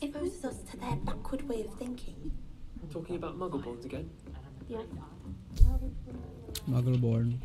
exposes us to their backward way of thinking. Talking about Muggleborns again? Yeah. Muggleborn.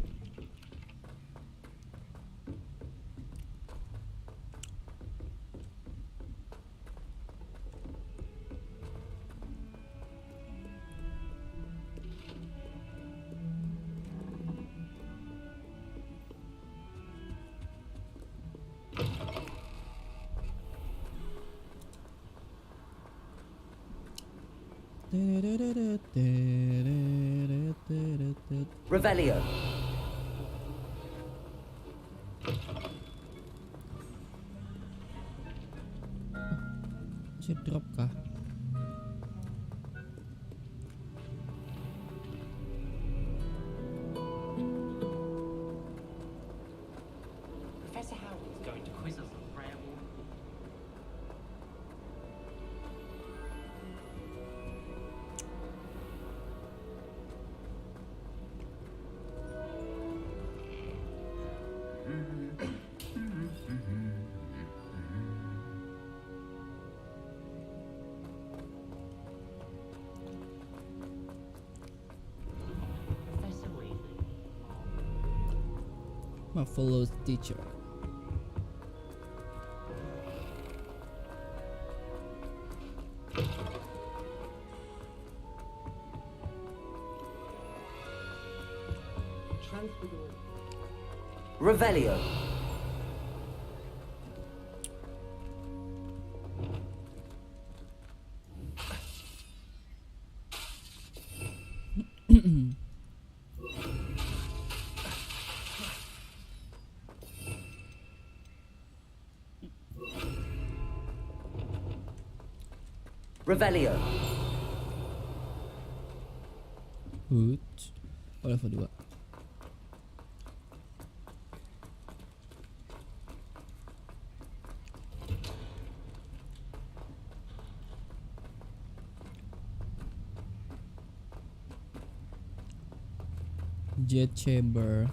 Revelio. Bisa drop kah? Professor Howard's going to quiz us on prayer wall. Waffle's teacher. Revelio. Revelio. Good. Oh, level 2. Jet chamber.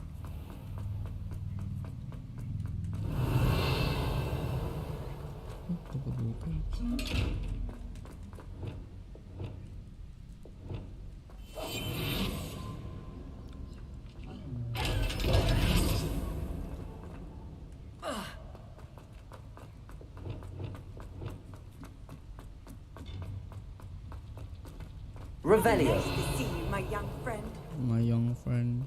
Revelio. Nice to see you, my young friend. My young friend.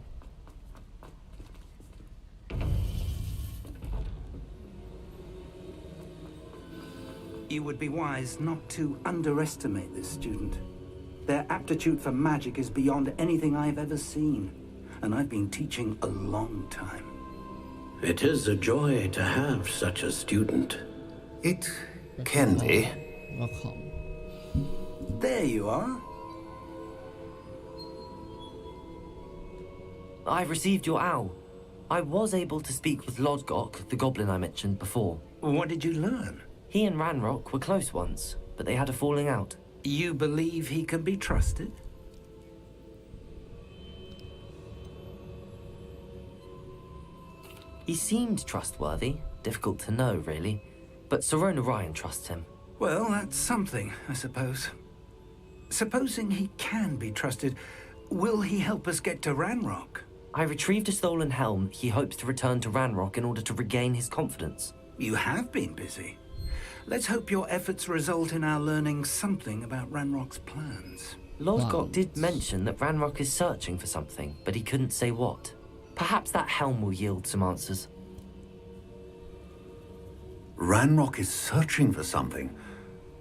You would be wise not to underestimate this student. Their aptitude for magic is beyond anything I've ever seen, and I've been teaching a long time. It is a joy to have such a student. It can be. Welcome. There you are. I've received your owl. I was able to speak with Lodgok, the goblin I mentioned before. What did you learn? He and Ranrock were close once, but they had a falling out. You believe he can be trusted? He seemed trustworthy. Difficult to know, really. But Sirona Ryan trusts him. Well, that's something, I suppose. Supposing he can be trusted, will he help us get to Ranrock? I retrieved a stolen helm he hopes to return to Ranrock in order to regain his confidence. You have been busy. Let's hope your efforts result in our learning something about Ranrock's plans. Lodgok did mention that Ranrock is searching for something, but he couldn't say what. Perhaps that helm will yield some answers. Ranrock is searching for something.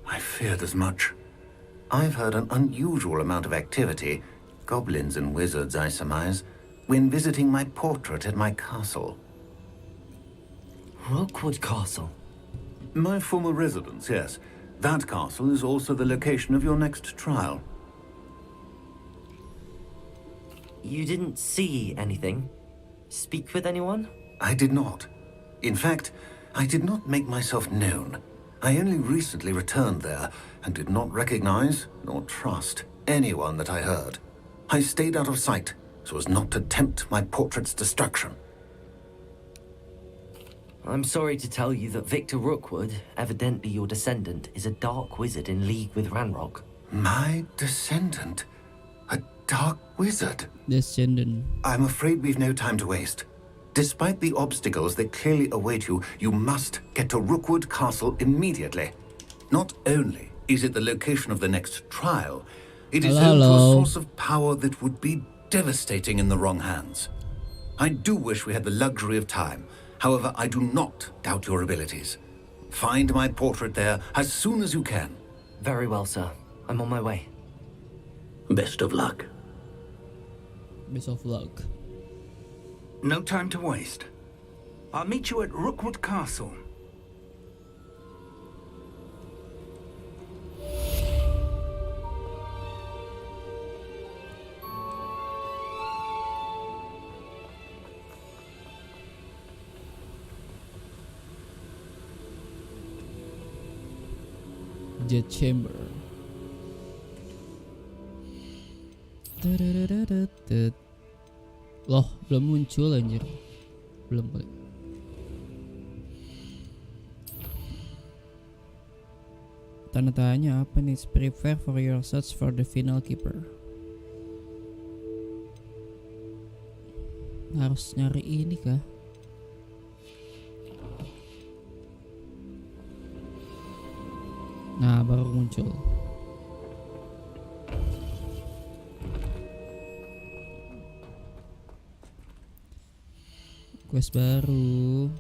I feared as much. I've heard an unusual amount of activity, goblins and wizards, I surmise, when visiting my portrait at my castle. Rookwood Castle? My former residence, yes. That castle is also the location of your next trial. You didn't see anything? Speak with anyone? I did not. In fact, I did not make myself known. I only recently returned there and did not recognize nor trust anyone that I heard. I stayed out of sight so as not to tempt my portrait's destruction. I'm sorry to tell you that Victor Rookwood, evidently your descendant, is a dark wizard in league with Ranrock. My descendant? A dark wizard? Descendant. I'm afraid we've no time to waste. Despite the obstacles that clearly await you, you must get to Rookwood Castle immediately. Not only is it the location of the next trial, it is home to a source of power that would be devastating in the wrong hands. I do wish we had the luxury of time. However, I do not doubt your abilities. Find my portrait there as soon as you can. Very well, sir. I'm on my way. Best of luck. Best of luck. No time to waste. I'll meet you at Rookwood Castle. Jet chamber. Loh, belum muncul anjir. Belum kali. Tanda tanya apa nih? Prepare for your search for the final keeper. Harus nyari ini kah? Nah, baru muncul. Quest baru.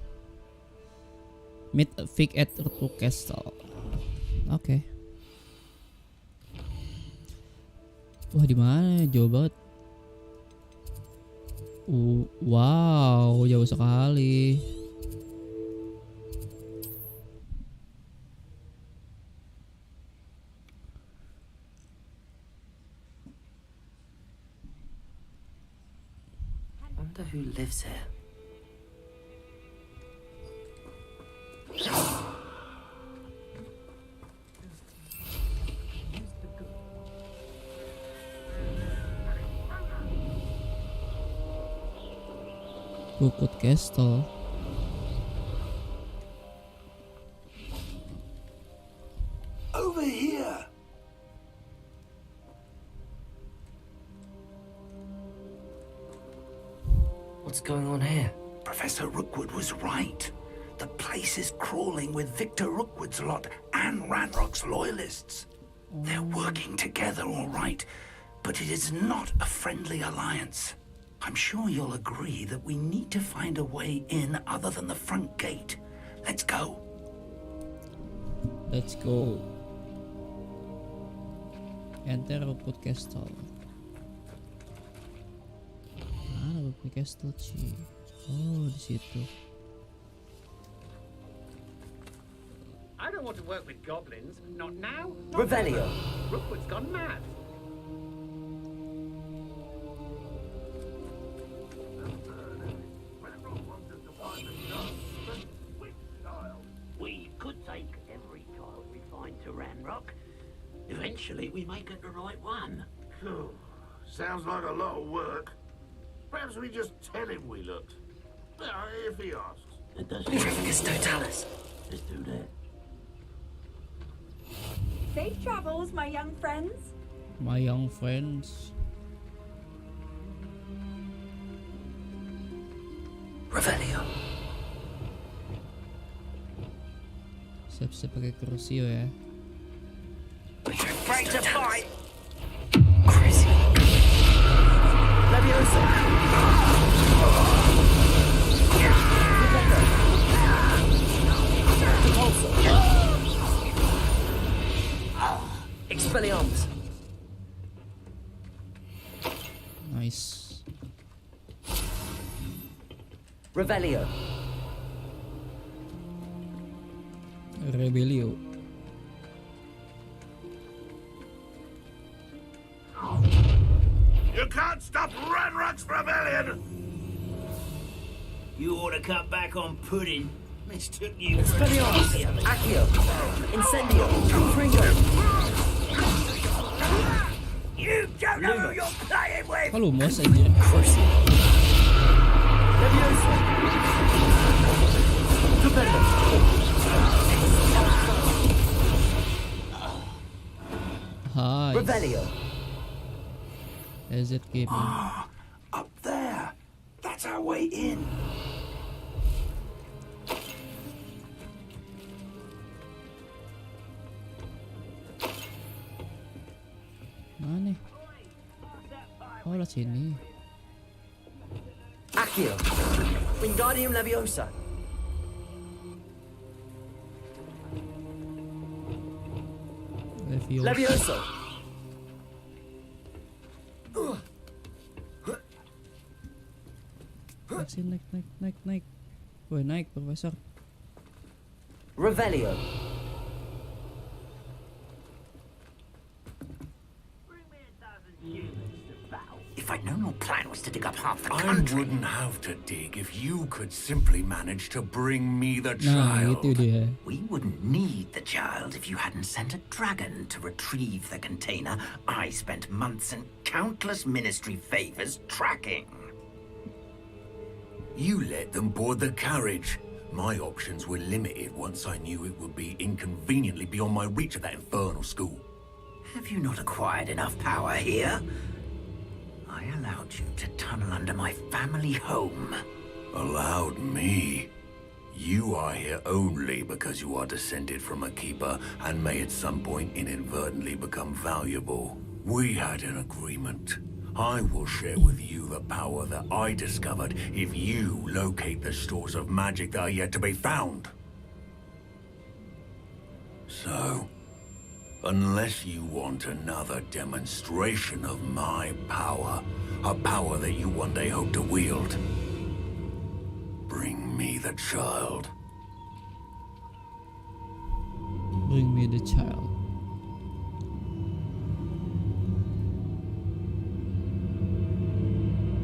Meet a Vic at Rookwood Castle. Oke. Wah, di mana? Jauh banget. Wow, jauh sekali. Wonder who lives here. Rookwood Castle. Over here! What's going on here? Professor Rookwood was right. The place is crawling with Victor Rookwood's lot and Ranrock's loyalists. They're working together, all right, but it is not a friendly alliance. I'm sure you'll agree that we need to find a way in other than the front gate. Let's go. Let's go. Enter Rookwood Castle. Mana Rookwood Castle sih? Oh, di situ. I don't want to work with goblins. Not now. Revelio. Rookwood's gone mad. We could take every child we find to Ranrock. Eventually, we may get the right one. Sounds like a lot of work. Perhaps we just tell him we looked. If he asks. It doesn't. Totalis. Let's do that. Safe travels, my young friends. My young friends. Revelio. Siap-siap pakai kursi ya. Afraid to fight. Crazy. Leviosa. Expelliarmus. Nice. Revelio. Rebelio. You can't stop Ranrock's rebellion! You ought to cut back on pudding. Mistook you for Expelliarmus. Accio. Incendio. Fringo. You don't know who you're playing with! Kok lumos aja? Leviosa. Revelio. Exit game. Up there. That's our way in. Mana? Oh, lah sini. Accio. Wingardium Leviosa. Levioso. Naik. Woi, naik, Profesor. Revelio. If I'd known your plan was to dig up half the I country. wouldn't have to dig if you could simply manage to bring me the Nah, itu child. dia. We wouldn't need the child if you hadn't sent a dragon to retrieve the container I spent months and countless ministry favors tracking. You let them board the carriage. My options were limited once I knew it would be inconveniently beyond my reach at that infernal school. Have you not acquired enough power here? I allowed you to tunnel under my family home. Allowed me? You are here only because you are descended from a keeper and may at some point inadvertently become valuable. We had an agreement. I will share with you the power that I discovered if you locate the stores of magic that are yet to be found. So, unless you want another demonstration of my power, a power that you one day hope to wield, bring me the child. Bring me the child.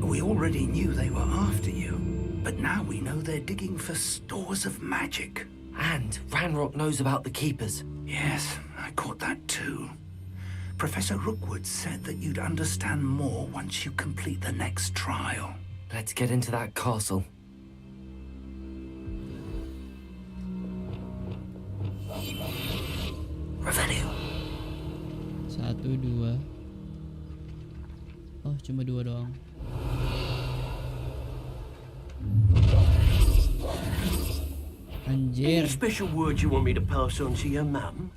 We already knew they were after you, but now we know they're digging for stores of magic. And Ranrock knows about the keepers. Yes, I caught that too. Professor Rookwood said that you'd understand more once you complete the next trial. Let's get into that castle. Revelio. 1, 2. Oh, cuma 2 doang. Anjir. Any special word you want me to pass on to your mum?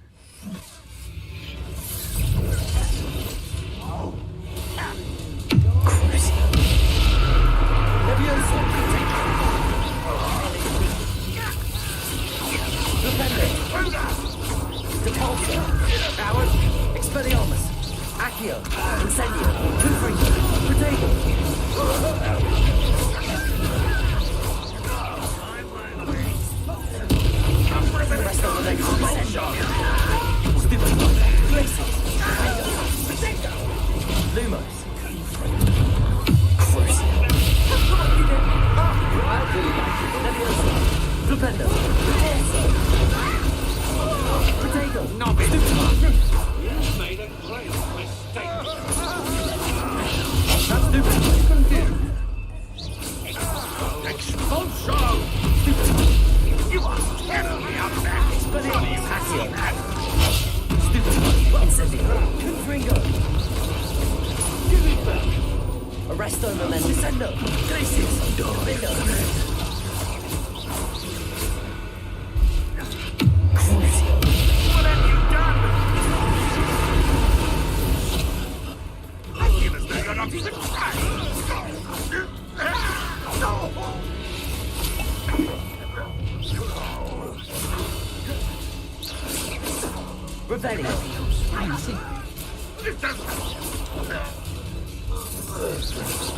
Expelliarmus, Accio, Incendio, Confringo, Protego. The rest of the legs Glacius, Lumos, Crucio. I'll do it. Leviosa, Flipendo, Protego. Made a great mistake. That's stupid. What you gonna do? Expulso! You are terribly upset. Expelliarmus, Accio. Stupid. Incendio, Confringo. Give it back. Arresto Memento, Sendo, Glacius, Vindo. Crucio. What have you done? I feel as though you're not even trying. Revelio.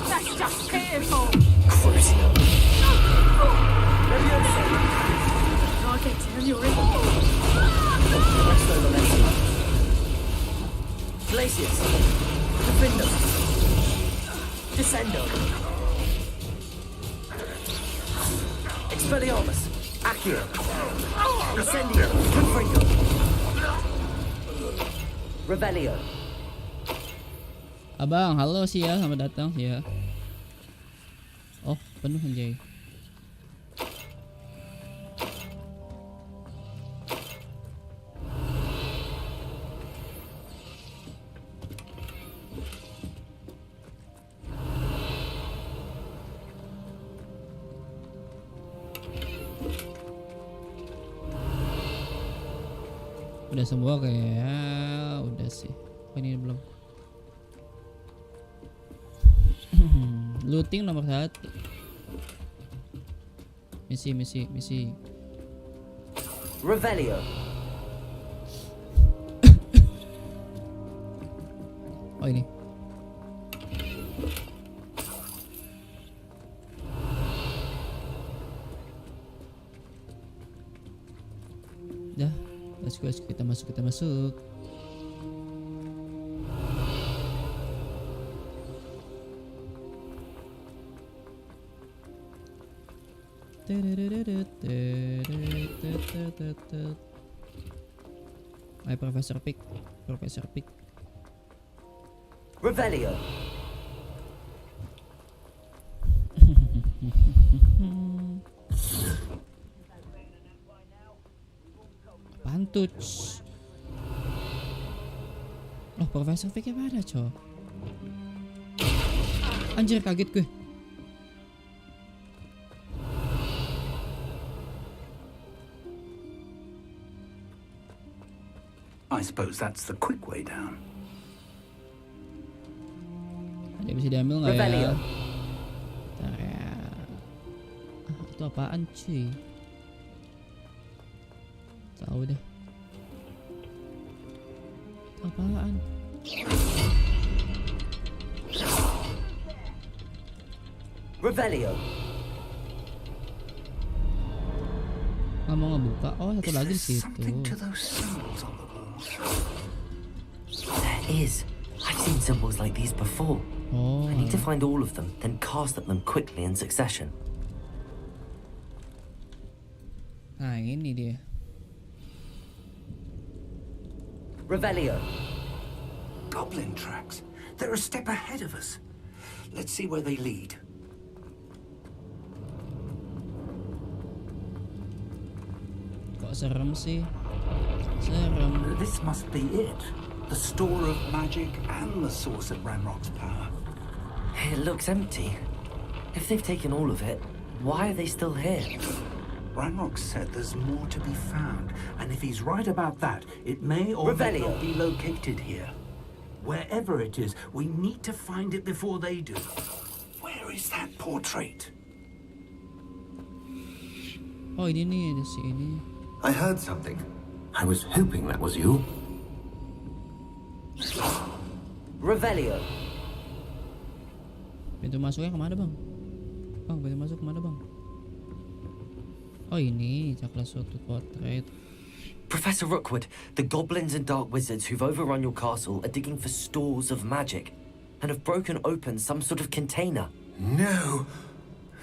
That's just fearful. Crucio. Target and you're in. Arresto Memento. Glacius. Defendo. Descendo. Expelliarmus. Accio. Incendio. Confringo. Revelio. Abang, halo sih ya, selamat datang sih ya. Oh, penuh anjay. Udah semua kayak udah sih. Oh, ini belum. Looting nomor 1. Misi. Revelio. Oh, ini. Dah, let's go, kita masuk. Ayo Profesor Pig. Revelio. Pantuc. Oh, Profesor Pig mana, cow? Anjir, kaget gue. I suppose that's the quick way down. Ada bisa diambil nggak ya? Revelio. Bentar ya. Itu apaan cuy? Tahu deh. Itu apaan? Revelio. Nggak mau ngebuka. Oh, satu lagi di There's situ. something to those symbols on the walls. There is. I've seen symbols like these before. Oh. I need to find all of them, then cast at them quickly in succession. Nah, ini dia. Revelio. Goblin tracks. They're a step ahead of us. Let's see where they lead. Kok serem sih? Serem. This must be it. The store of magic and the source of Ranrock's power. It looks empty. If they've taken all of it, why are they still here? Ranrock said there's more to be found, and if he's right about that, it may or may Revelio. not be located here. Wherever it is, we need to find it before they do. Where is that portrait? Oh, ini nih, ada si ini. I heard something. I was hoping that was you. Revelio. Pintu masuknya kemana, Bang? Pintu masuk kemana, Bang? Oh, ini cakla suatu portrait. Professor Rookwood, the goblins and dark wizards who've overrun your castle are digging for stores of magic and have broken open some sort of container. No!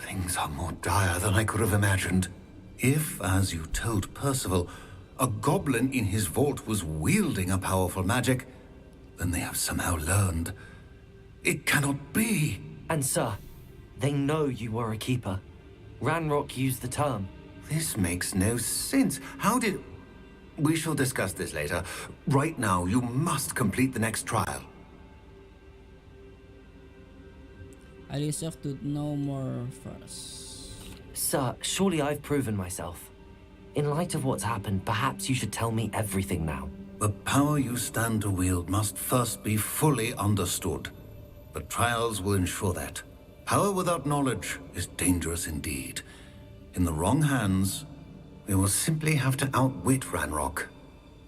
Things are more dire than I could have imagined. If, as you told Percival, a goblin in his vault was wielding a powerful magic, then they have somehow learned. It cannot be! And sir, they know you were a keeper. Ranrock used the term. This makes no sense. How did... We shall discuss this later. Right now, you must complete the next trial. I deserve to know more first. Sir, surely I've proven myself. In light of what's happened, perhaps you should tell me everything now. The power you stand to wield must first be fully understood. The trials will ensure that. Power without knowledge is dangerous indeed. In the wrong hands, we will simply have to outwit Ranrock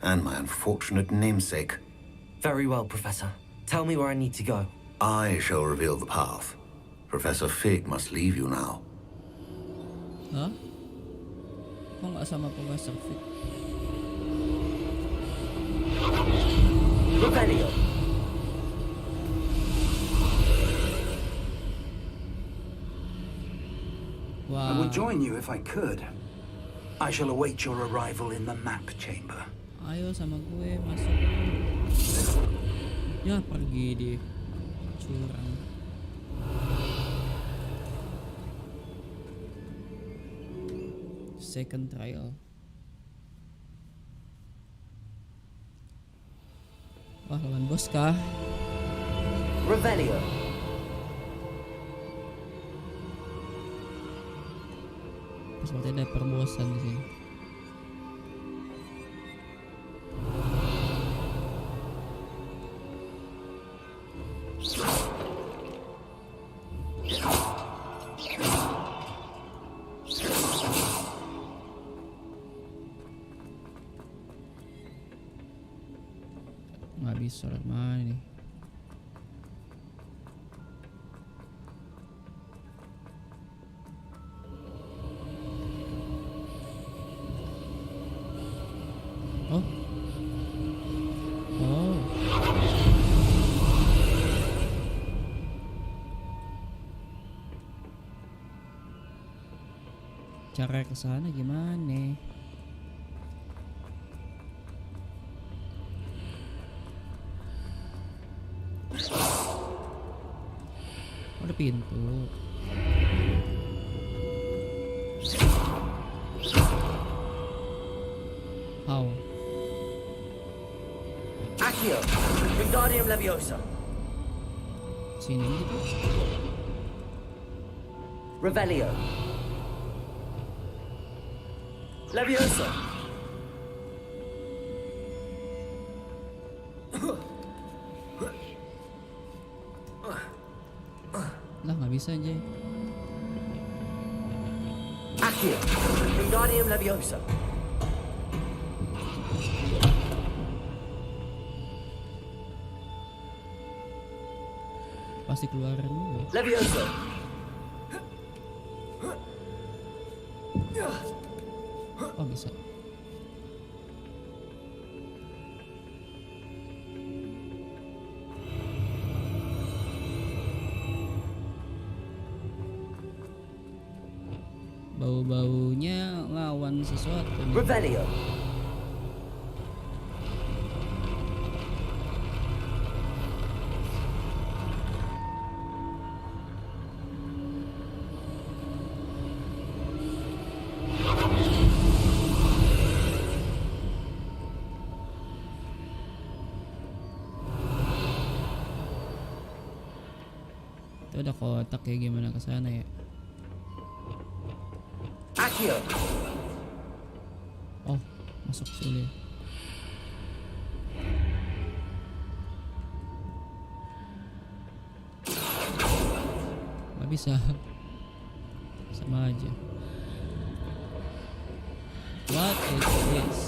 and my unfortunate namesake. Very well, Professor. Tell me where I need to go. I shall reveal the path. Professor Fig must leave you now. Hah? Kok nggak sama Profesor Fig? Revelio. I Wah, would join you if I could. I shall await your arrival in the map chamber. ayo sama gue masuk. Ya pergi dia. Curang. Second trial. Wah, lawan bos kah? Revelio. Seperti ada perbosan di sini. nggak bisa lewat mana nih. Oh. Oh. Cara ke sana gimana? Oh, ada pintu. How? Accio, Wingardium Leviosa. Sini gitu. Revelio. Leviosa. Lah nggak bisa aja. Accio, Wingardium Leviosa. Pasti keluarin dulu. Leviosa. Oh bisa. Bau-baunya lawan sesuatu nih. Revelio. Itu ada kotak kayak gimana ke sana ya? Accio. Oh, masuk sini. Gak bisa. Sama aja. What is this?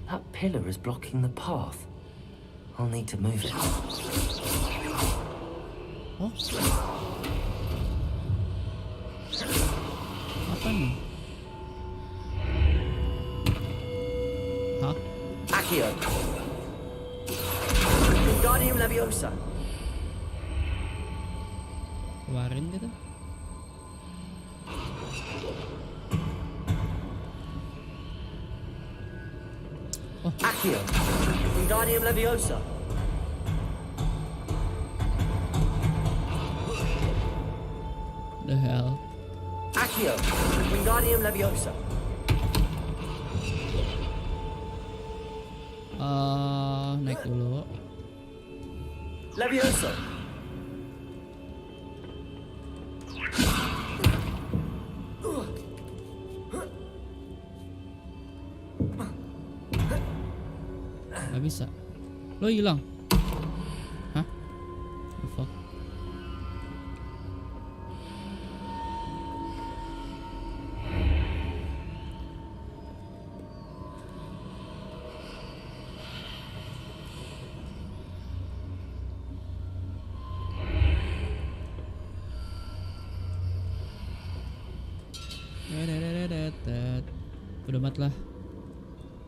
That pillar is blocking the path. I'll need to move it. Oh. Apa nih? Hah? Accio. Wingardium Leviosa. Keluarin gitu? Oh. Accio. Wingardium Leviosa. The hell? Accio. Wingardium Leviosa. Naik dulu. Leviosa. Gak bisa. Lo hilang. Hah? The fuck? Udah mat lah.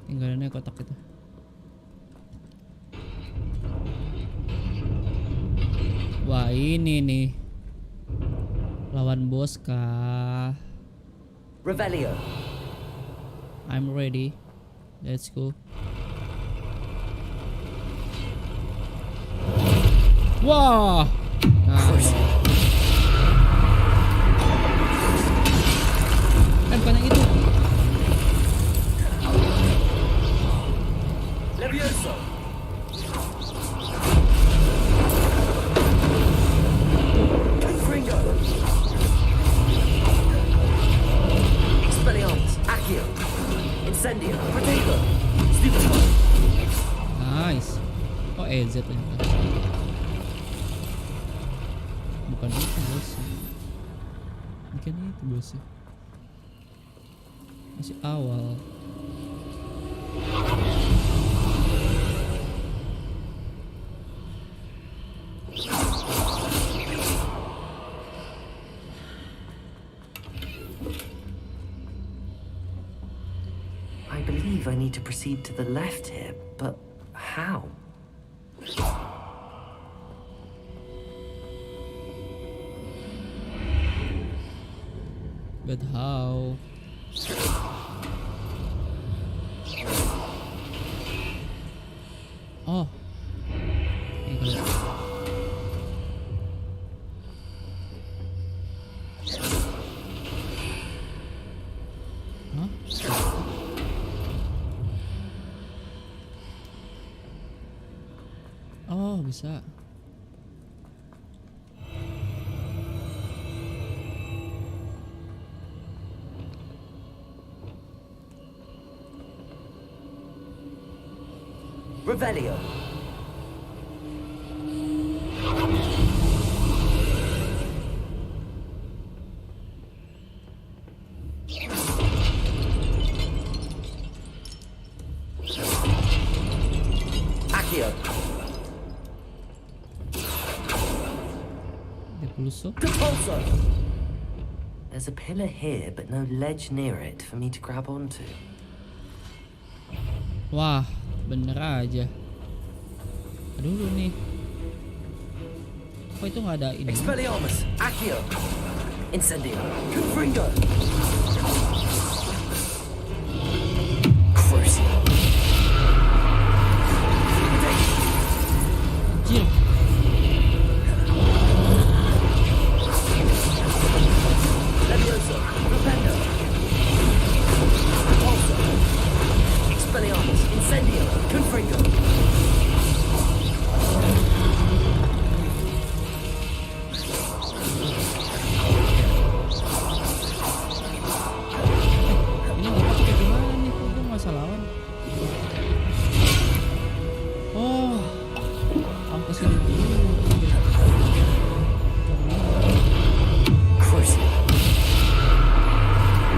Tinggalannya kotak itu. Wah ini nih. Lawan bos kah? Revelio. I'm ready. Let's go. Wah. Nah. Bukan yang itu. Leviosa. Confringo. Expelliarmus. Accio. Incendio. Protego. Stupefy. Nice. Oh EZ ternyata. Bukan itu bos. Mungkin itu bosnya. Masih awal. I believe I need to proceed to the left here, but how? But how? Oh. Ini kalau Hah? Oh, bisa. Revelio. Accio. Depulso. Repulso. There's a pillar here, but no ledge near it for me to grab onto. Wah, bener aja. Dulu nih. Kok itu nggak ada ini? Expelliarmus. Accio. Incendio. Confringo. Crucio. Anjir. Levioso. Rependo. Repulso. Expelliarmus. Incendio. Confringo. Ini dapat gimana nih? Kok gue nggak salah lawan? Oh, aku kesini dulu. Crucio.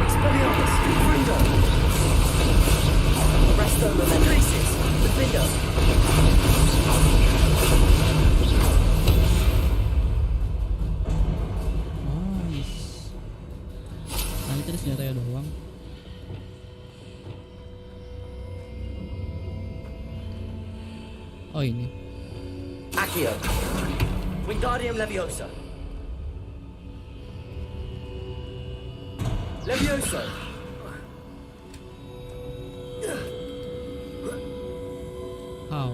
Expelliarmus. Confringo. Arresto Memento. Defendo. Nice. Nanti terus senjata ya doang. Oh ini. Accio. Wingardium Leviosa. Levioso. How?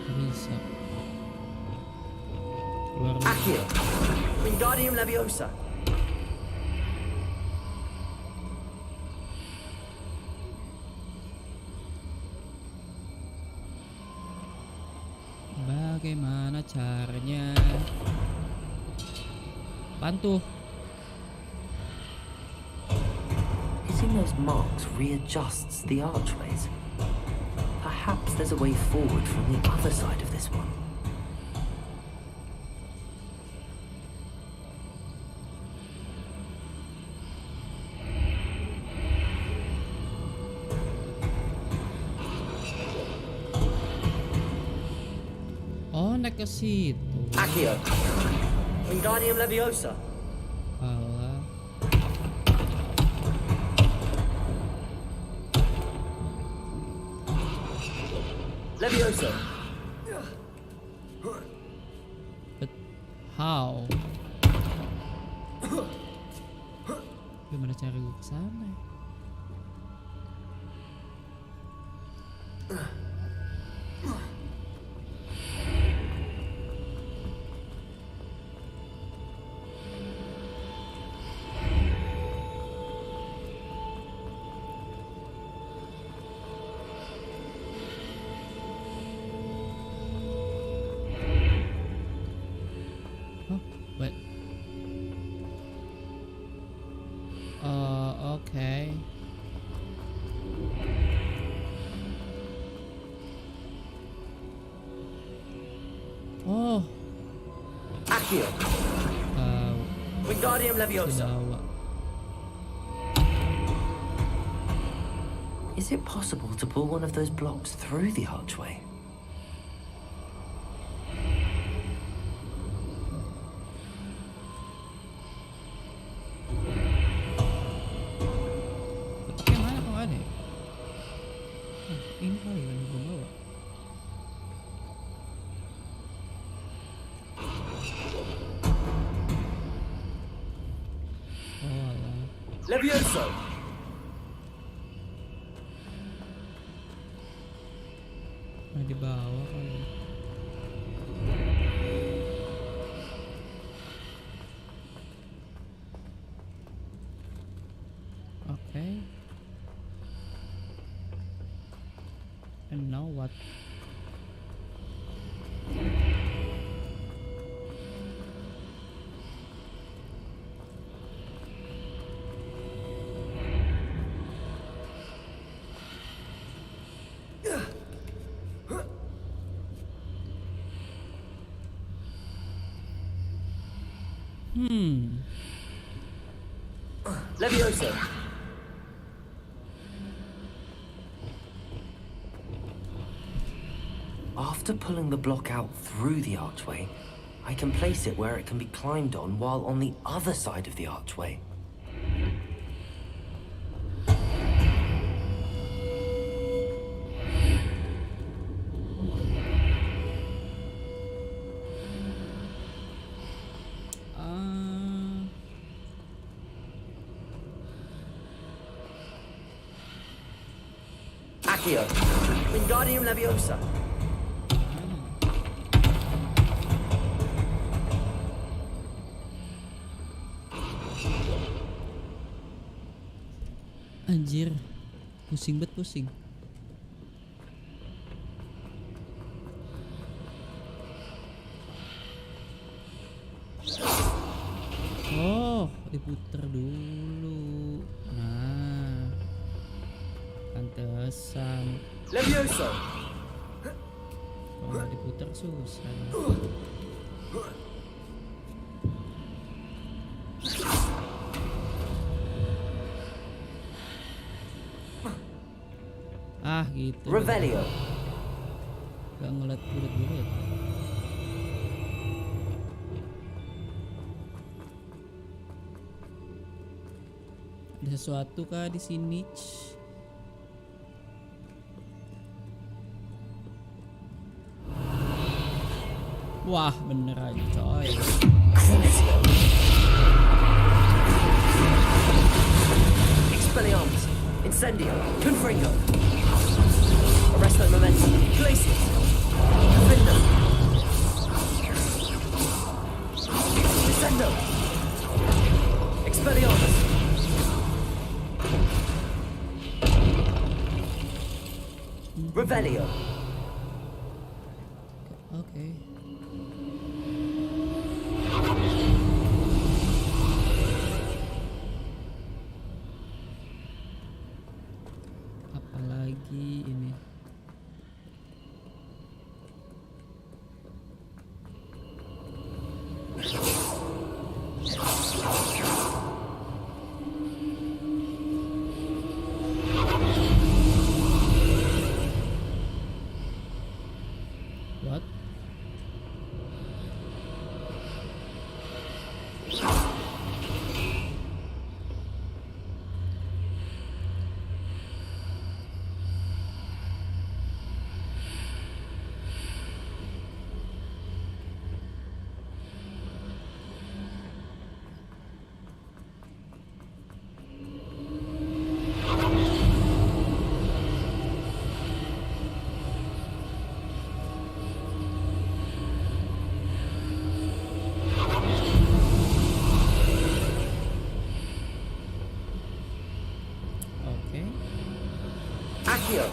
Bisa. Keluar. Accio. Wingardium Leviosa. Bagaimana caranya? Bantu. Hitting those marks readjusts the archways. Perhaps there's a way forward from the other side of this one. Oh, naik ke situ. Accio. Wingardium Leviosa. Alah. Levioso. But how? Gimana cara gue kesana? What? Okay. Oh. Accio. Wingardium Leviosa. Silawa. Is it possible to pull one of those blocks through the archway? Kotak yang mana kok nggak ada ya? Ini kali yang gue bawa. Oh alah. Levioso! Nah, di bawah kali. Oke. And now what? Levioso! After pulling the block out through the archway, I can place it where it can be climbed on while on the other side of the archway. Accio! Wingardium Leviosa! Anjir, pusing bet pusing. Oh, diputer dulu. Nah, pantesan. Levioso! Kalau nggak diputer susah. Ah gitu. Revelio! Gak ngeliat bulat-bulat. Ada sesuatu kah di sini? Wah bener aja coy. Expelliarmus! Incendio! Confringo! Arresto Momentum! Glacius! Defendo! Descendo! Expelliarmus! Revelio! Oke. Apalagi ini. What? Oke. Accio!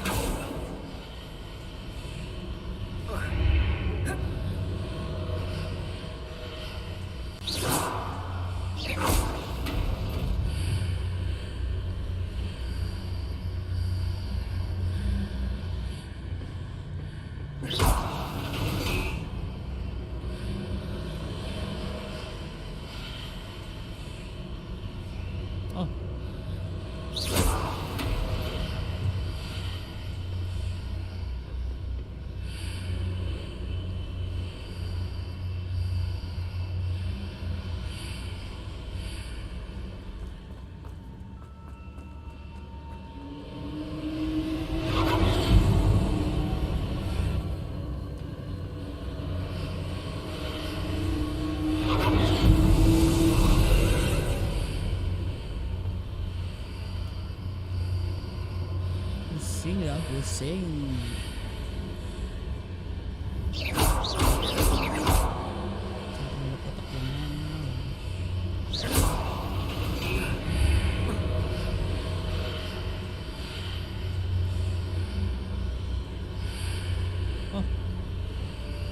absen.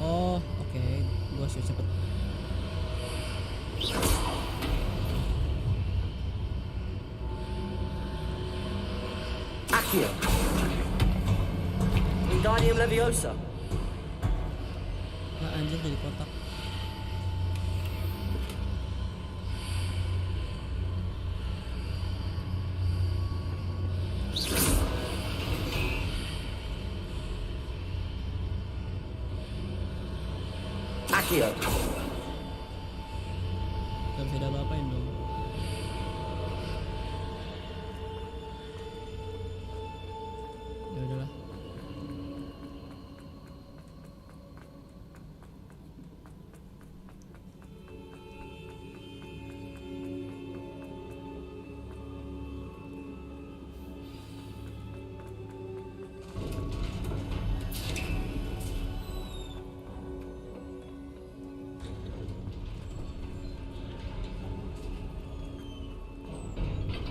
Oh, oke, gua harus cepet. Accio. Wingardium Leviosa. Nah, anjir jadi kotak. Accio. Gak bisa apa-apain dong. Ya udahlah.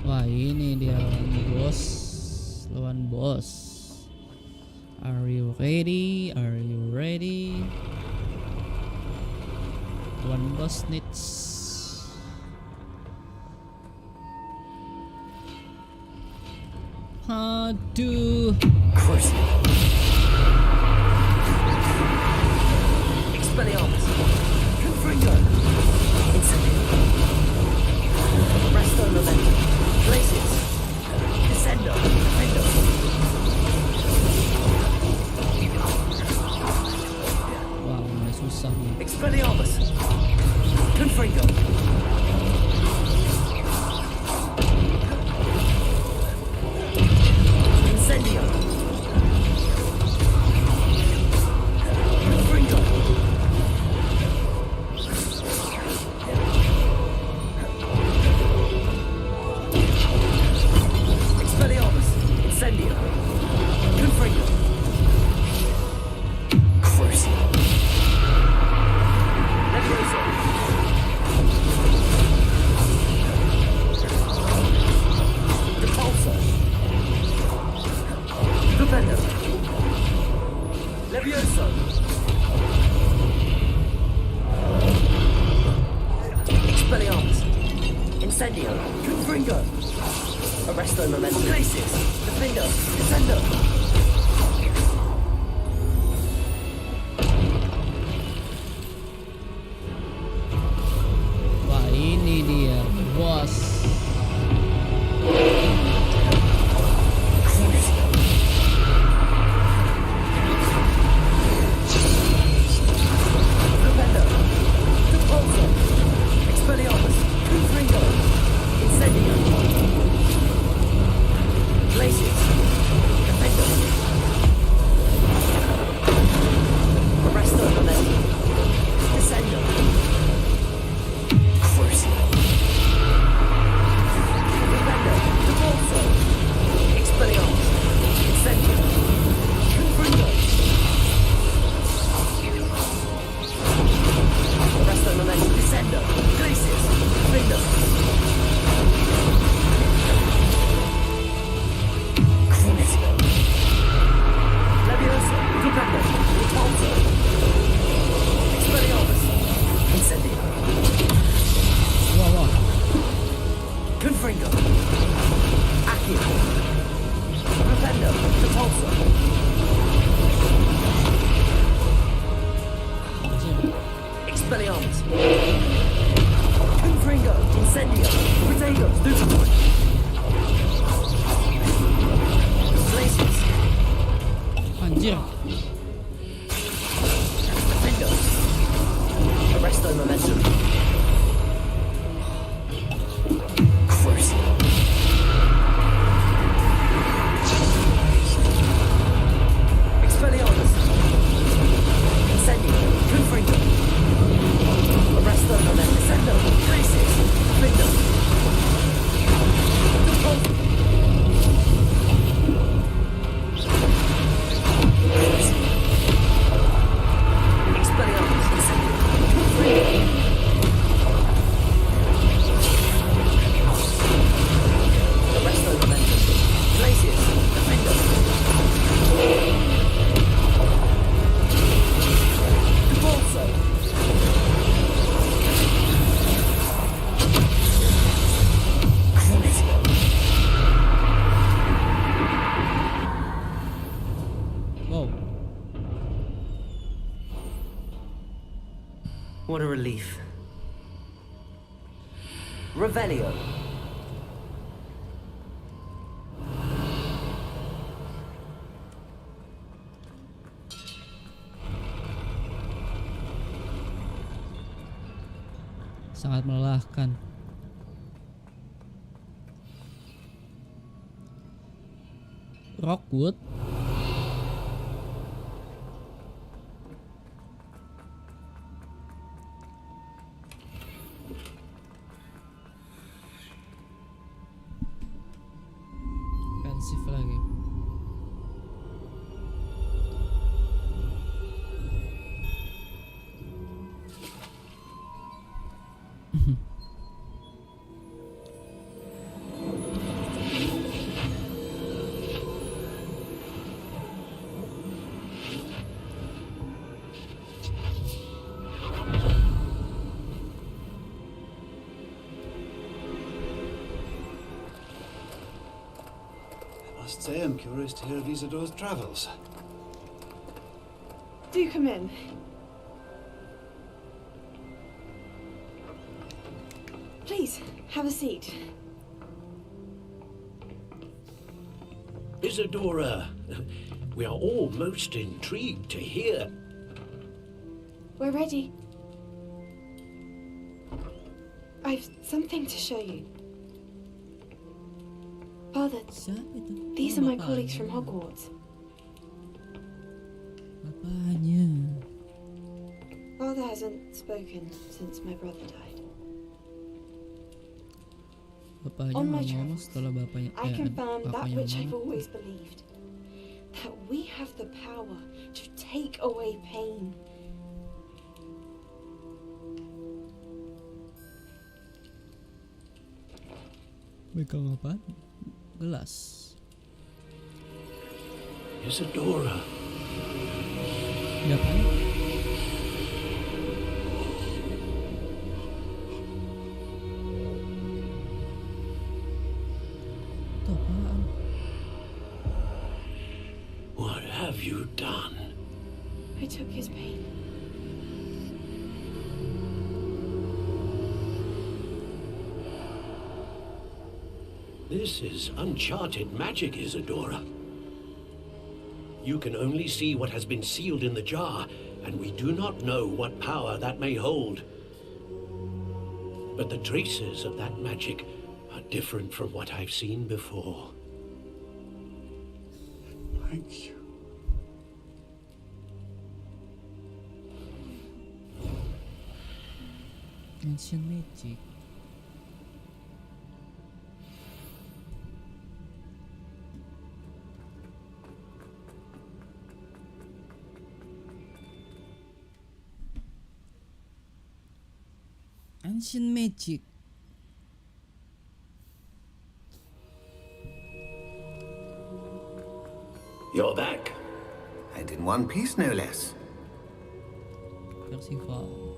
Wah, ini dia lawan bos. Are you ready? Are you ready? Lawan bos needs. Aduh. Crucial. Expelliarmus. Confringo. Incendio. Resto Momentum. Glacius. Descendo. Defendo. Wow, ini susah nih. Expelliarmus. Confringo. Incendio. Confringo. Expelliarmus. Incendio. Confringo. Crucial. Levioso. Repulsor. Defender. Levioso. Expelliarmus. Incendio. Confringo. Arresto Momentum. Glacius. Defender. Descendo. Wah, ini dia bos. Defender. Repulsor. Expelliarmus. Confringo. Incendio. Glacius. Defender. Arresto Momentum. Descendo. Crucial. Defender. Repulsor. Expelliarmus. Incendio. Confringo. Arresto Momentum. Descendo. Glacius. Defender. Crucial. Levioso. Defender. Repulsor. Expelliarmus. Incendio. Wah. Confringo. Accio. Defender. Repulsor. Expelliarmus. Confringo. Incendio. Potatoes. Duplicator. Glacius. Anjir. Defender. Arresto Momentum. Crucial. Expelliarmus. Incendio. Confringo. Arresto Momentum. Descendo. Glacius. Defender. Repulsor. What a relief. Revelio. Sangat melelahkan. Rockwood. Pensif lagi. I must say I'm curious to hear of Isidore's travels. Do come in. Please, have a seat. Isadora, we are all most intrigued to hear. We're ready. I've something to show you. Father, Siapa itu? these Oh, are my bapaknya. colleagues from Hogwarts. Bapaknya. Father hasn't spoken since my brother died. Bapaknya On my nggak ngomong travels, setelah bapaknya. I confirm that bapaknya which I've ngomong. always believed. That we have the power to take away pain. Megang apa? Gelas. Isadora, Ada apaan? Itu apaan? what have you done? I took his pain. This is uncharted magic, Isadora. You can only see what has been sealed in the jar, and we do not know what power that may hold. But the traces of that magic are different from what I've seen before. Thank you. Ancient magic. Ancient magic. You're back. And in one piece, no less. Percival.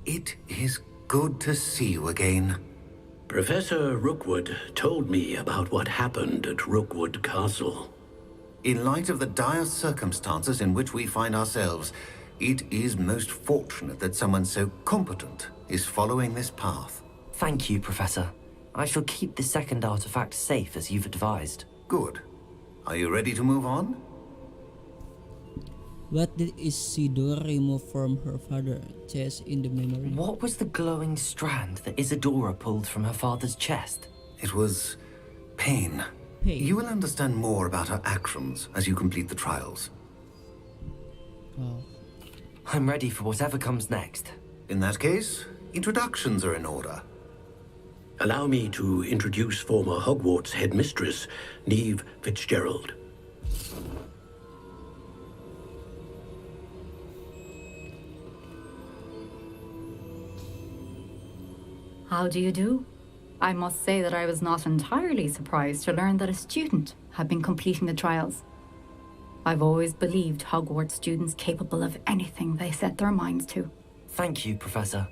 It is good to see you again. Professor Rookwood told me about what happened at Rookwood Castle. In light of the dire circumstances in which we find ourselves, it is most fortunate that someone so competent is following this path. Thank you, Professor. I shall keep the second artifact safe as you've advised. Good. Are you ready to move on? What did Isidore remove from her father's chest in the memory? What was the glowing strand that Isadora pulled from her father's chest? It was pain. Pain. You will understand more about her actions as you complete the trials. Oh. I'm ready for whatever comes next. In that case, introductions are in order. Allow me to introduce former Hogwarts headmistress, Neve Fitzgerald. How do you do? I must say that I was not entirely surprised to learn that a student had been completing the trials. I've always believed Hogwarts students capable of anything they set their minds to. Thank you, Professor.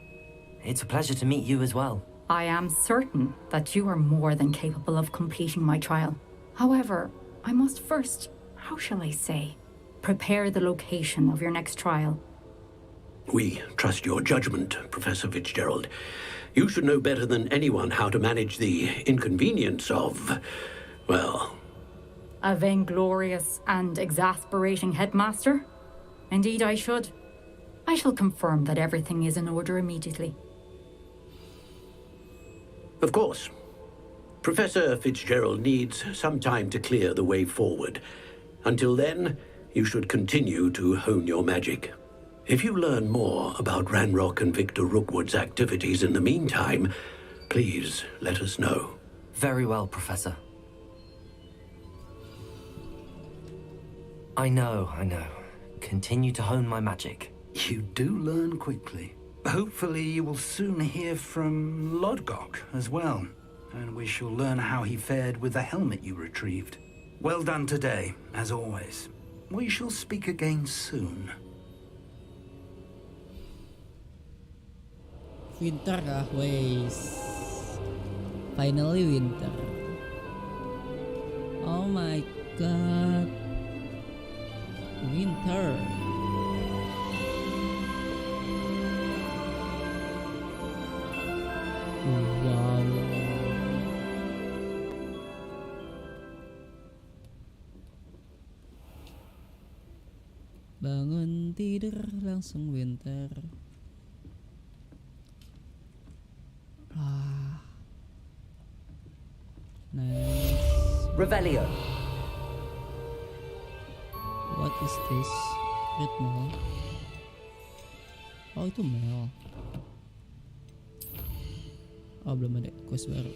It's a pleasure to meet you as well. I am certain that you are more than capable of completing my trial. However, I must first, how shall I say, prepare the location of your next trial. We trust your judgment, Professor Fitzgerald. You should know better than anyone how to manage the inconvenience of, well... A vainglorious and exasperating headmaster? Indeed I should. I shall confirm that everything is in order immediately. Of course. Professor Fitzgerald needs some time to clear the way forward. Until then, you should continue to hone your magic. If you learn more about Ranrock and Victor Rookwood's activities in the meantime, please let us know. Very well, Professor. I know. Continue to hone my magic. You do learn quickly. Hopefully you will soon hear from Lodgok as well, and we shall learn how he fared with the helmet you retrieved. Well done today, as always. We shall speak again soon. Winter kah, wes. Finally winter. Oh my god. Winter. Wow. Bangun tidur langsung winter. Ah. Nice. Revelio. What is this? Red Mall. Oh, itu mall. Oh, belum ada quest baru.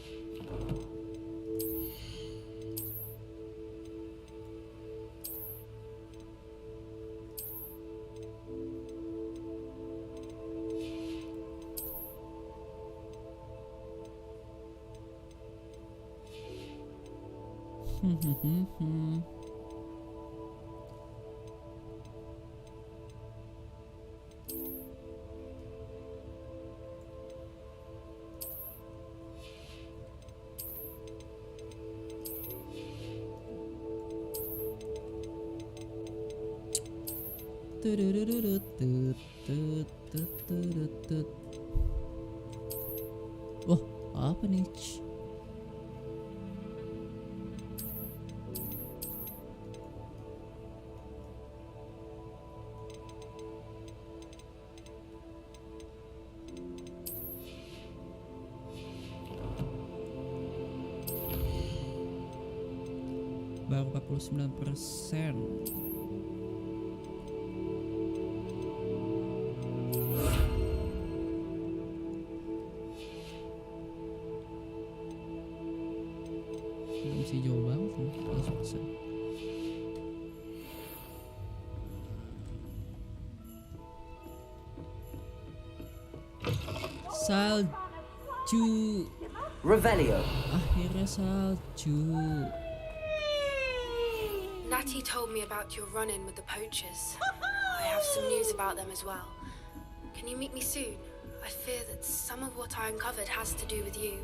Oh, apa nih? Baru 49%. Masih jauh banget nih, 100%. Salju. Revelio. Akhirnya salju. Natty told me about your run-in with the poachers. I have some news about them as well. Can you meet me soon? I fear that some of what I uncovered has to do with you.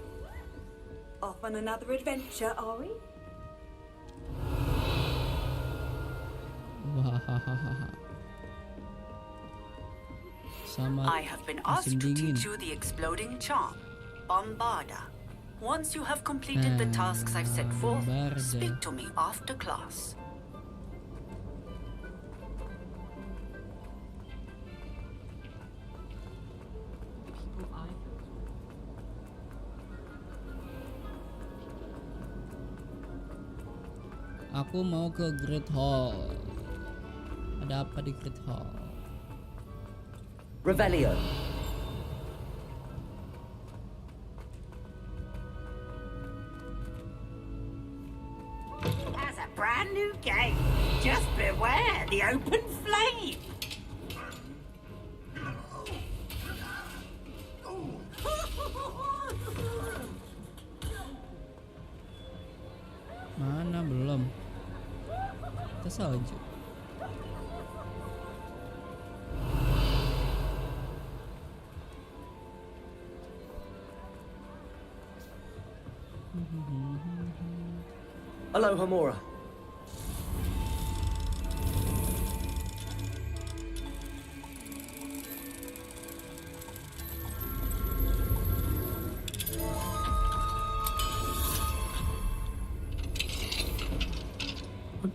Off on another adventure, are we? Sama I have been asked to teach you the exploding charm, Bombarda. Once you have completed the tasks I've set forth, speak to me after class. Aku mau ke Great Hall. Ada apa di Great Hall? Revelio. As a brand new game, just beware the open flame. Mana belum? Kita salju. Aloha Mora.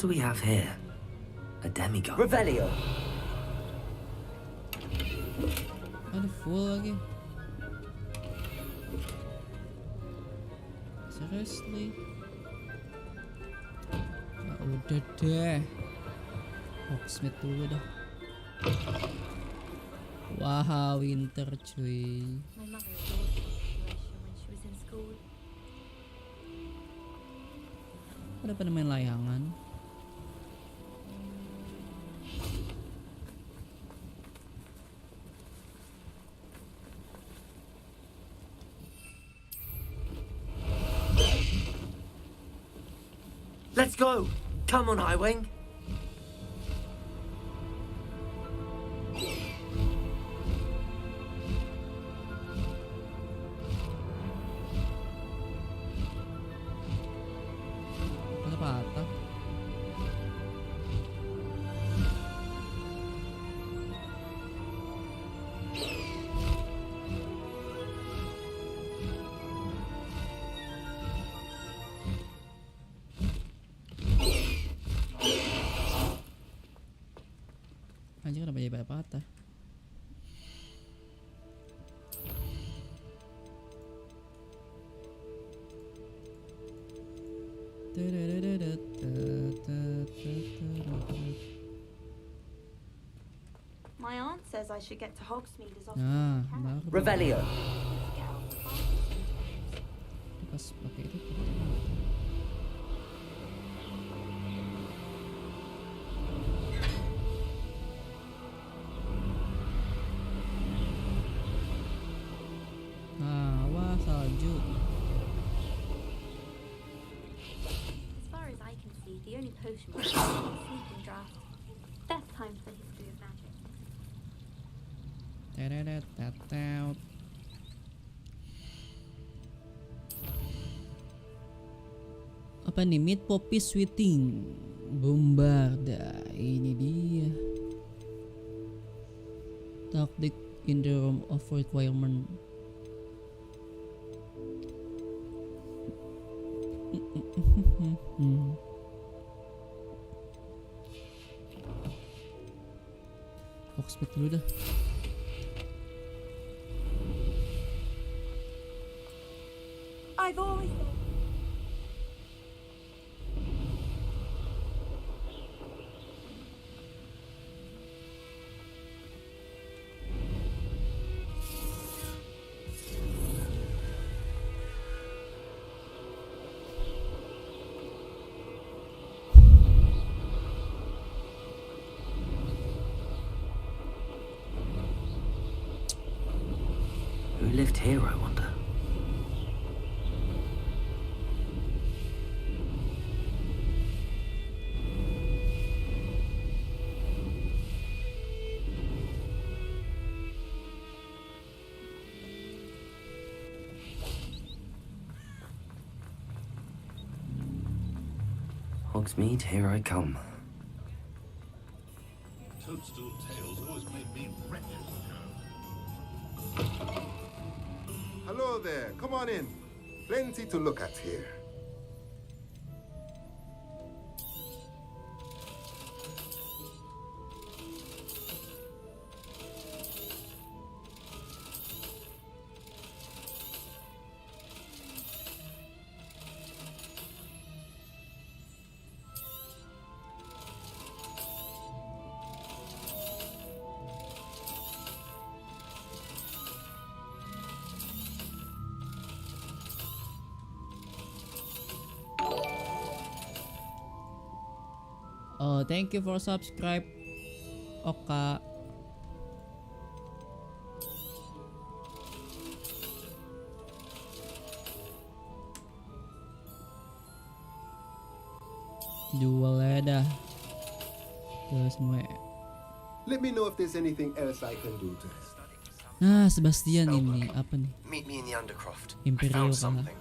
do we have here? A demigod. Revelio. Ada full lagi. Seriously? Ya udah deh. Sosmed dulu dah. Wah, winter cuy. My mother adored the situation when she was in school. Udah pada main layangan. Let's go. Come on, Highwing. Patah. Anjir, kenapa jadi patah? My aunt says I should get to Hogsmeade as often Nah, as I can. baru. Revelio. Pas pakai itu. Nah, wah salju. As far as I can see, the only potion was sleeping draft. Best time for the history of magic. Tereretetet. Apa nih? Meat Poppy Sweeting Bombarda. Ini dia tactic in the room of requirement. Fox dulu dah. I've always thought. Who lived here, I wonder? Hogsmeade, here I come. Toadstool tails always made me wretched. Hello there, come on in. Plenty to look at here. Oh, thank you for subscribe, Oka. Jual dah. Terus semua. Let me know if there's anything else I can do to help. Nah, Sebastian ini apa nih? Meet me in the Undercroft. Imperio I found kan? something.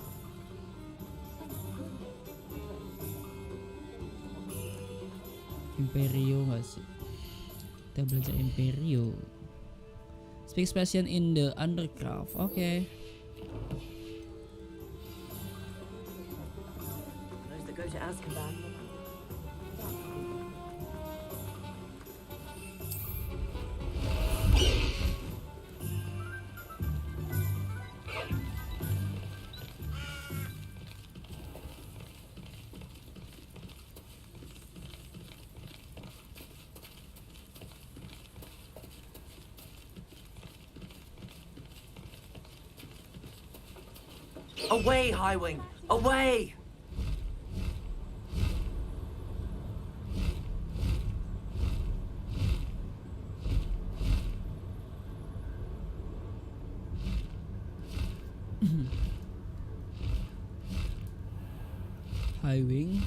Imperio nggak sih? Kita belajar Imperio. Speak Sebastian in the Undercroft. Oke. Okay. Those that go to Azkaban. Away, Highwing! Away! High wing.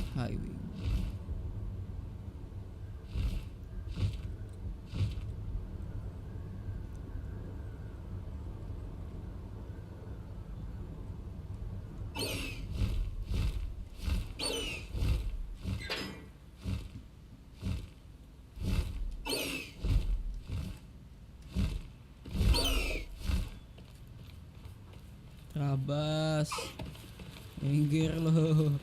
Rabas. Minggir lo.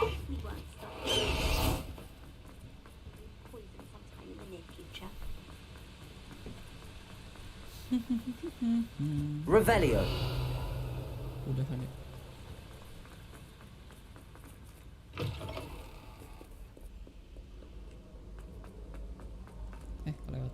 We won't stop. Poison sometime in the near future. Revelio. Udah kan ya. Kelewat.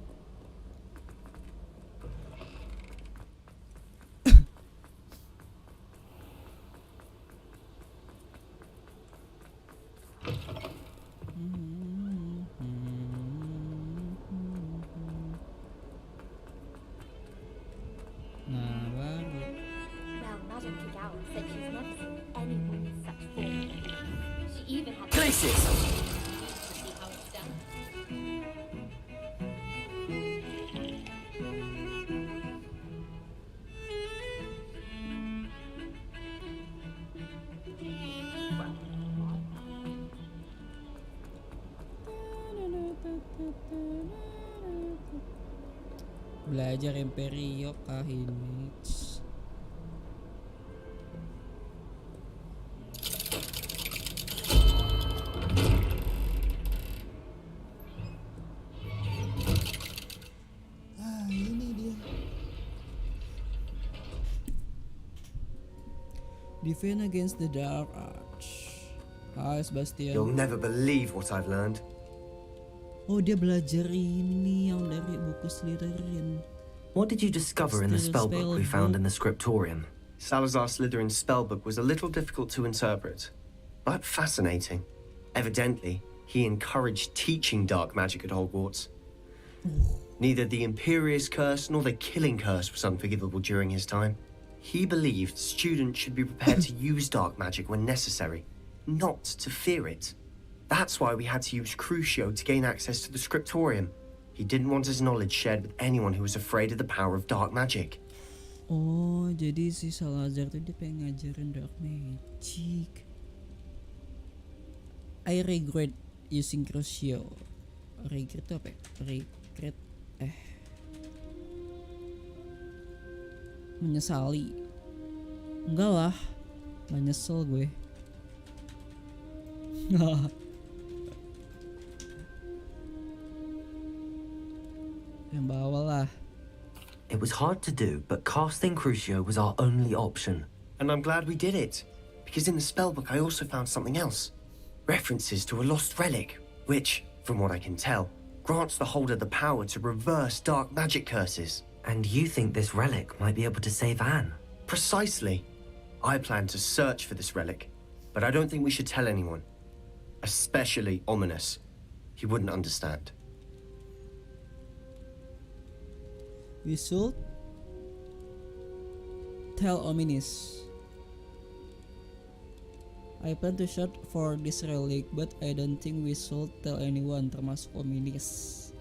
Nah, baru. Well, Madame Kagawa said she's never seen anyone with such form. She even had Places! to see how it's done. Belajar IMPERIO Kahinich. Ini dia. Defend against the Dark Arch. Hai Sebastian. You'll never believe what I've learned. Oh, dia belajar ini yang dari buku Slytherin. What did you discover in the spellbook we found in the scriptorium? Salazar Slytherin's spellbook was a little difficult to interpret, but fascinating. Evidently, he encouraged teaching dark magic at Hogwarts. Neither the Imperious Curse nor the Killing Curse was unforgivable during his time. He believed students should be prepared to use dark magic when necessary, not to fear it. That's why we had to use Crucio to gain access to the scriptorium. He didn't want his knowledge shared with anyone who was afraid of the power of dark magic. Oh, jadi si Salazar tuh dia pengen ngajarin dark magic. I regret using Crucio. Regret itu apa ya? Regret menyesali. Enggak lah, nggak nyesel gue. Yang bawah lah. It was hard to do, but casting Crucio was our only option. And I'm glad we did it, because in the spellbook I also found something else. References to a lost relic, which, from what I can tell, grants the holder the power to reverse dark magic curses. And you think this relic might be able to save Anne? Precisely. I plan to search for this relic, but I don't think we should tell anyone. Especially Ominous. He wouldn't understand. We should tell Ominous. I plan to search for this relic, but I don't think we should tell anyone, termasuk Ominous.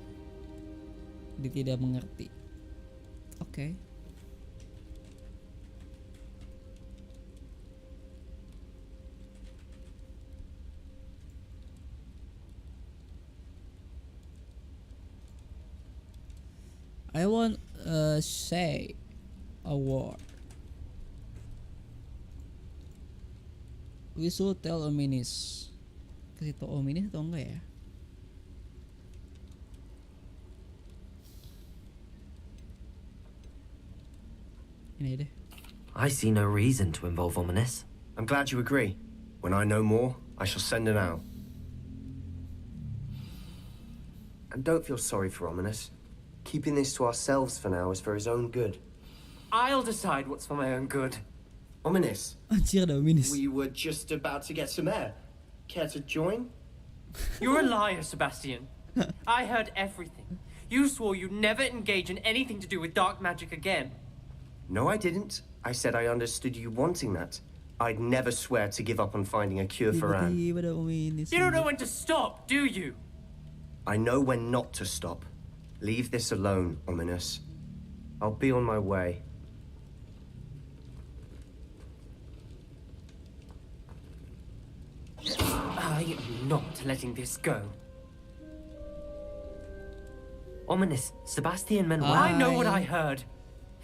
Dia tidak mengerti. Oke. I want say a word. We should tell Ominous. Kasih tau Ominous atau enggak ya? Ini deh. I see no reason to involve Ominous. I'm glad you agree. When I know more, I shall send it out. And don't feel sorry for Ominous. Keeping this to ourselves for now is for his own good. I'll decide what's for my own good. Ominous. Anjir, ada ominous. We were just about to get some air. Care to join? You're a liar, Sebastian. I heard everything. You swore you'd never engage in anything to do with dark magic again. No, I didn't. I said I understood you wanting that. I'd never swear to give up on finding a cure for Anne. Tiba-tiba ada ominous. You don't know when to stop, do you? I know when not to stop. Leave this alone, Ominous. I'll be on my way. I am not letting this go. Ominous, Sebastian meant well. I know what I heard.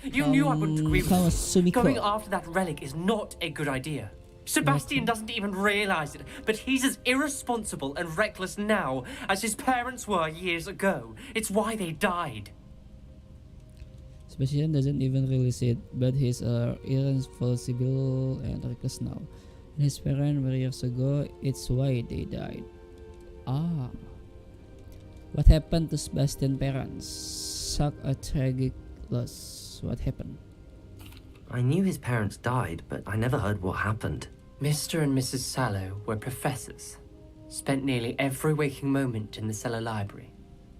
You knew I wouldn't agree with you. Going after that relic is not a good idea. Sebastian doesn't even realize it, but he's as irresponsible and reckless now as his parents were years ago. It's why they died. Sebastian doesn't even realize it, but he's irresponsible and reckless now. And his parents were years ago, it's why they died. Ah. What happened to Sebastian's parents? Such a tragic loss. What happened? I knew his parents died, but I never heard what happened. Mr. and Mrs. Sallow were professors. Spent nearly every waking moment in the cellar library.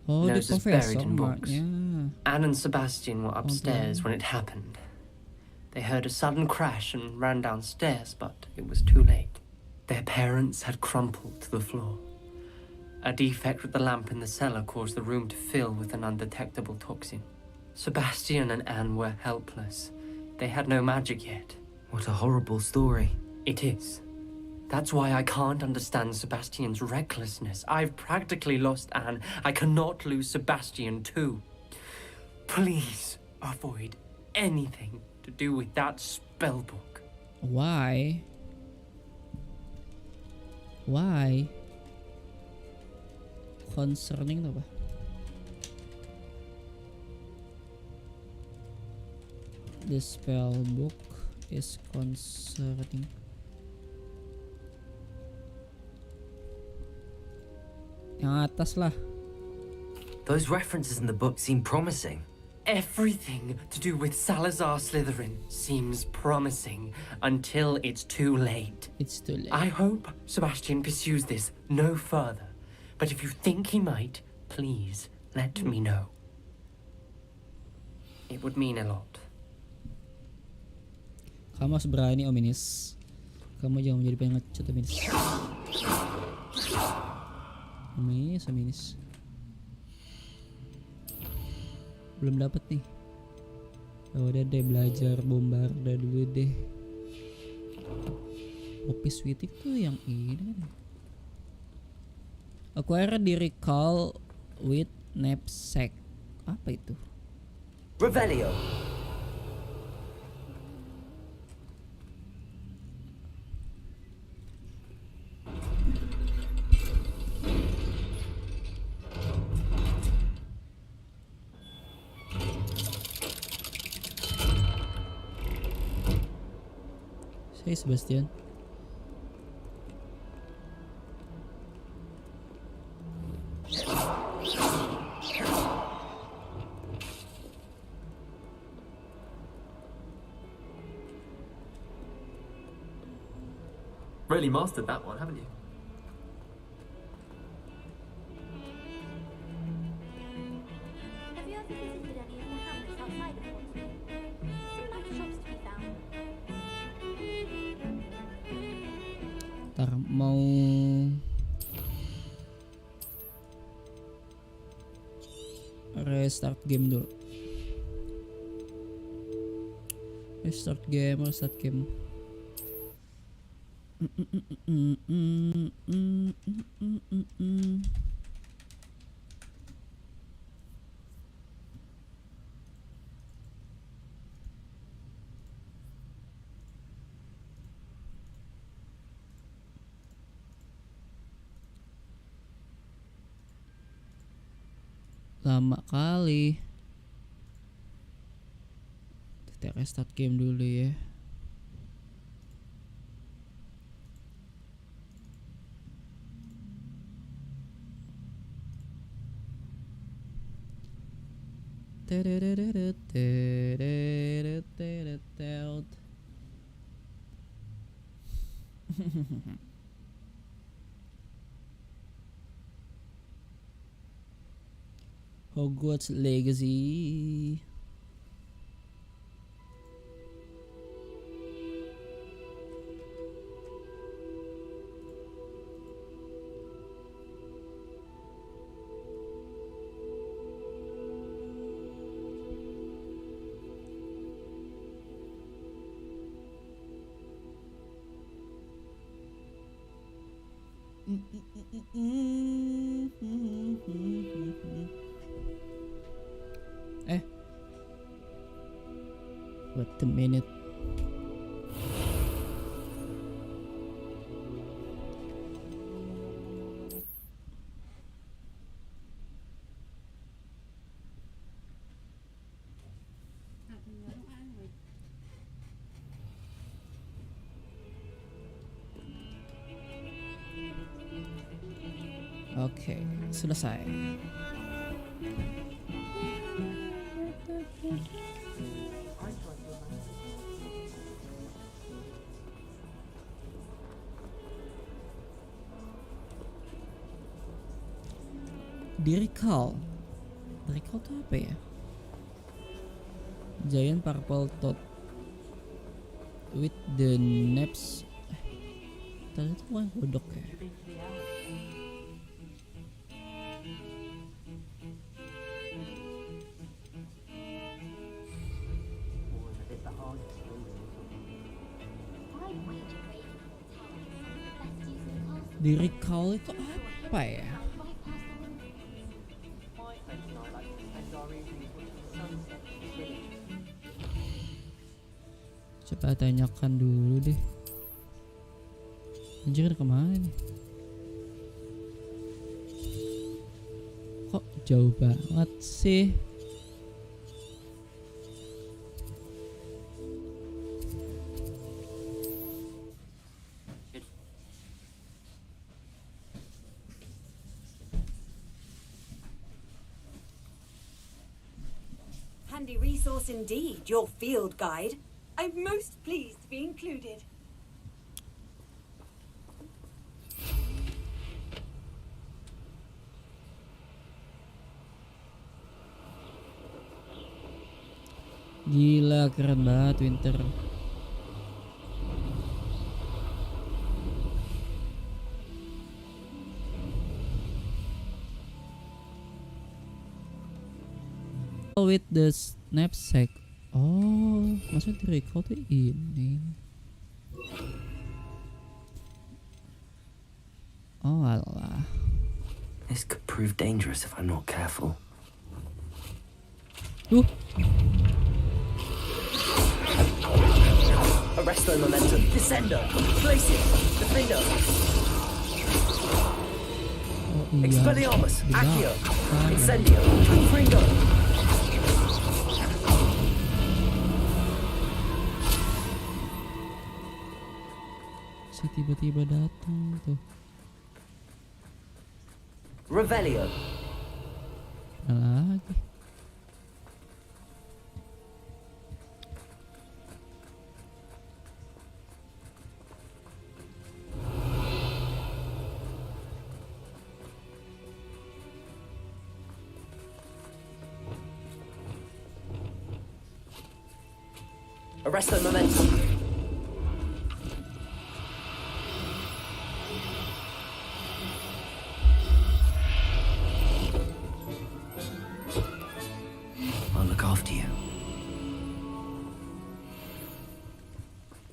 Oh, the Noses professor, buried in books. yeah. Anne and Sebastian were upstairs Okay. when it happened. They heard a sudden crash and ran downstairs, but it was too late. Their parents had crumpled to the floor. A defect with the lamp in the cellar caused the room to fill with an undetectable toxin. Sebastian and Anne were helpless. They had no magic yet. What a horrible story. It is. That's why I can't understand Sebastian's recklessness. I've practically lost Anne. I cannot lose Sebastian too. Please avoid anything to do with that spell book. Why? Why? Concerning apa? The spell book is concerning. Yang atas lah. Those references in the book seem promising. Everything to do with Salazar Slytherin seems promising until it's too late. It's too late. I hope Sebastian pursues this no further. But if you think he might, please let me know. It would mean a lot. Kamu harus berani, Ominous. Kamu jangan menjadi pengecut, Ominous. Ominous. Belum dapat nih. Oh, udah deh, belajar bombarda dulu deh. Opis Witik tuh yang ini kan. Acquire the recall with knapsack. Apa itu? Revelio. Hey Sebastian. Really mastered that one, haven't you? Have you ever visited any of the hamlets outside of Portsmouth? Some nice shops to be found. Ntar mau restart game dulu. Restart game. Lama kali. Kita restart game dulu ya. Hogwarts Legacy. Wait a minute. Oke, selesai. Recall tuh apa ya? Giant purple toad with the naps. Tadi itu bukan kodok ya? Di recall itu apa ya? Coba tanyakan dulu deh. Anjir kemana nih? Kok jauh banget sih? Handy resource indeed, your field guide. I'm most pleased to be included. Gila, keren banget Winter. With the knapsack. Oh, maksudnya di recall tuh ini. Oh alah. This could prove dangerous if I'm not careful. Arresto momentum. Descendo. Place it. Defender. Oh, iya. Expelliarmus. Accio. Incendio. Pringo. Tiba-tiba datang tuh. Revelio. Lagi. Arresto momentum.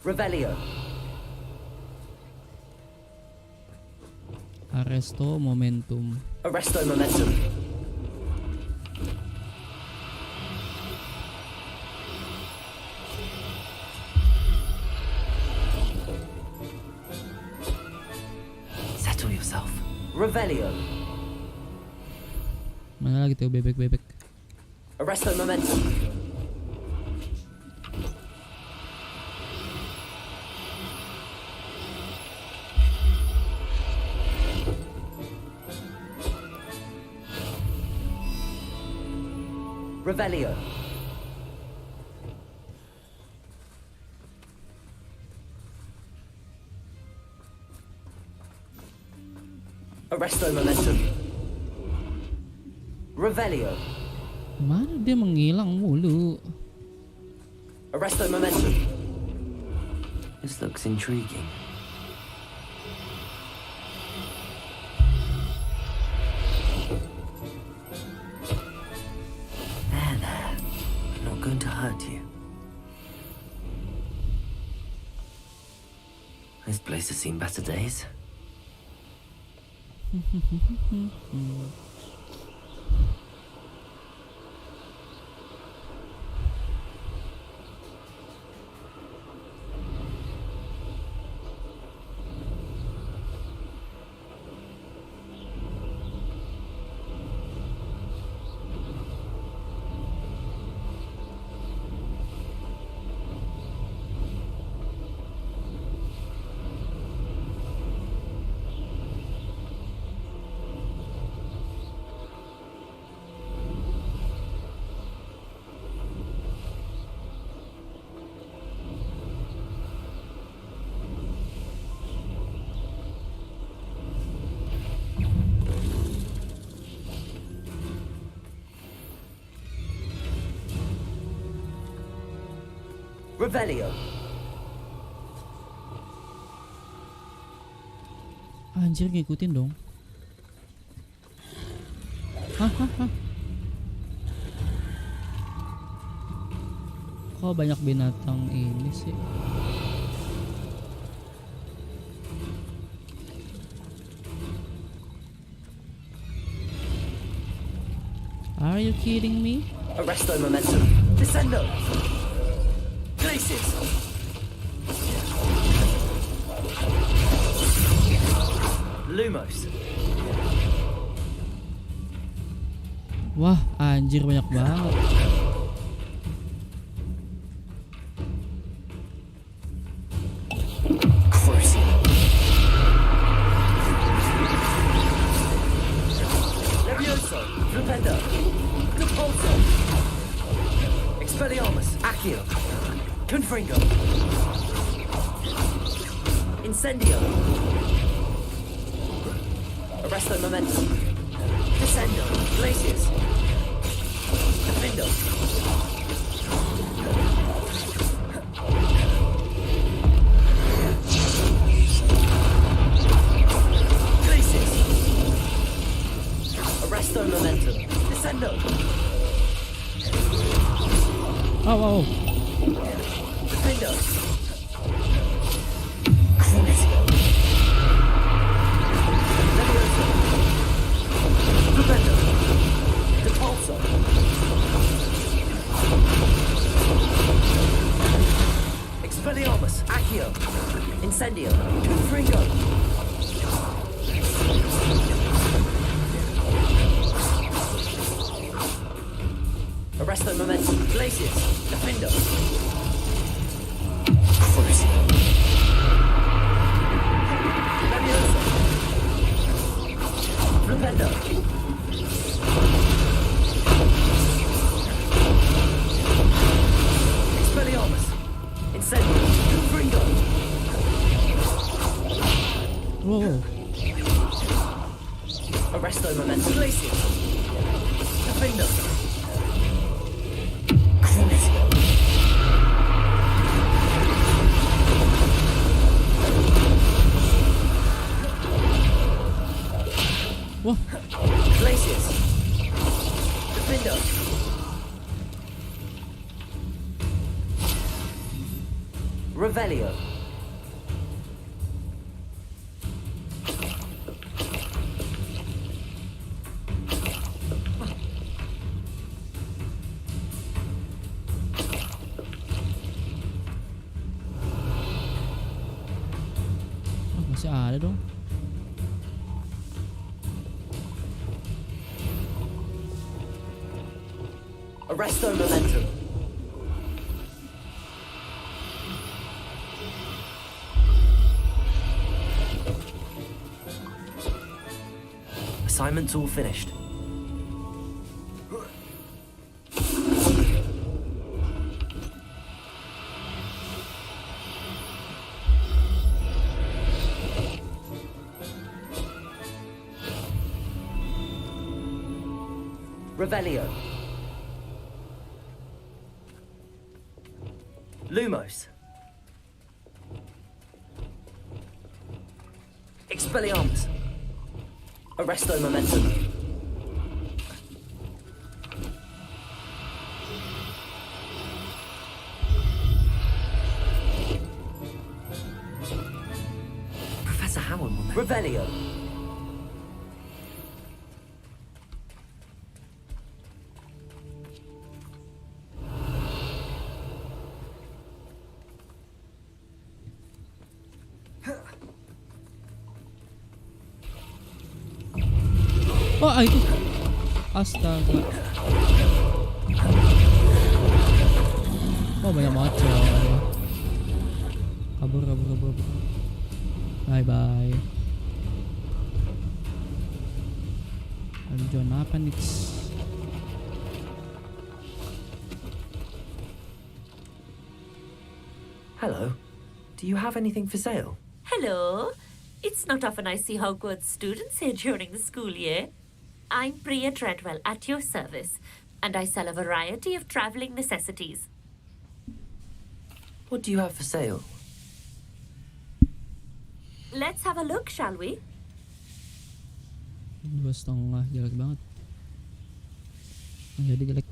Revelio. Arresto momentum. Arresto momentum. Settle yourself. Revelio. Mana lagi tuh bebek-bebek? Arresto momentum. Revelio. Arresto momentum. Revelio. Mana dia menghilang mulu? Arresto momentum. This looks intriguing. There. Not going to hurt you. This place has seen better days. Revelio. Anjir, ngikutin dong. Hahaha. Kok banyak binatang ini sih? Are you kidding me? Arresto momentum. Descendo. Glaciers. Lumos. Wah, anjir banyak banget. Levioso. Flipendo. Depulso. Expelliarmus. Accio. Confringo. Incendio. Arresto momentum. Descendo. Glaciers. Defendo. Glaciers. Arresto momentum. Descendo. Oh. Defendo. Levioso. Defendo. Depulso. Expelliarmus. Accio. Incendio. Confringo. Arresto momentum. Glaciers. Defendo. Levioso. Flipendo. Expelliarmus. Incendio. Confringo. Whoa. Arresto momentum. Glaciers. Defendo. Wah. Glaciers. Defendo. Revelio. Masih ada dong. Arresto momentum. Assignment's all finished. Revelio. Lumos. Expelliarmus. Arresto momentum. Professor Howard will know. Revelio. Oh, itu. Astaga. Oh, banyak banget coy. Kabur. Bye. John apa nih? Hello. Do you have anything for sale? Hello. It's not often I see Hogwarts students here during the school year. I'm Bria Treadwell at your service, and I sell a variety of traveling necessities. What do you have for sale? Let's have a look, shall we? 2,5 jelek banget. Nggak jadi jelek.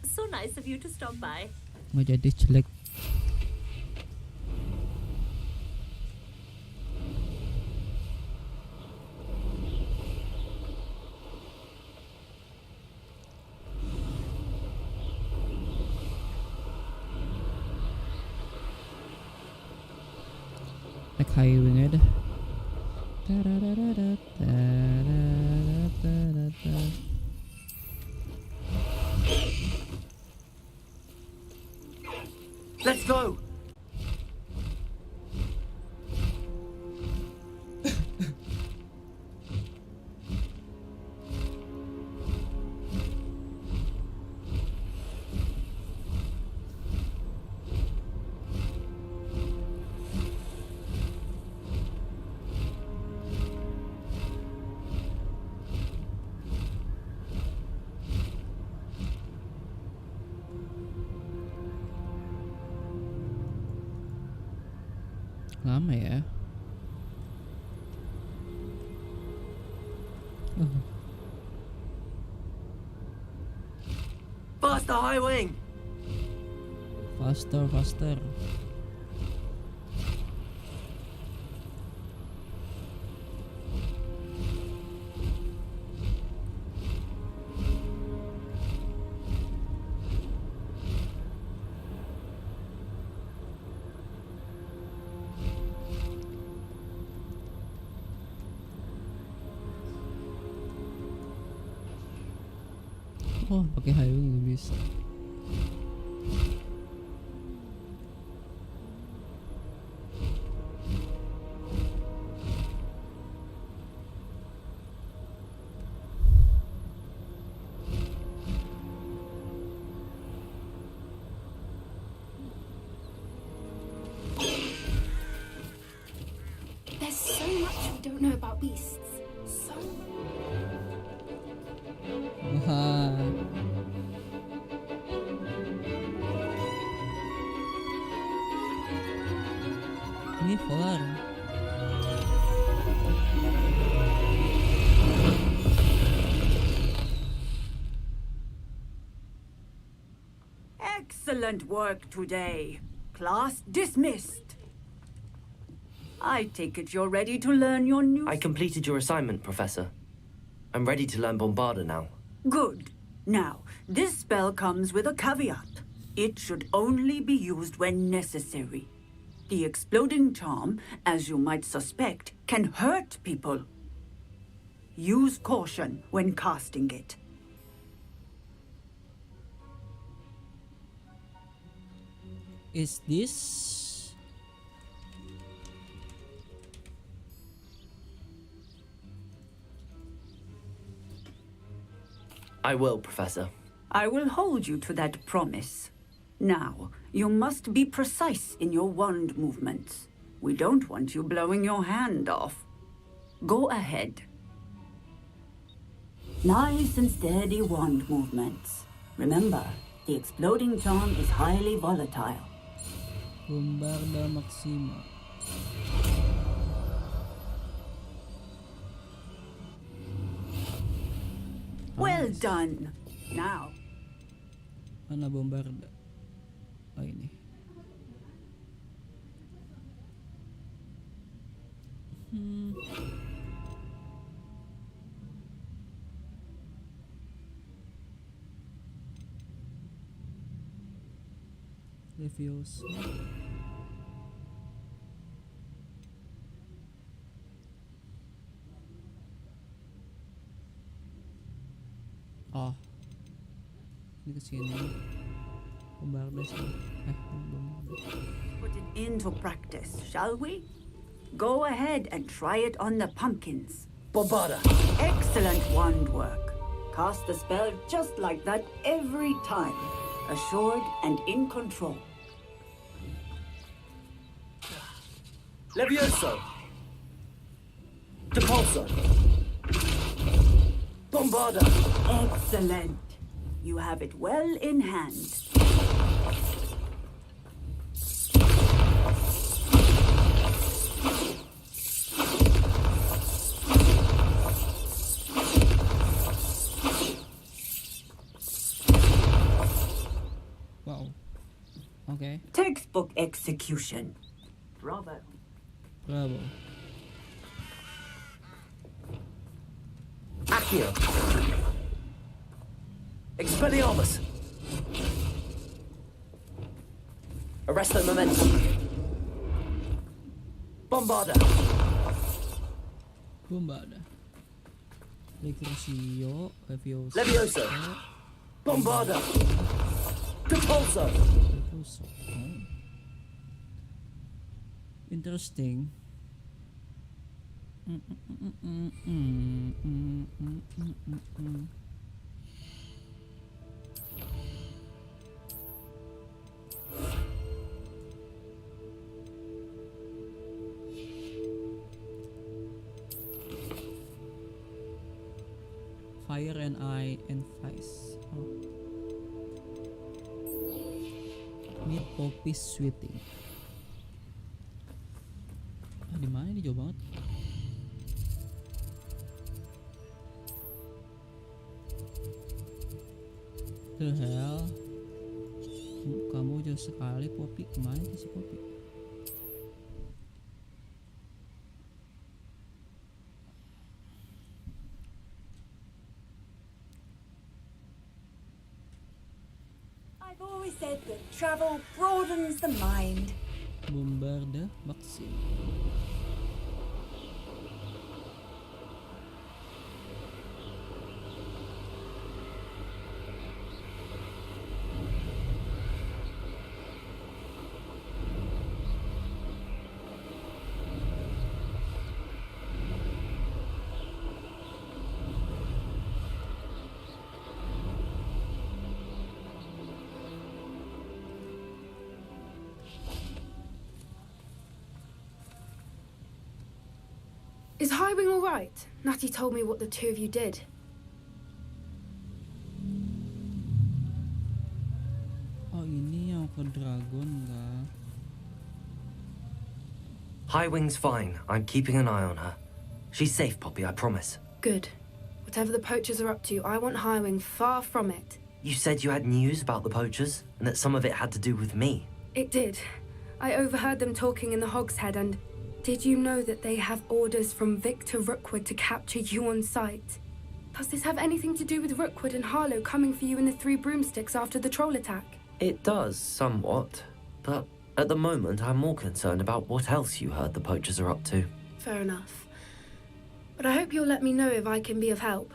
So nice of you to stop by. Nggak jadi jelek. Naik highway-nya dah. Let's go. Lama ya. Faster, high wing. Faster. Oh, pakai highway nggak bisa. There's so much we don't know about beasts. So Wah. Ini polar. Excellent work today. Class dismissed. I take it you're ready to learn your new... I completed your assignment, Professor. I'm ready to learn Bombarda now. Good. Now, this spell comes with a caveat. It should only be used when necessary. The exploding charm, as you might suspect, can hurt people. Use caution when casting it. Is this? I will, Professor. I will hold you to that promise. Now, you must be precise in your wand movements. We don't want you blowing your hand off. Go ahead. Nice and steady wand movements. Remember, the exploding charm is highly volatile. Bombarda Maxima. Well done. Now. Mana bombarda? Oh ini. Reviews. Oh, ini kesini. Bombarda sih. Bombarda. Put it into practice, shall we? Go ahead and try it on the pumpkins. Bombarda. Excellent wand work. Cast the spell just like that every time. Assured and in control. Levioso. Depulso. Bombarda. Excellent. You have it well in hand. Wow. Okay. Textbook execution. Bravo. Bravo. Accio. Expelliarmus. Arresto momentum. Bombarda. Bombarda. Recurcio. Levioso. Bombarda. Depulso. Depulso. Oh. Interesting. Fire and eye and vice. Oh. Meat poppy sweeting. Ah, di mana ini jauh banget? The hell? Kamu jauh sekali, Poppy. Kemana sih si Poppy? I've always said that travel broadens the mind. Bombarda Maxim. Is Highwing all right? Natty told me what the two of you did. Oh, ini yang ke dragon kah? Highwing's fine. I'm keeping an eye on her. She's safe, Poppy, I promise. Good. Whatever the poachers are up to, I want Highwing far from it. You said you had news about the poachers, and that some of it had to do with me. It did. I overheard them talking in the Hogshead, and did you know that they have orders from Victor Rookwood to capture you on sight? Does this have anything to do with Rookwood and Harlow coming for you in the Three Broomsticks after the troll attack? It does, somewhat. But at the moment, I'm more concerned about what else you heard the poachers are up to. Fair enough. But I hope you'll let me know if I can be of help,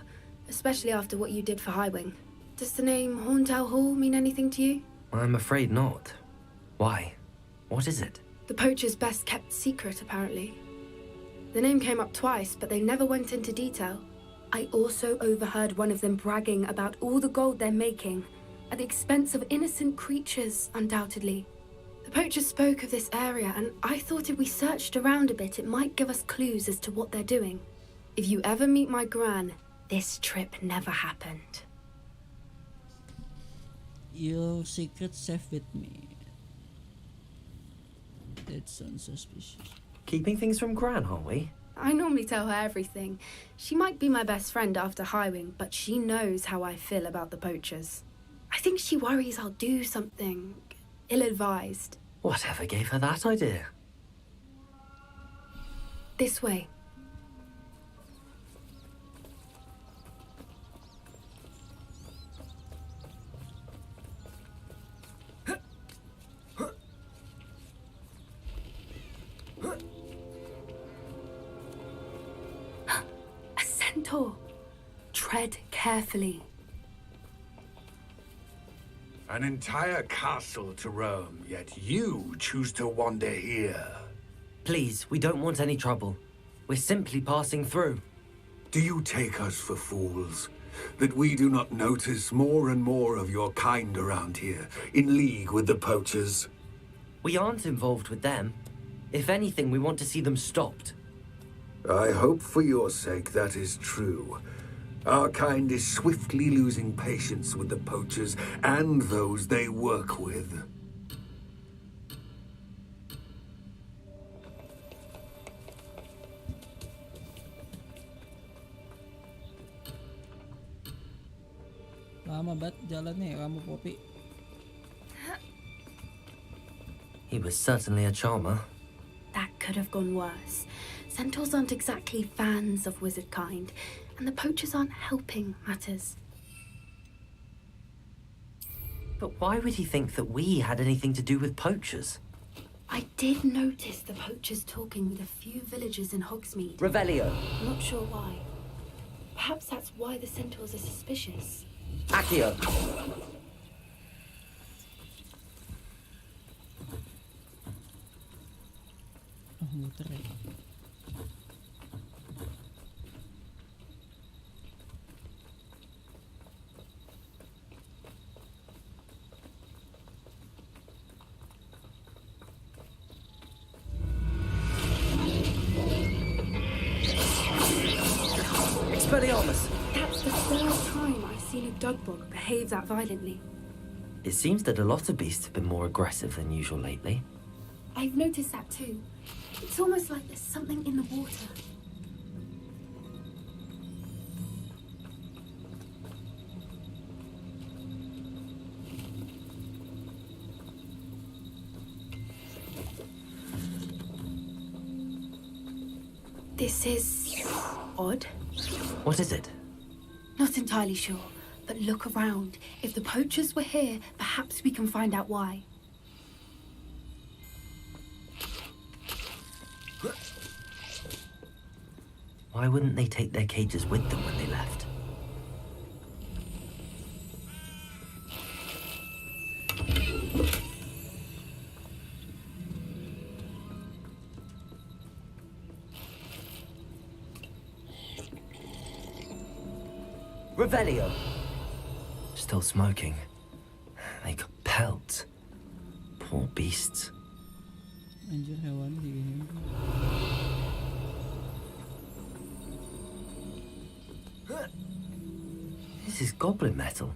especially after what you did for Highwing. Does the name Horntail Hall mean anything to you? I'm afraid not. Why? What is it? The poacher's best kept secret, apparently. The name came up twice, but they never went into detail. I also overheard one of them bragging about all the gold they're making, at the expense of innocent creatures, undoubtedly. The poachers spoke of this area, and I thought if we searched around a bit, it might give us clues as to what they're doing. If you ever meet my gran, this trip never happened. Your secret safe with me. That sounds suspicious. Keeping things from Gran, aren't we? I normally tell her everything. She might be my best friend after hiring, but she knows how I feel about the poachers. I think she worries I'll do something ill-advised. Whatever gave her that idea? This way. A centaur. Tread carefully. An entire castle to roam, yet you choose to wander here. Please, we don't want any trouble. We're simply passing through. Do you take us for fools? That we do not notice more and more of your kind around here, in league with the poachers? We aren't involved with them. If anything, we want to see them stopped. I hope for your sake that is true. Our kind is swiftly losing patience with the poachers and those they work with. Lama banget jalannya, kamu Poppy. He was certainly a charmer. That could have gone worse. Centaurs aren't exactly fans of wizard kind, and the poachers aren't helping matters. But why would he think that we had anything to do with poachers? I did notice the poachers talking with a few villagers in Hogsmeade. Revelio. Not sure why. Perhaps that's why the centaurs are suspicious. Accio. Oh, muter ya. Expelliarmus! That's the third time I've seen a dugbog behave that violently. It seems that a lot of beasts have been more aggressive than usual lately. I've noticed that too. It's almost like there's something in the water. This is odd. What is it? Not entirely sure, but look around. If the poachers were here, perhaps we can find out why. Why wouldn't they take their cages with them when they left? Revelio! Still smoking. They got pelts. Poor beasts. Anjir, hewan digini. This is goblin metal.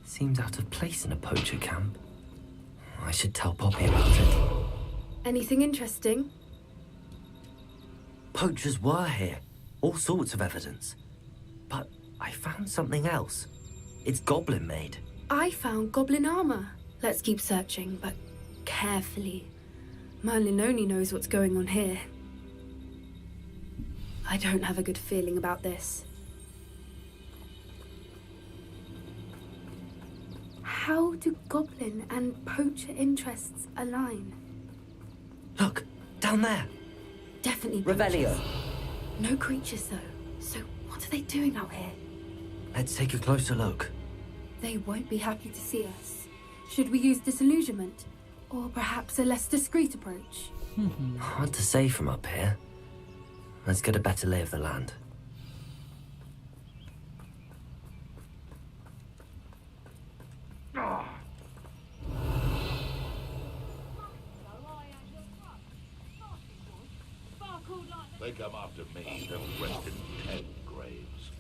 Seems out of place in a poacher camp. I should tell Poppy about it. Anything interesting? Poachers were here. All sorts of evidence. But I found something else. It's goblin made. I found goblin armor. Let's keep searching, but carefully. Merlin only knows what's going on here. I don't have a good feeling about this. How do goblin and poacher interests align? Look, down there. Definitely Revelio. poachers. No creatures though. So what are they doing out here? Let's take a closer look. They won't be happy to see us. Should we use disillusionment? Or perhaps a less discreet approach? Hard to say from up here. Let's get a better lay of the land. They come after me, they'll rest in 10 graves.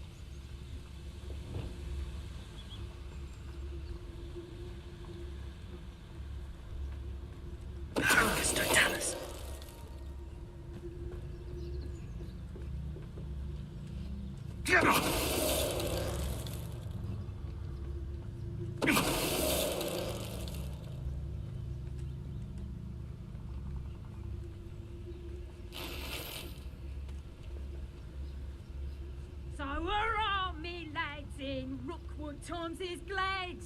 Tom's his blade!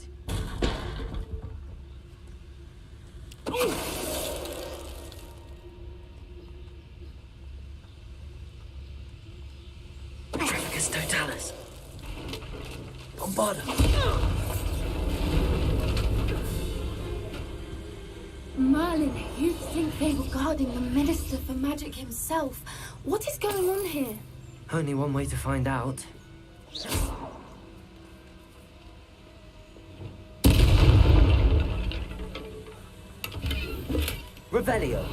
Trafficus totalis. Bombarda. Merlin, you'd think they were guarding the Minister for Magic himself. What is going on here? Only one way to find out. Revelio.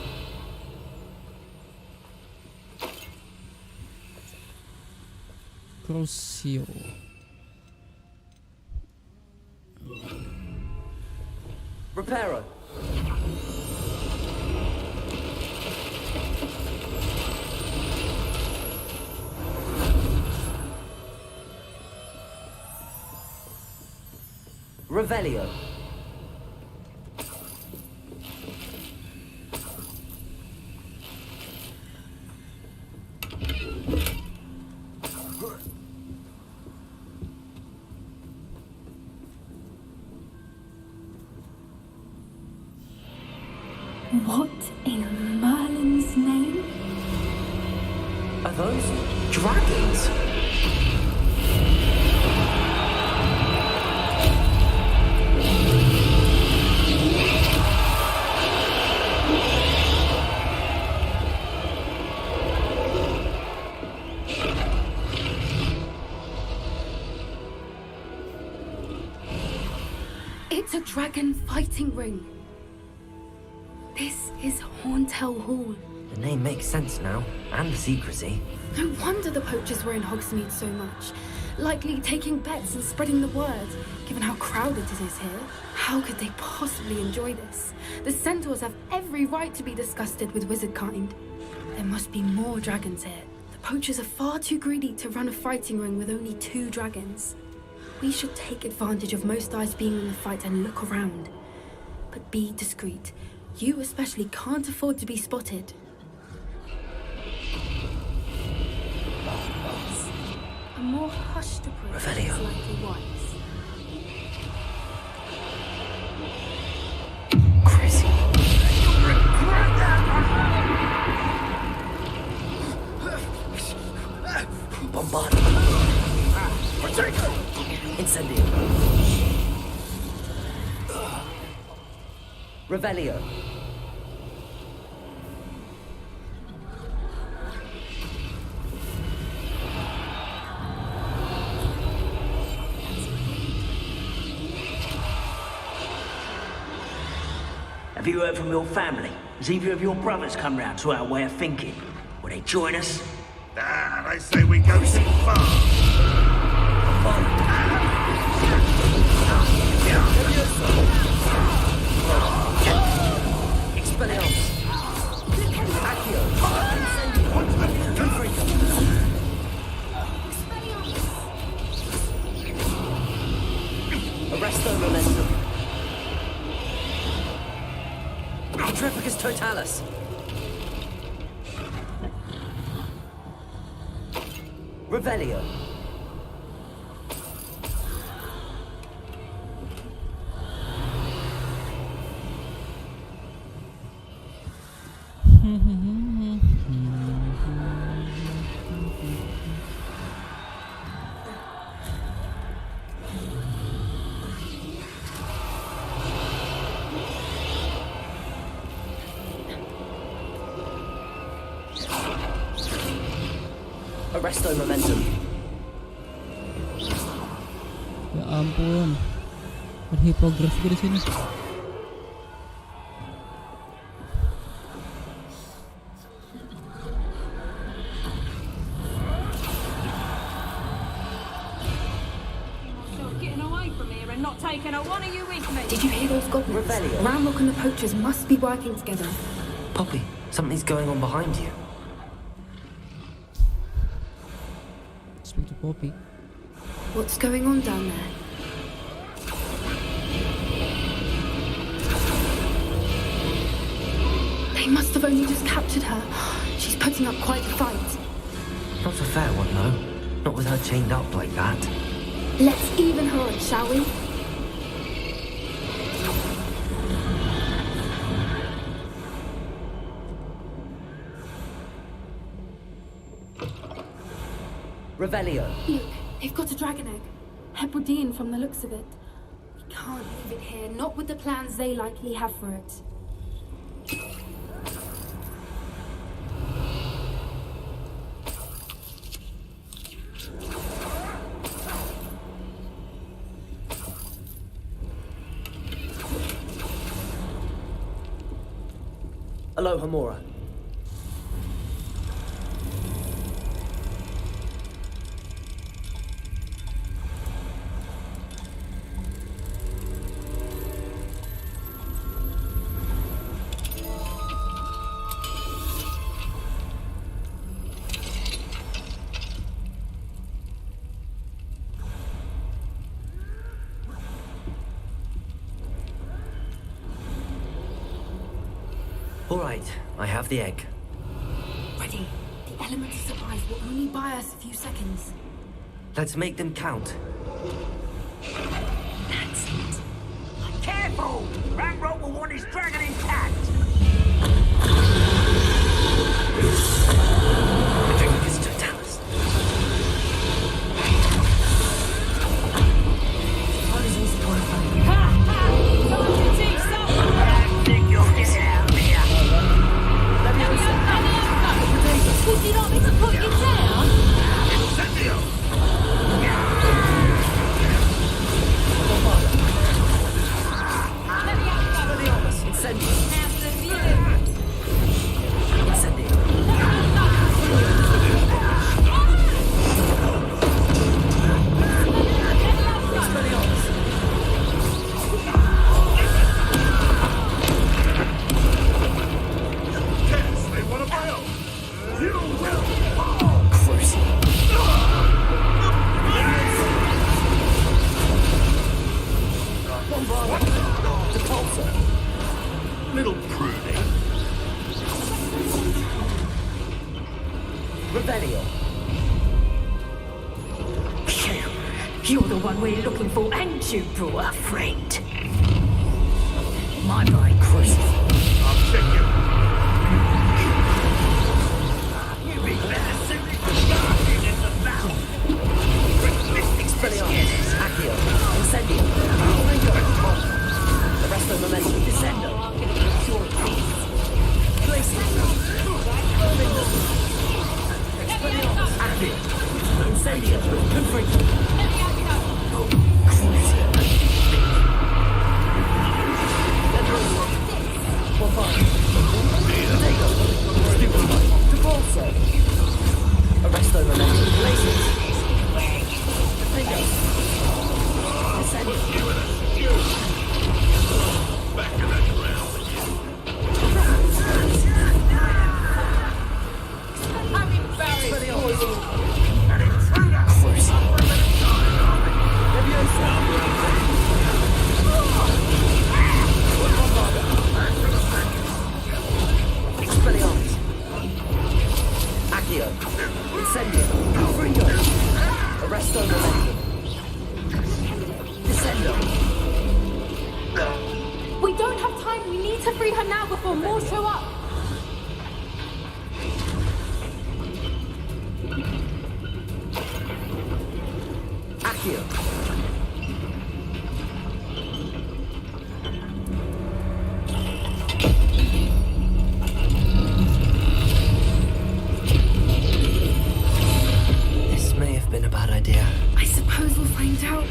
Crucio. Reparo. Revelio. What in Merlin's name? Are those dragons? It's a dragon fighting ring. This is Horntail Hall. The name makes sense now, and the secrecy. No wonder the poachers were in Hogsmeade so much. Likely taking bets and spreading the word, given how crowded it is here. How could they possibly enjoy this? The centaurs have every right to be disgusted with wizard kind. There must be more dragons here. The poachers are far too greedy to run a fighting ring with only 2 dragons. We should take advantage of most eyes being in the fight and look around. But be discreet. You especially can't afford to be spotted. A more hushed approach Revelio. is likely wise. Crazy. Bombarda. Incendio. Revelio. Have you heard from your family? Has either of your brothers come round to our way of thinking? Will they join us? Nah, they say we go too far. Expelliarmus. Accio. Arresto momentum. Trafficus totalis. Revelio. Arresto momentum. Ya ampun. Ada hipografi di sini. Getting away from here and not taking a one of you with me. Did you hear those goblins? Revelio. Ramrock and the poachers must be working together. Poppy, something's going on behind you. Speak to Poppy. What's going on down there? They must have only just captured her. She's putting up quite a fight. Not a fair one, though. Not with her chained up like that. Let's even her on, shall we? Revelio. Look, they've got a dragon egg. Hebridean from the looks of it. We can't leave it here, not with the plans they likely have for it. Aloha, Mora. All right, I have the egg. Ready. The element of surprise will only buy us a few seconds. Let's make them count. That's it. Careful! Rangrock will want his dragon intact. The drink is totalis. How does this work? Would you like me to put you down? Little prude. Revelio. You're the one we're looking for, ain't you, poor friend? My mind cruises. I'll check you. You'd be better suited for gardening in the mouth. Expelliarmus, Accio, Incendio, Arresto Momentum, Descendo, Glacius, Expelliarmus, Accio, Incendio, Confringo, Arresto Momentum, Glacius, Back to that ground with you. I'm embarrassed. An intruder! Expelliarmus, Accio, Incendio, Confringo, Arresto Momentum, Descendo. We don't have time. We need to free her now before more show up. Accio. This may have been a bad idea. I suppose we'll find out.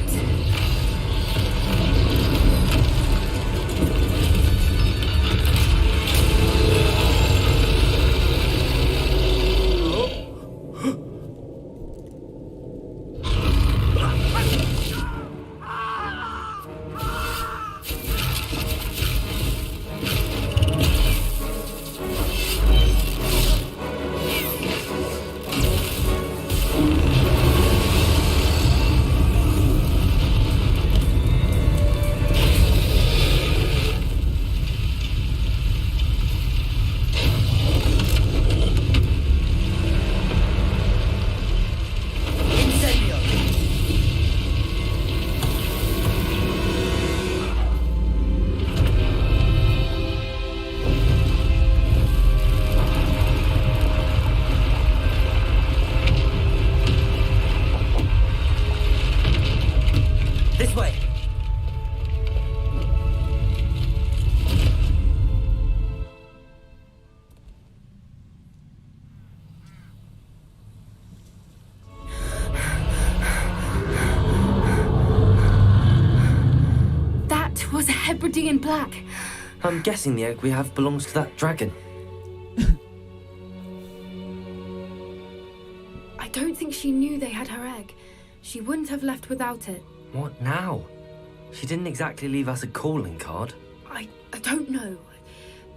exploding in black. I'm guessing the egg we have belongs to that dragon. I don't think she knew they had her egg. She wouldn't have left without it. What now? She didn't exactly leave us a calling card. I don't know.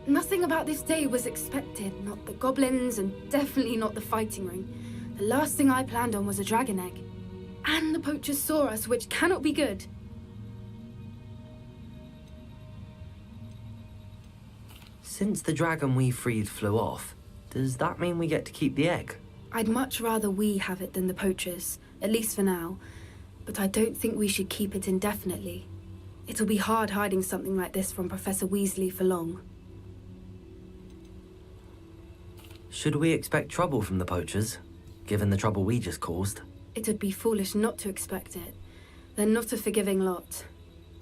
Nothing about this day was expected. Not the goblins, and definitely not the fighting ring. The last thing I planned on was a dragon egg. And the poachers saw us, which cannot be good. Since the dragon we freed flew off, does that mean we get to keep the egg? I'd much rather we have it than the poachers, at least for now. But I don't think we should keep it indefinitely. It'll be hard hiding something like this from Professor Weasley for long. Should we expect trouble from the poachers, given the trouble we just caused? It would be foolish not to expect it. They're not a forgiving lot.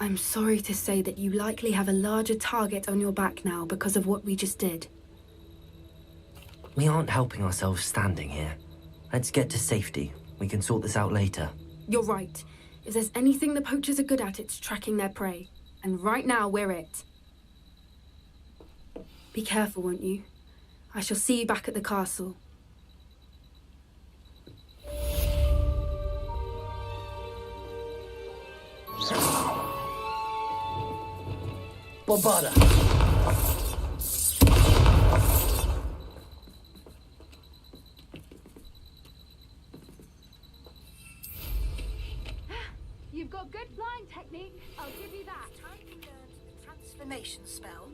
I'm sorry to say that you likely have a larger target on your back now because of what we just did. We aren't helping ourselves standing here. Let's get to safety. We can sort this out later. You're right. If there's anything the poachers are good at, it's tracking their prey. And right now, we're it. Be careful, won't you? I shall see you back at the castle. Bombarda! You've got good flying technique, I'll give you that. Time to learn the transformation spell.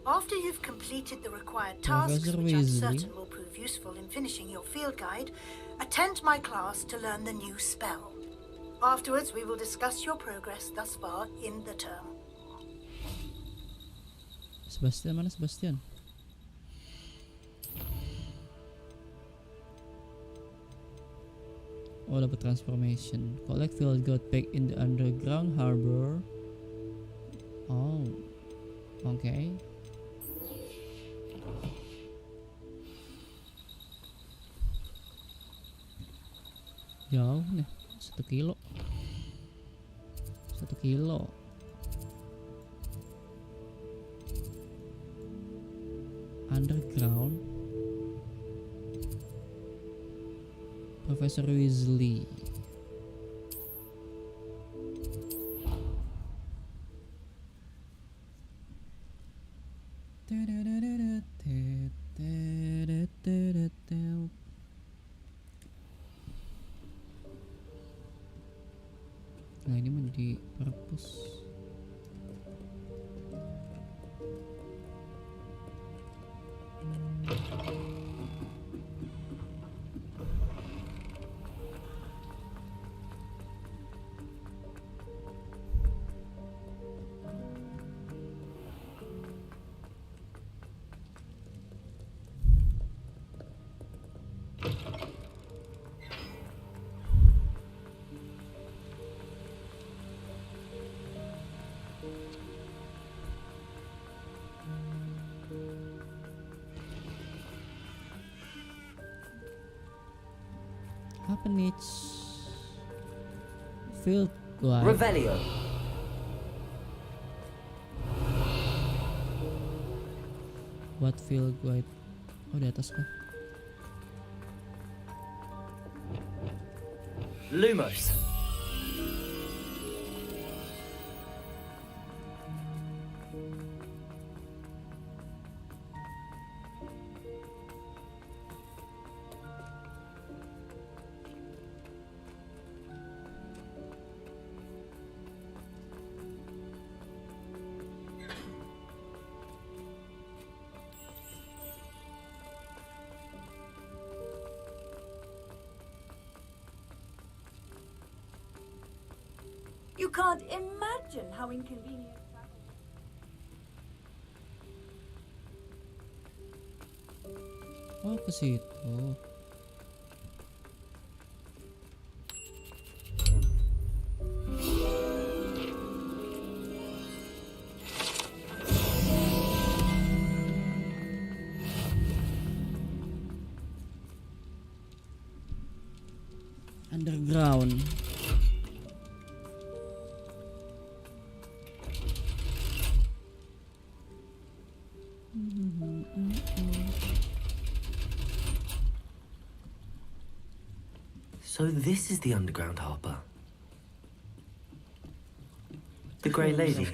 After you've completed the required tasks, which I'm certain will prove useful in finishing your field guide, attend my class to learn the new spell. Afterwards, we will discuss your progress thus far in the term. Sebastian, mana Sebastian? Oh, dapat transformation. Collect field guide pack in the underground harbor. Oh, okay. Jauh nih, 1 kilo. 1 kilo. Underground. Professor Weasley. Nah, ini mau di perpus. Apa nih? Field guide. Revelio. What field guide? Oh, di atas kah? Lumos. You can't imagine how inconvenient. Oh, ke situ. Underground. So this is the underground harper. The grey lady.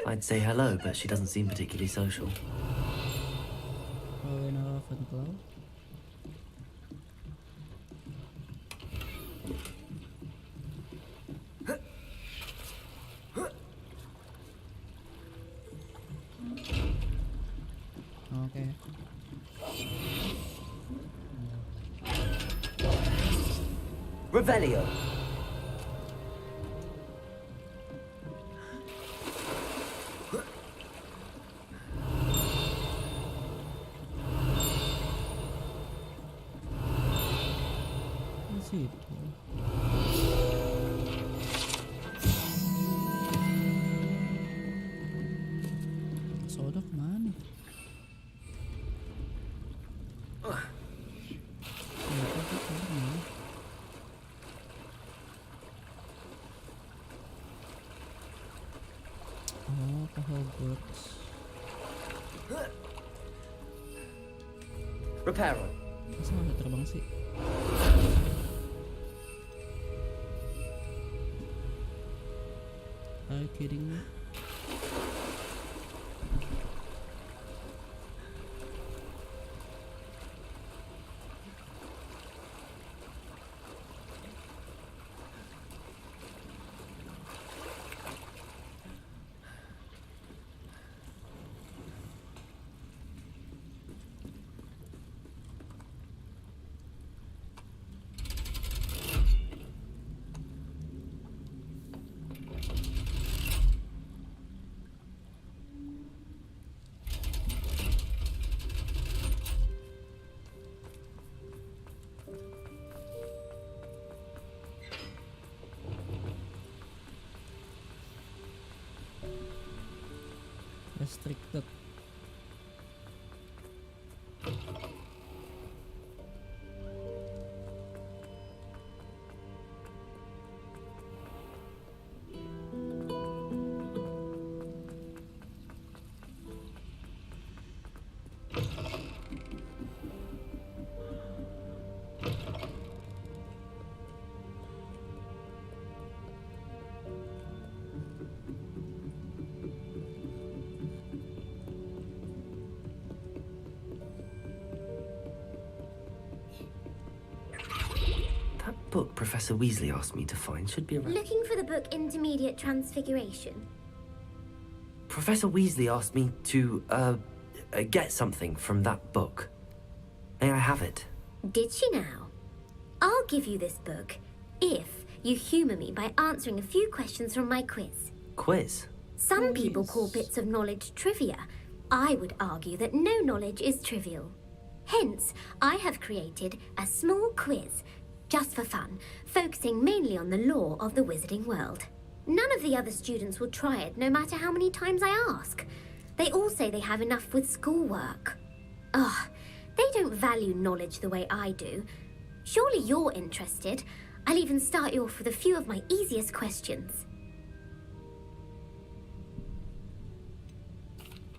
I'd say hello, but she doesn't seem particularly social. Oh, in a Ravenclaw. Okay. Revelio. Situ. Soda kemana? Oh, ke Hogwarts. Reparo. Masa nggak terbang sih? Are you kidding me? Restricted. Book Professor Weasley asked me to find should be around. Looking for the book Intermediate Transfiguration. Professor Weasley asked me to, get something from that book. May I have it? Did she now? I'll give you this book if you humour me by answering a few questions from my quiz. Quiz? Some people call bits of knowledge trivia. I would argue that no knowledge is trivial. Hence, I have created a small quiz just for fun, focusing mainly on the lore of the wizarding world. None of the other students will try it, no matter how many times I ask. They all say they have enough with schoolwork. Ugh, they don't value knowledge the way I do. Surely you're interested. I'll even start you off with a few of my easiest questions.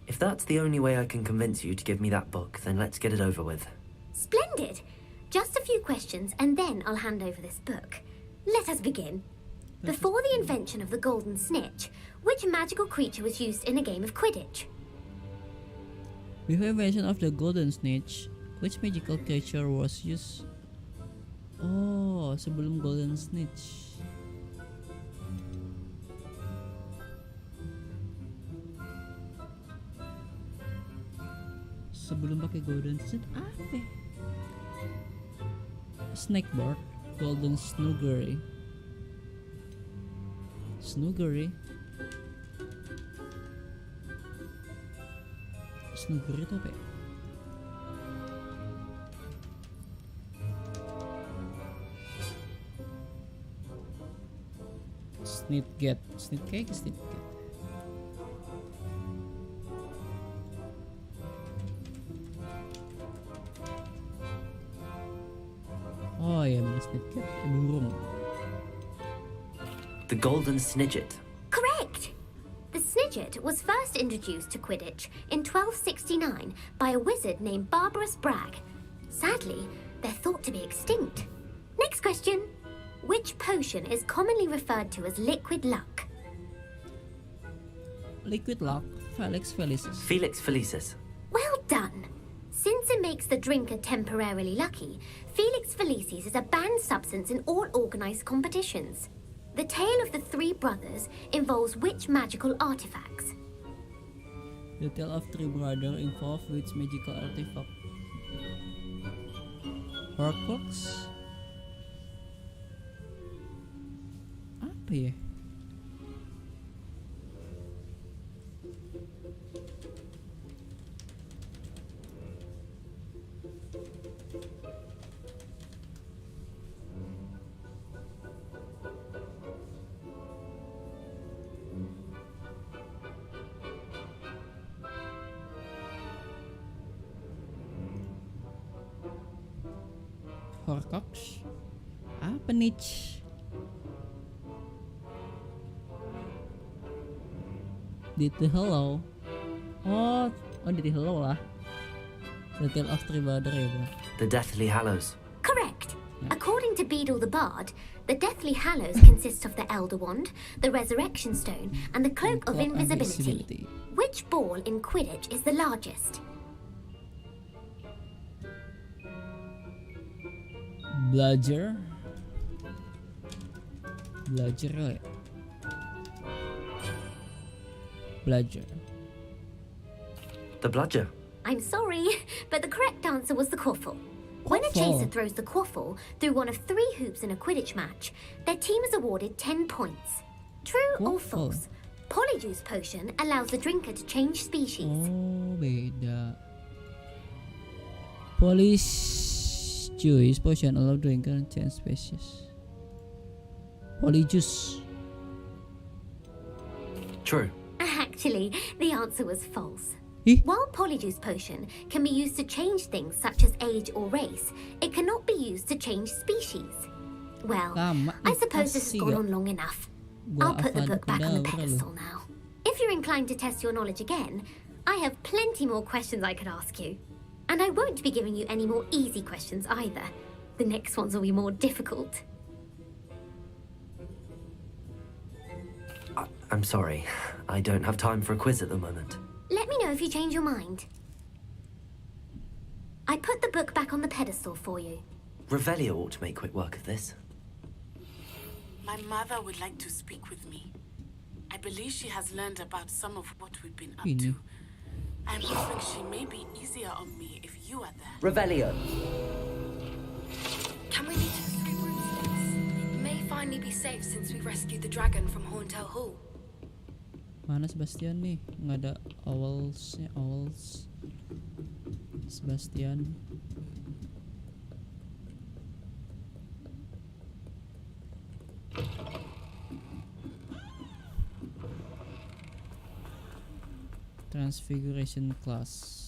If that's the only way I can convince you to give me that book, then let's get it over with. Splendid! Just a few questions, and then I'll hand over this book. Let us begin. Before the invention of the golden snitch, which magical creature was used in a game of Quidditch? Before invention of the golden snitch, which magical creature was used? Oh, sebelum golden snitch. Sebelum pakai golden snitch apa? Snakebird, golden snuggery. Snuggery. Snuggery itu apa ya? Snitget. Snitcake, snitget. Oh ya, snitget. Burung. The golden snidget. Correct! The snitch Wizard was first introduced to Quidditch in 1269 by a wizard named Barbarous Bragg. Sadly, they're thought to be extinct. Next question. Which potion is commonly referred to as liquid luck? Liquid luck, Felix Felicis. Felix Felicis. Well done. Since it makes the drinker temporarily lucky, Felix Felicis is a banned substance in all organised competitions. The tale of the three brothers involves which magical artifacts? The tale of three brothers involves which magical artifact? Horcrux? Apa ya? Horcrux? Apa nih? Did the hello? Oh, did the hello lah. The Tale of Three Brothers ya, bro. The Deathly Hallows. Correct. According to Beedle the Bard, the Deathly Hallows consists of the Elder Wand, the Resurrection Stone, and the Cloak of Invisibility. Which ball in Quidditch is the largest? Belajar. Belajar. Belajar. The bludger. I'm sorry, but the correct answer was the quaffle. When a chaser throws the quaffle through one of 3 hoops in a Quidditch match, their team is awarded 10 points. True or false? Polyjuice potion allows the drinker to change species. Oh, beda. Polyjuice potion allow drinker to change species. Polyjuice. True. Actually, the answer was false. Eh? While Polyjuice potion can be used to change things such as age or race, it cannot be used to change species. Well, I suppose this has gone on long enough. I'll put the book back on the pedestal now. If you're inclined to test your knowledge again, I have plenty more questions I could ask you. And I won't be giving you any more easy questions either. The next ones will be more difficult. I'm sorry. I don't have time for a quiz at the moment. Let me know if you change your mind. I put the book back on the pedestal for you. Revelio ought to make quick work of this. My mother would like to speak with me. I believe she has learned about some of what we've been up to. I'm hoping she may be easier on me if you are there. Revelio. Can we lead to the 3 broomsticks? It may finally be safe since we rescued the dragon from Horntail Hall. Mana Sebastian nih? Nggak ada owls-nya, owls. Sebastian. Transfiguration class.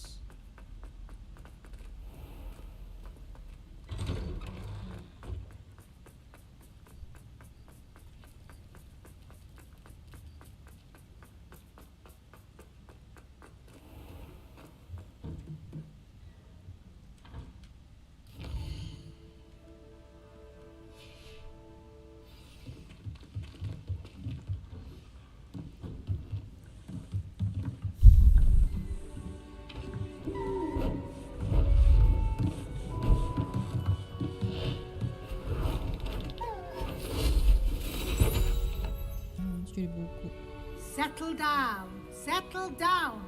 Settle down.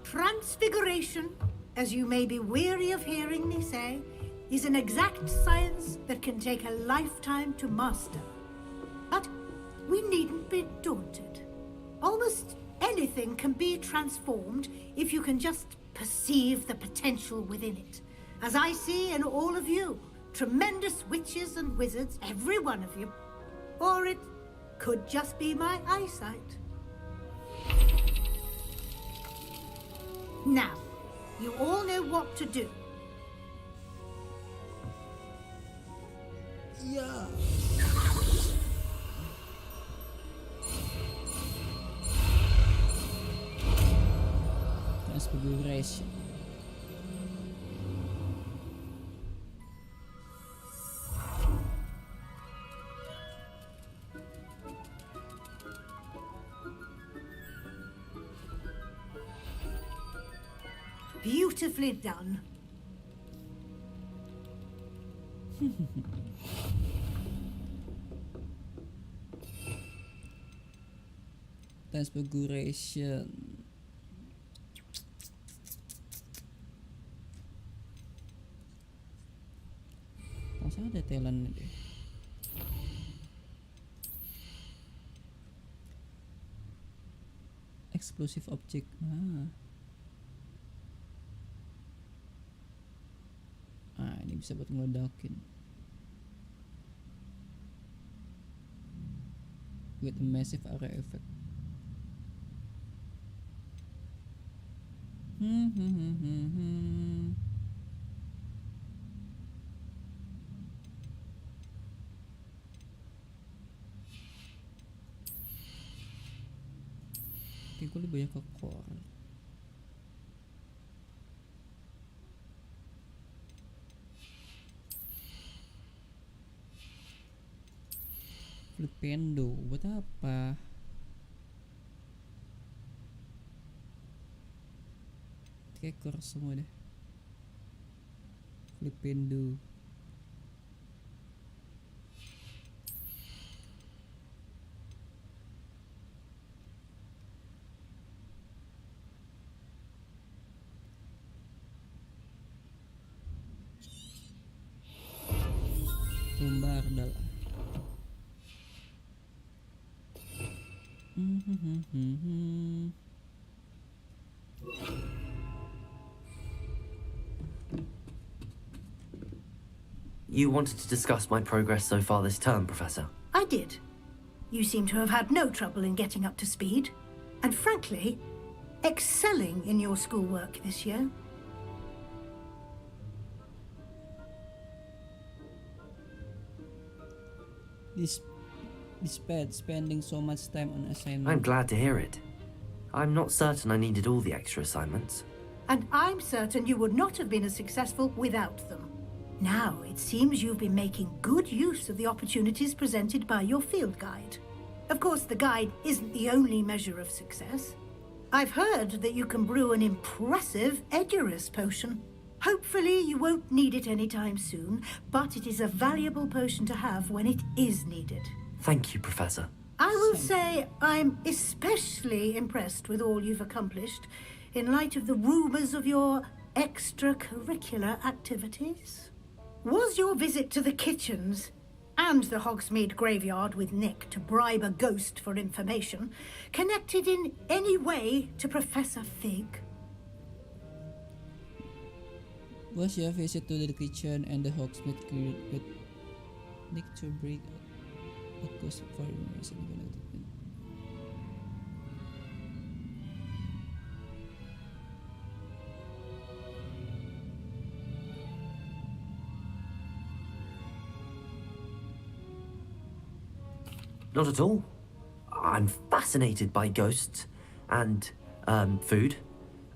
Transfiguration, as you may be weary of hearing me say, is an exact science that can take a lifetime to master. But we needn't be daunted. Almost anything can be transformed if you can just perceive the potential within it. As I see in all of you, tremendous witches and wizards, every one of you. Or it could just be my eyesight. Now, you all know what to do. Yeah. Transfiguration. Beautifully done. Transfiguration. Masa ada talent deh. Explosive object. Ini bisa buat ngeledakin. With a massive area effect. Oke, gue lebih banyak ke core. Flipendo, buat apa? Kayak core semua deh. Flipendo. Tumbar adalah. You wanted to discuss my progress so far this term, Professor? I did. You seem to have had no trouble in getting up to speed, and frankly, excelling in your schoolwork this year. Despite spending so much time on assignment. I'm glad to hear it. I'm not certain I needed all the extra assignments. And I'm certain you would not have been as successful without them. Now, it seems you've been making good use of the opportunities presented by your field guide. Of course, the guide isn't the only measure of success. I've heard that you can brew an impressive Edurus potion. Hopefully, you won't need it anytime soon, but it is a valuable potion to have when it is needed. Thank you, Professor. I will say I'm especially impressed with all you've accomplished in light of the rumors of your extracurricular activities. Was your visit to the kitchens and the Hogsmeade graveyard with Nick to bribe a ghost for information connected in any way to Professor Fig? Was your visit to the kitchen and the Hogsmeade with Nick to bring a ghost for information connected? Not at all. I'm fascinated by ghosts and food,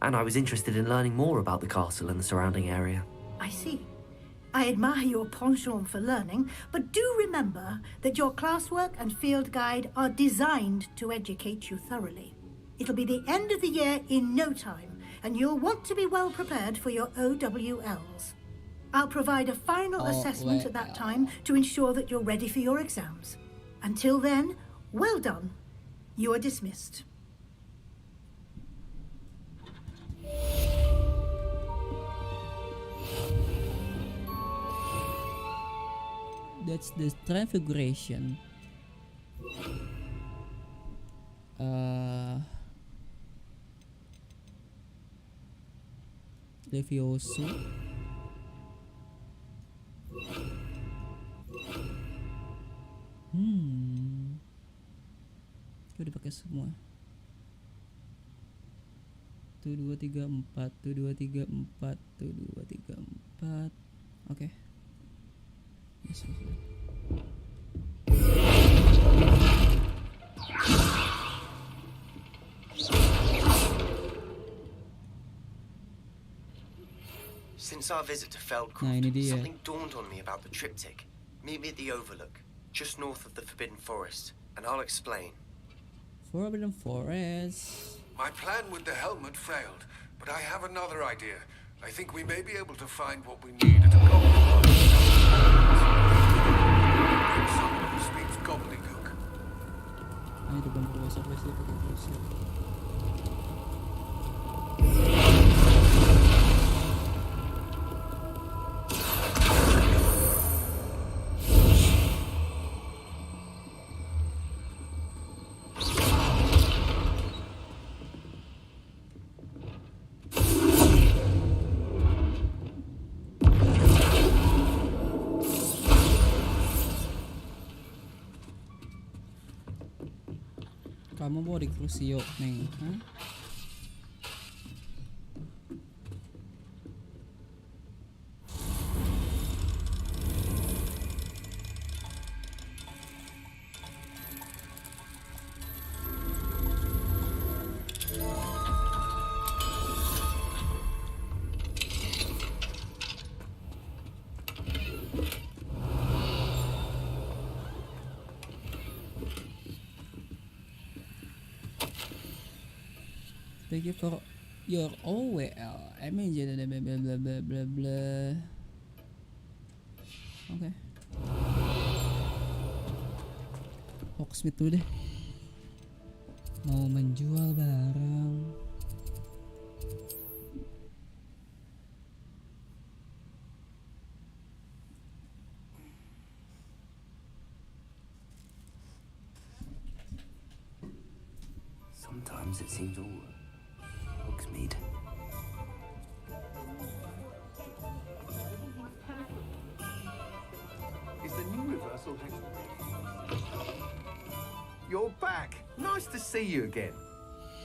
and I was interested in learning more about the castle and the surrounding area. I see. I admire your penchant for learning, but do remember that your classwork and field guide are designed to educate you thoroughly. It'll be the end of the year in no time, and you'll want to be well prepared for your OWLs. I'll provide a final assessment at that time to ensure that you're ready for your exams. Until then, well done. You are dismissed. That's the transfiguration. Levioso. Udah pakai semua. 1 2 3 4 1 2 3 4 1 2 3 4. Oke. Yes, Since our visit to Nah, Feldcroft, ini dia. something dawned on me about the triptych. Meet me at the Overlook, just north of the Forbidden Forest, and I'll explain. Forbidden Forest. My plan with the helmet failed, but I have another idea. I think we may be able to find what we need at a goblin. Someone who speaks gobbledygook. Ay, ito bang professor? Kamu mau dikrusio, Neng? Hah? Thank you for your OWL. Imagine blah blah blah blah blah blah. Oke. Hogsmeade dulu deh. Mau menjual barang. Sometimes it seems all Hogsmeade. Is the new reversal hex? You're back. Nice to see you again.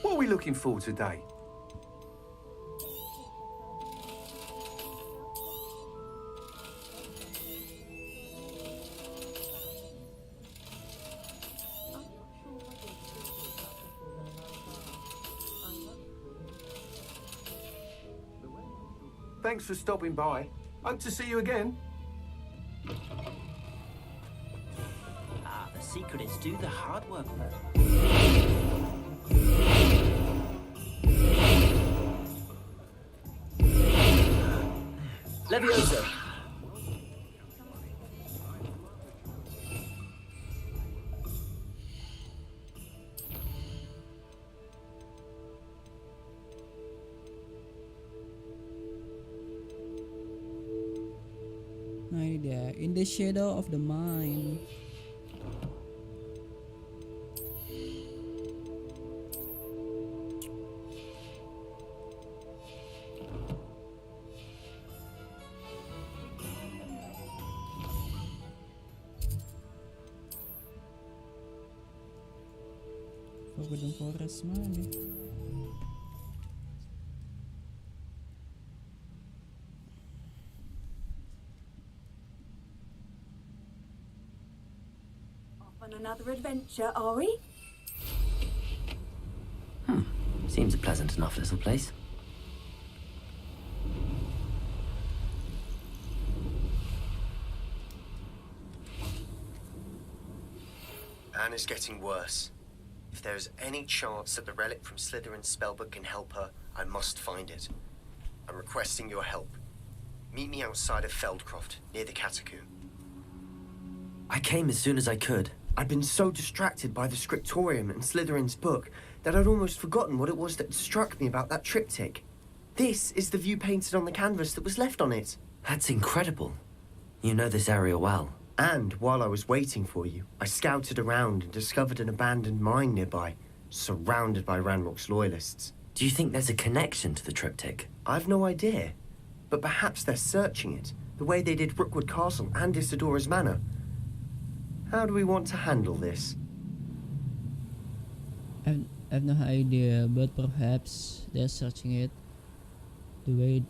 What are we looking for today? Thanks for stopping by. Hope to see you again. Ah, the secret is do the hard work. Leviosa! Nah ini dia, in the shadow of the mind. Forbidden Forest mana nih? On another adventure, are we? Seems a pleasant enough little place. Anne is getting worse. If there is any chance that the relic from Slytherin's spellbook can help her, I must find it. I'm requesting your help. Meet me outside of Feldcroft, near the catacomb. I came as soon as I could. I'd been so distracted by the scriptorium and Slytherin's book that I'd almost forgotten what it was that struck me about that triptych. This is the view painted on the canvas that was left on it. That's incredible. You know this area well. And while I was waiting for you, I scouted around and discovered an abandoned mine nearby, surrounded by Ranrock's loyalists. Do you think there's a connection to the triptych? I've no idea, but perhaps they're searching it, the way they did Rookwood Castle and Isidora's Manor. How do we want to handle this? I have no idea, but perhaps they're searching it the way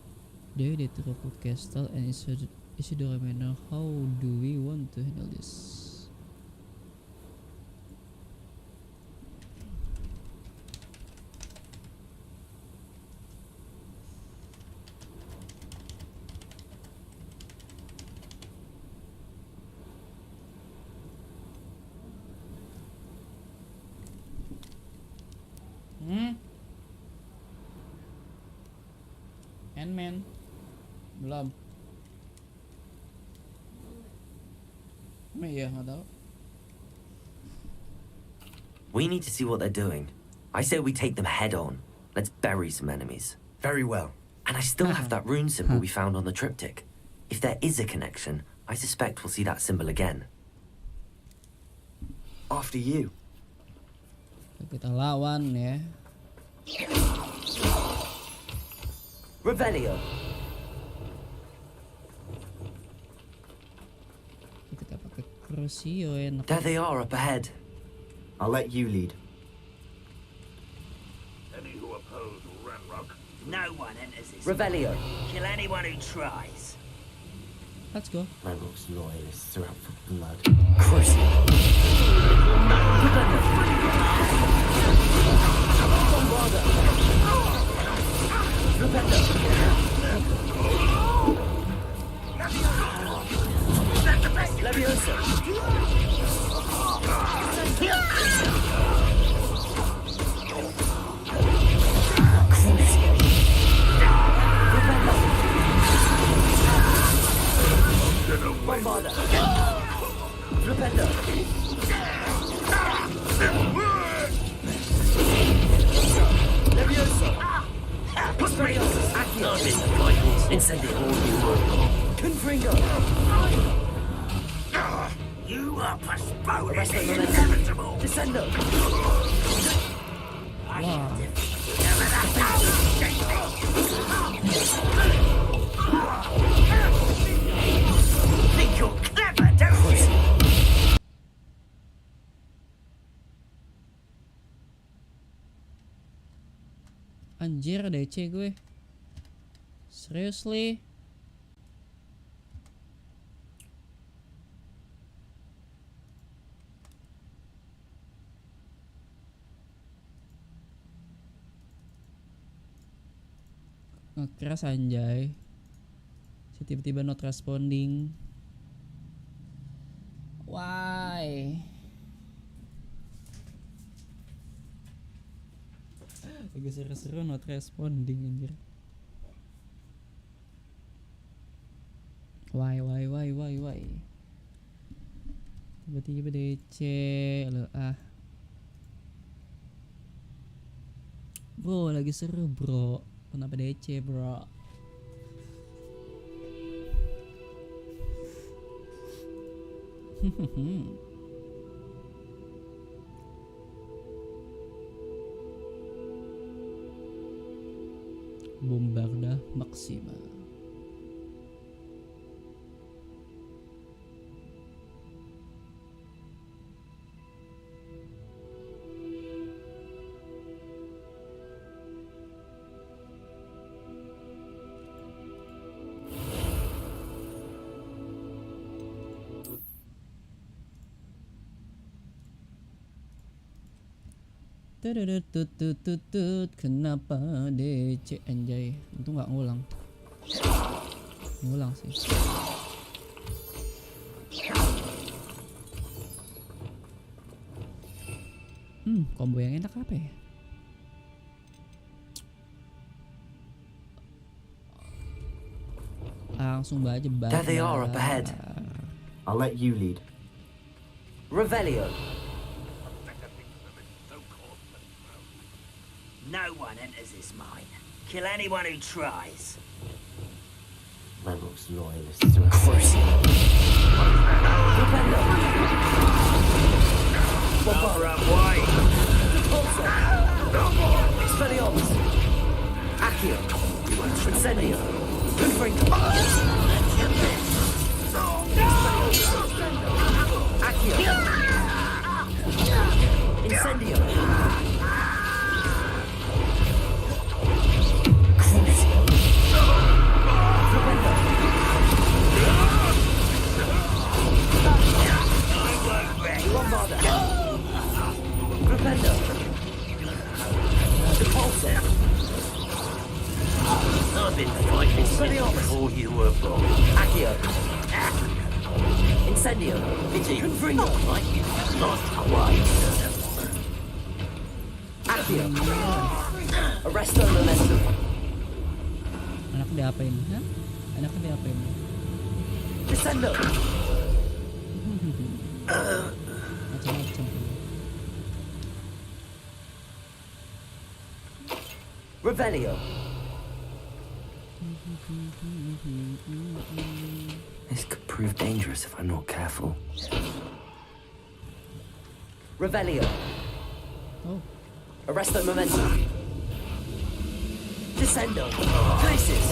they did Rookwood Castle and Isidora Manor. How do we want to handle this? Ant-Man. Belum. Iya, nggak tahu. We need to see what they're doing. I say we take them head on. Let's bury some enemies. Very well. And I still have that rune symbol we found on the triptych. If there is a connection, I suspect we'll see that symbol again. After you. Kita lawan ya. Revelio. Kita pakai Crucio enak. There they are up ahead. I'll let you lead. Any who oppose Ranrock. No one enters this. Revelio. Kill anyone who tries. Let's go. Ranrock's loyalists are out for blood. Crucio. Leviosa. Bombarda. Flipendo. Leviosa. Accio. Incendio. Confringo. You are postponed. Arresto inevitable. Descendo. Think you're clever, don't you? Anjir, DC gue. Seriously? Ngekeras anjay. Si tiba-tiba not responding. Why? Lagi seru-seru not responding anjir. Why? Tiba-tiba DC lo Bro, lagi seru bro. Kenapa DC bro? Bombarda Maxima. Tutut, kenapa DC anjay? Untung nggak ngulang. Ngulang sih. Combo yang enak apa ya? Langsung aja banget. There they are up ahead. I'll let you lead. Revelio. No one enters this mine. Kill anyone who tries. Ranrock's loyalists are Crucio. Flipendo. Bombarda. Why? Repulsor. Expelliarmus. Accio. Incendio. Confringo. Accio. Incendio. Bombarda. Flipendo. Repulsor. I've been fighting before you were born. Accio. Incendio. Confringo. Not quite. Accio. Arresto Momentum. Anak diapain? Ha? Anak ko diapain mo? Descendo! Macam-macam pula. Revelio! This could prove dangerous if I'm not careful. Revelio! Oh. Arresto momentum! Descendo! Places!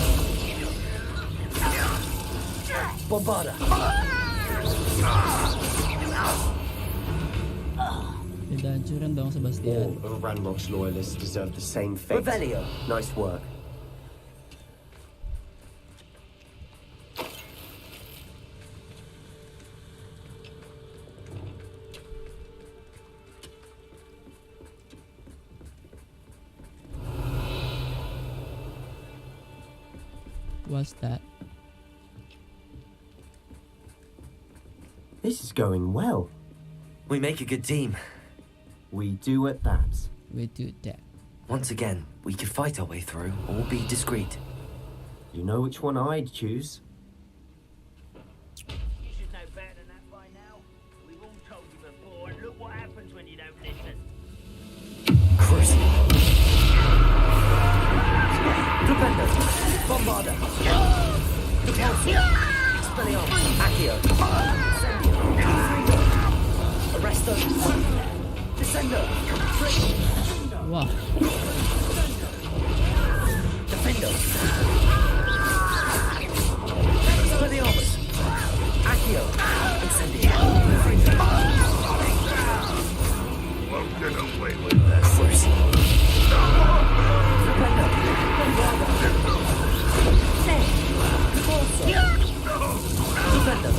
Bombarda! Pindancuran dong Sebastian. All of Ranrock's loyalists deserve the same fate. Revelio! Nice work. What's that? This is going well. We make a good team. We do at that. We do that. Once again, we could fight our way through or be discreet. You know which one I'd choose? You should know better than that by now. We've all told you before, and look what happens when you don't listen. Flipendo! Bombarda! Repulsor! Expelliarmus! Accio! Incendio! Arresto! Descendo! Wow. Defendo! Expelliarmus! Accio! Incendio! Won't get away with that. Flipendo! Bombarda! Repulsor! Defendo!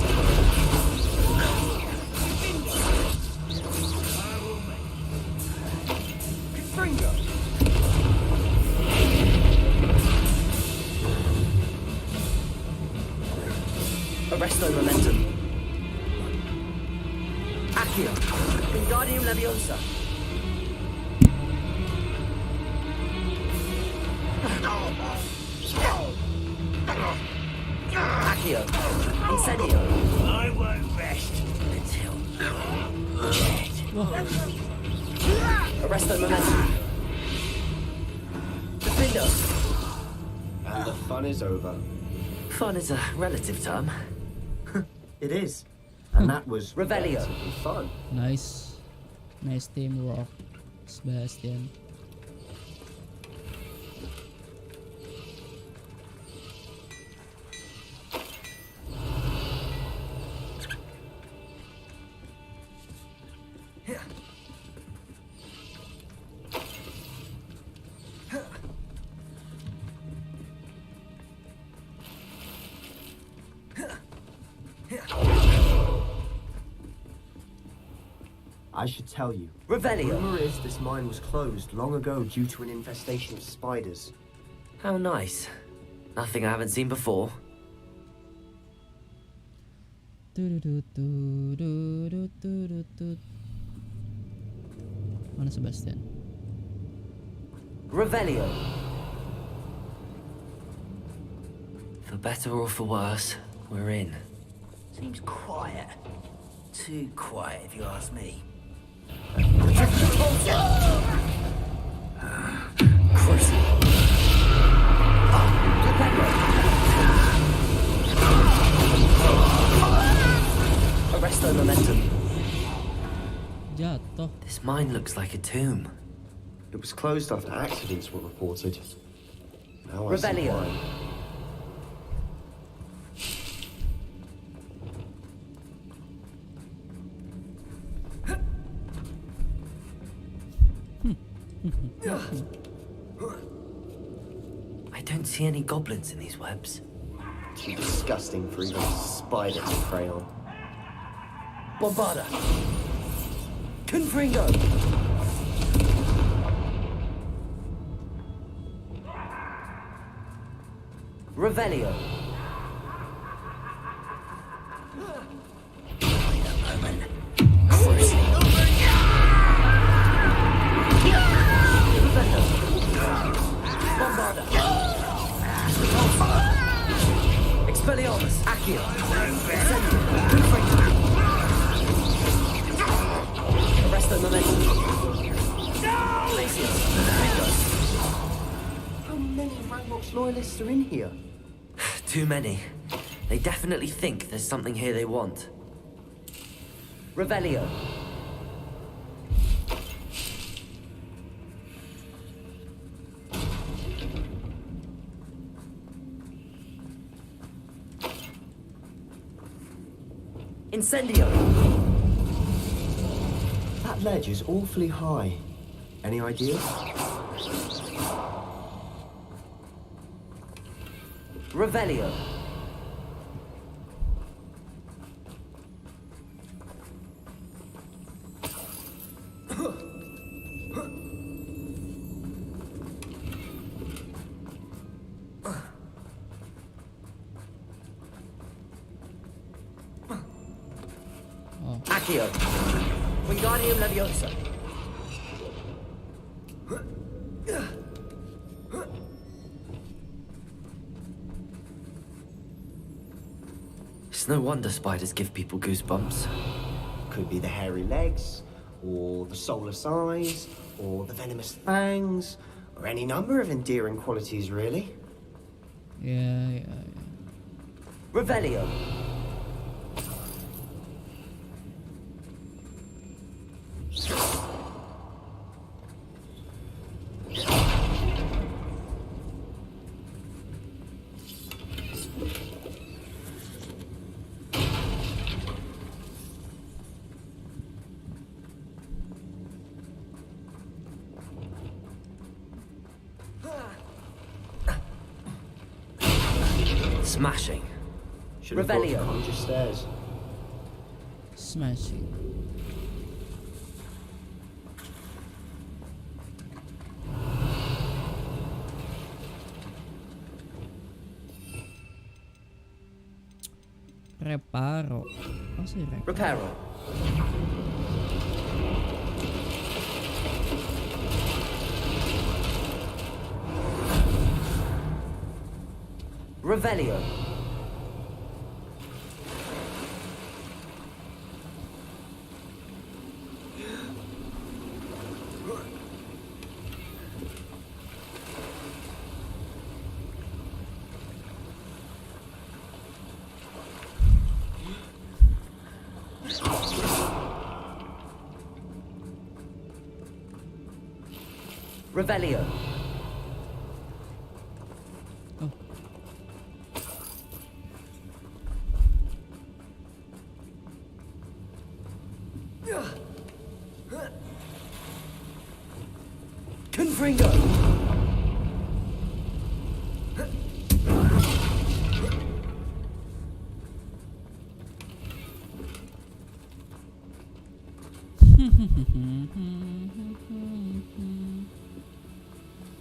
Fringo! Arresto momentum. Accio! Wingardium Leviosa! Accio! Incendio! I won't rest until you're dead. Arresto momentum. Defendo! And the fun is over. Fun is a relative term. It is. And that was Revelio. relatively fun. Nice. Nice teamwork, Sebastian. I should tell you. Revelio. Rumor is this mine was closed long ago due to an infestation of spiders. How nice. Nothing I haven't seen before. Mana Sebastian? Revelio. For better or for worse, we're in. Seems quiet. Too quiet, if you ask me. Arresto momentum. Jatuh. This mine looks like a tomb. It was closed after accidents were reported. Now I see Revelio. why. I don't see any goblins in these webs. Too disgusting for even a spider to prey on. Bombarda! Confringo! Revelio! Expelliarmus, Accio. Arrest the momentum. Glacius, How many Ranrock's loyalists are in here? Too many. They definitely think there's something here they want. Revelio. Incendio. That ledge is awfully high. Any ideas? Revelio. Accio. Wingardium Leviosa. It's no wonder spiders give people goosebumps. Could be the hairy legs, or the soulless eyes, or the venomous fangs, or any number of endearing qualities, really. Yeah. Revelio. Smashing. Should have thought to Revelio. conjure stairs. Smashing. Reparo. Apa sih reparo? Reparo. Revelio. Revelio. Confringo.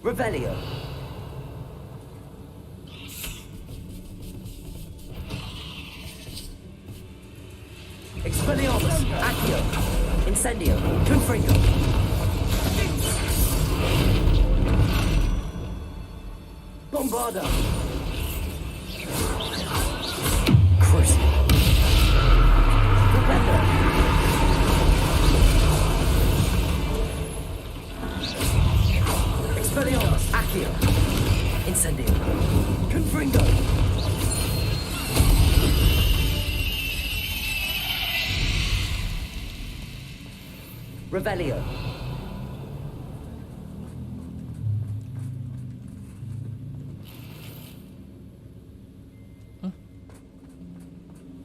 Revelio. Expelliarmus, Accio, Incendio, Confringo. Bombarda. Crucible. Repender. Expelliarmus, Accio, Incendio, Confringo. Revelio.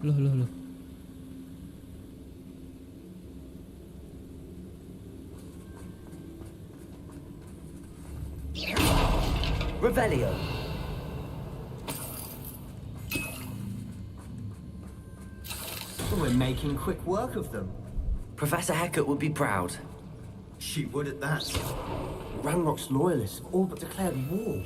Loh. Revelio. We're making quick work of them. Professor Hecat would be proud. She would at that. Ranrock's loyalists have all but declared war.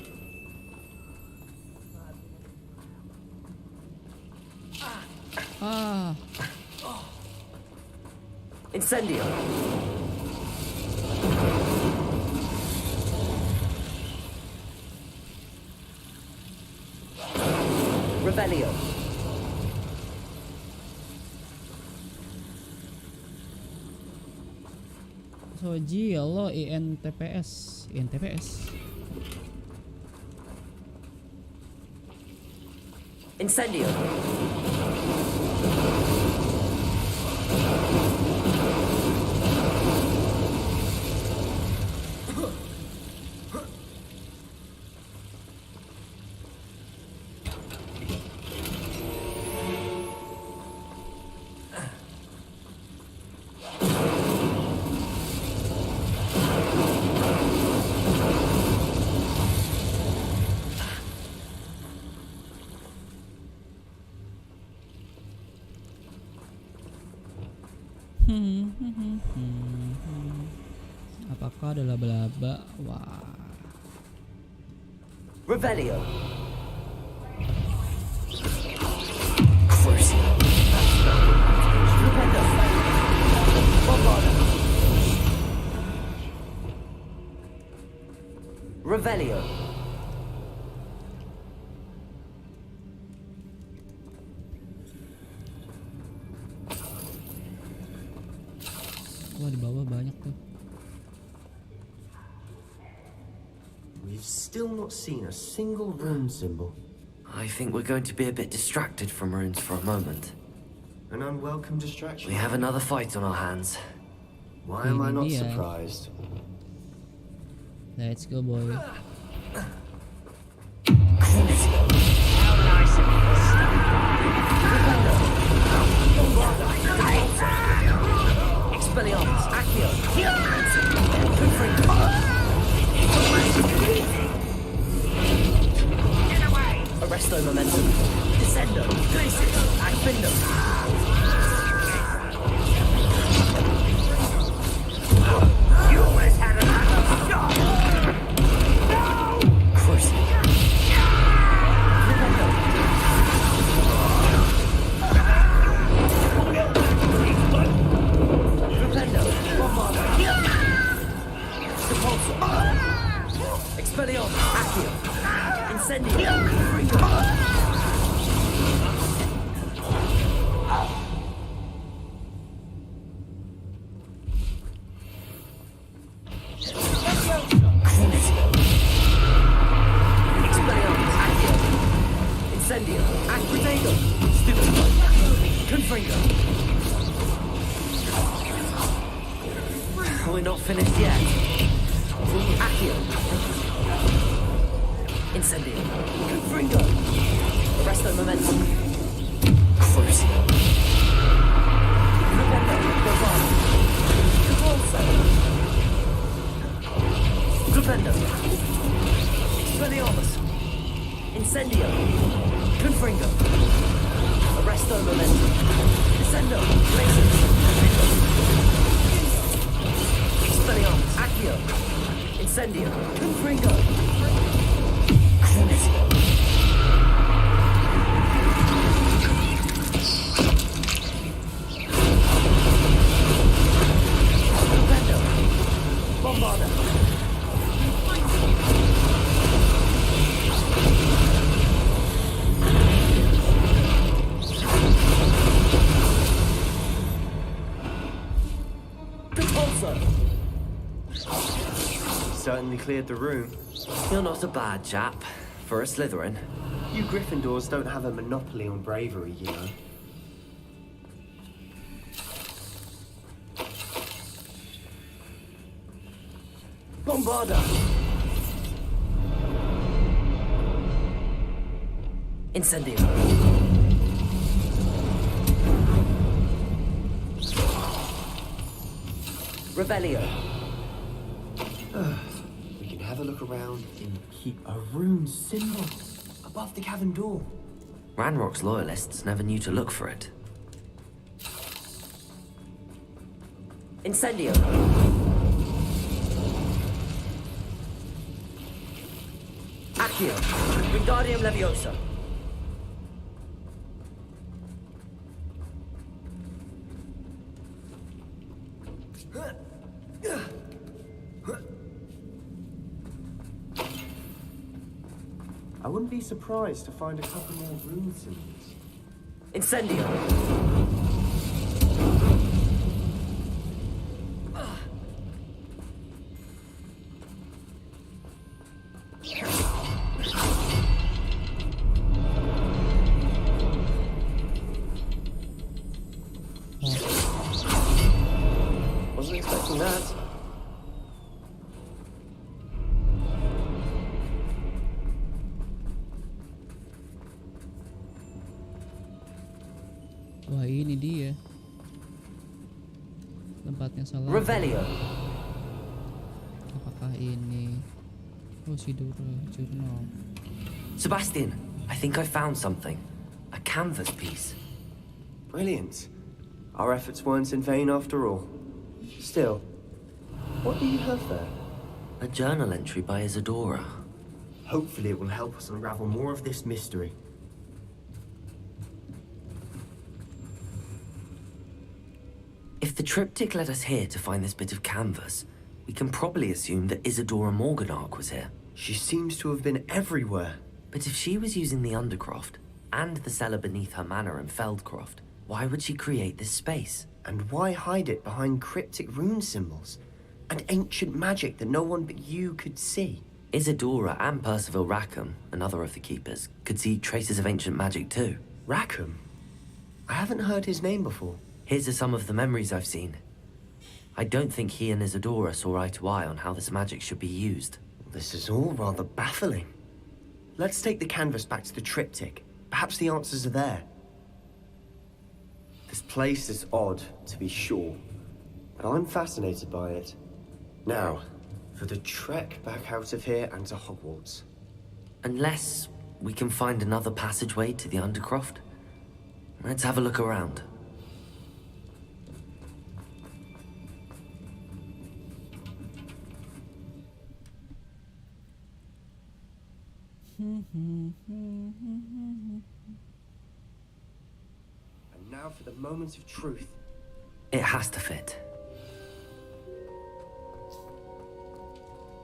Incendio. Revelio. So G lo INTPS. Incendio. Apakah ada laba-laba? Wah. Revelio. Revelio. Wah, di bawah banyak tuh. We've still not seen a single rune symbol. I think we're going to be a bit distracted from runes for a moment. An unwelcome distraction. We have another fight on our hands. Why am I not surprised? Let's go, boy. Expelliarmus, Accio. Arresto momentum. Descendo. Glacius. Acfindum. You always had another shot. Cruise. Expelliarmus, Accio. Incendio. Incendio. Acquitago. Stupefy. Confringo. We're not finished yet. Accio. Incendio. Confringo. Arresto momentum. Crucio. Rependo. Bravado. Convulso. Rependo. Expelliarmus. Incendio. Confringo. Arresto momentum. Descendo. Glacius. Expelliarmus. Accio. Incendio. Confringo. Crucio. Rependo. Bombarda. Certainly cleared the room. You're not a bad chap for a Slytherin. You Gryffindors don't have a monopoly on bravery, you know. Bombarda. Incendio. Revelio. We can have a look around and keep a rune symbol above the cavern door. Ranrock's loyalists never knew to look for it. Incendio. Accio. Wingardium Leviosa. I wouldn't be surprised to find a couple more rune symbols. Incendio! Wasn't expecting that. Wah, ini dia tempatnya salah. Revelio. Apakah ini? Oh, si jurnal. Sebastian, I think I found something. A canvas piece. Brilliant. Our efforts weren't in vain after all. Still, what do you have there? A journal entry by Isadora. Hopefully it will help us unravel more of this mystery. If the triptych led us here to find this bit of canvas, we can probably assume that Isadora Morganark was here. She seems to have been everywhere. But if she was using the Undercroft, and the cellar beneath her manor in Feldcroft, why would she create this space? And why hide it behind cryptic rune symbols? And ancient magic that no one but you could see? Isadora and Percival Rackham, another of the keepers, could see traces of ancient magic too. Rackham? I haven't heard his name before. Here's are some of the memories I've seen. I don't think he and Isadora saw eye to eye on how this magic should be used. This is all rather baffling. Let's take the canvas back to the triptych. Perhaps the answers are there. This place is odd, to be sure, but I'm fascinated by it. Now, for the trek back out of here and to Hogwarts. Unless we can find another passageway to the Undercroft. Let's have a look around. And now for the moment of truth. It has to fit.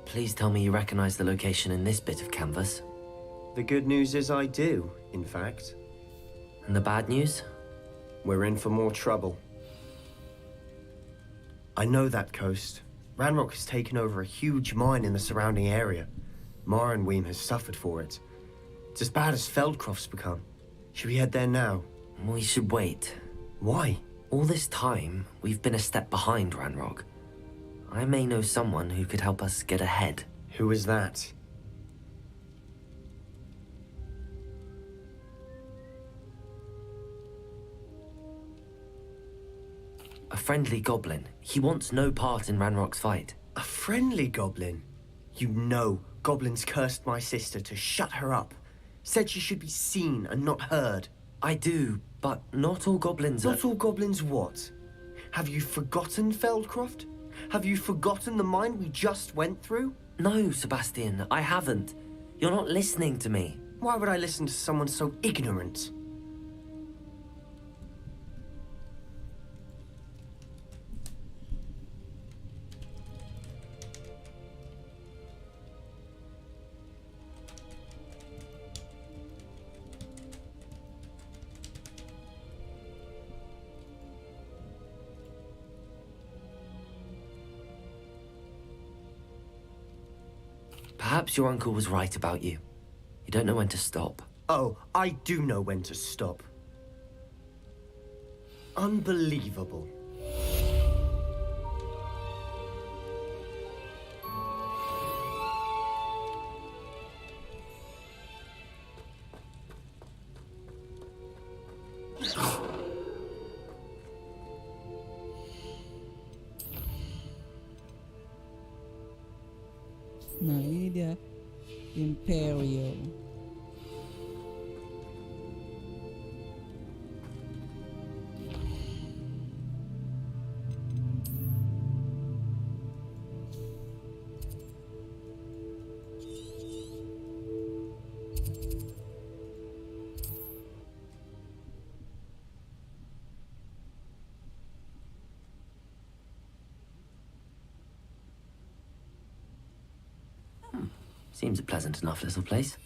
Please tell me you recognize the location in this bit of canvas. The good news is I do, in fact. And the bad news? We're in for more trouble. I know that coast. Ranrock has taken over a huge mine in the surrounding area. Marenweem has suffered for it. It's as bad as Feldcroft's become. Should we head there now? We should wait. Why? All this time, we've been a step behind Ranrock. I may know someone who could help us get ahead. Who is that? A friendly goblin. He wants no part in Ranrock's fight. A friendly goblin? You know goblins cursed my sister to shut her up. Said she should be seen and not heard. I do, but not all goblins are... Not all goblins what? Have you forgotten Feldcroft? Have you forgotten the mine we just went through? No, Sebastian, I haven't. You're not listening to me. Why would I listen to someone so ignorant? Perhaps your uncle was right about you. You don't know when to stop. Oh, I do know when to stop. Unbelievable. Nah, ini dia IMPERIO. Seems a pleasant enough little place.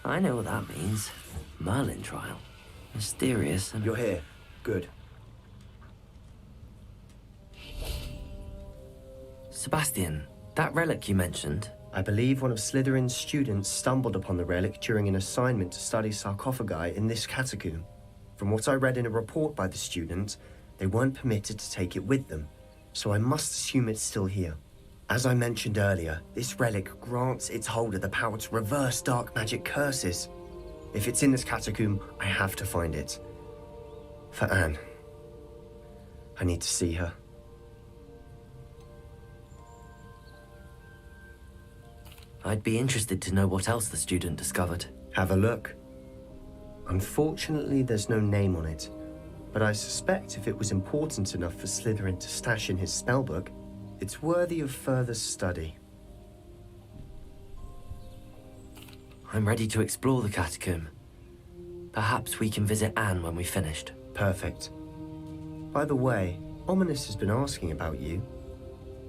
I know what that means. Merlin trial. Mysterious and... You're here. Good. Sebastian, that relic you mentioned... I believe one of Slytherin's students stumbled upon the relic during an assignment to study sarcophagi in this catacomb. From what I read in a report by the student, they weren't permitted to take it with them, so I must assume it's still here. As I mentioned earlier, this relic grants its holder the power to reverse dark magic curses. If it's in this catacomb, I have to find it. For Anne. I need to see her. I'd be interested to know what else the student discovered. Have a look. Unfortunately, there's no name on it, but I suspect if it was important enough for Slytherin to stash in his spellbook, it's worthy of further study. I'm ready to explore the catacomb. Perhaps we can visit Anne when we've finished. Perfect. By the way, Ominous has been asking about you.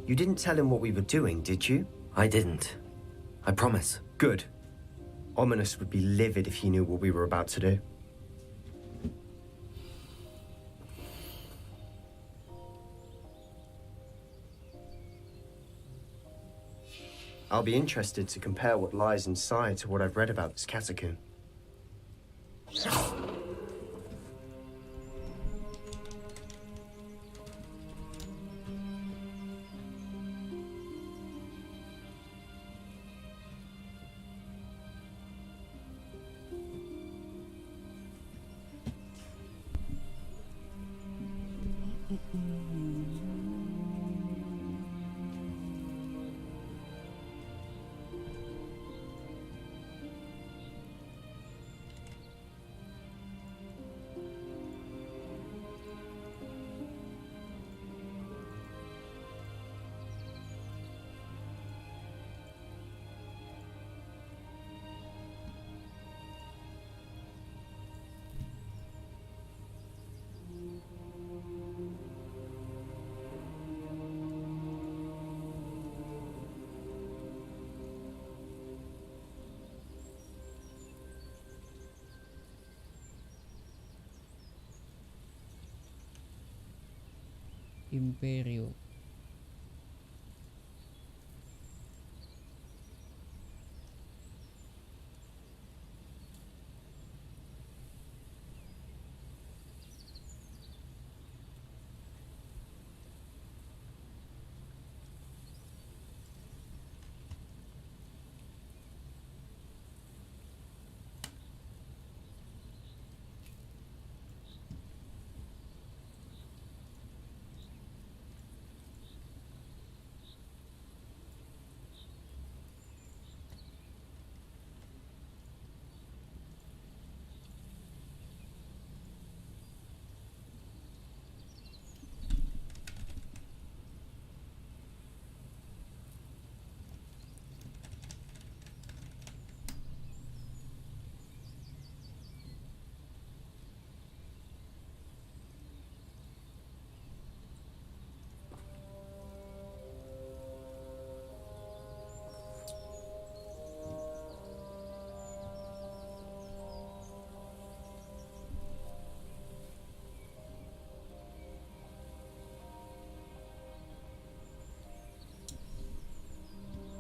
You didn't tell him what we were doing, did you? I didn't. I promise. Good. Ominous would be livid if he knew what we were about to do. I'll be interested to compare what lies inside to what I've read about this catacomb. IMPERIO.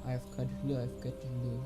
AFK dulu.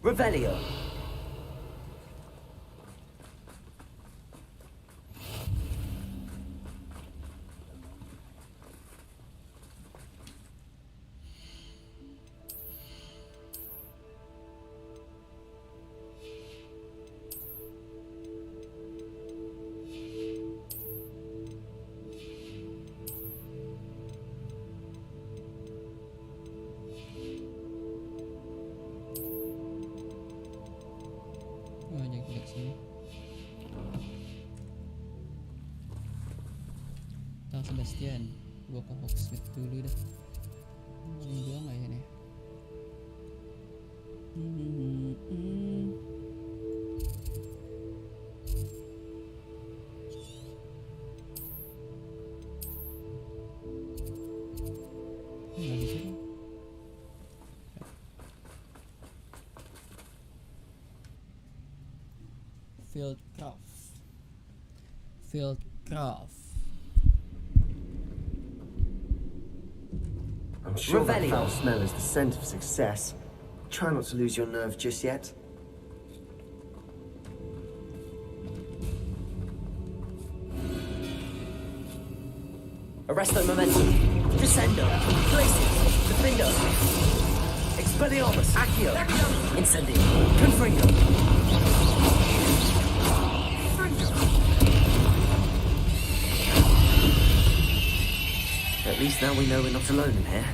Revelio. Oh, jelek sini. Tahu Sebastian, gua ke Hogwarts dulu dah. Ini gua nggak ya nih? Nggak bisa kan? Fieldcraft. I'm sure that Revelio. foul smell is the scent of success. Try not to lose your nerve just yet. Arresto momentum. Descendo. Places. Defendo. Expelliarmus. Accio. Incendio. Confringo. At least now we know we're not alone in here.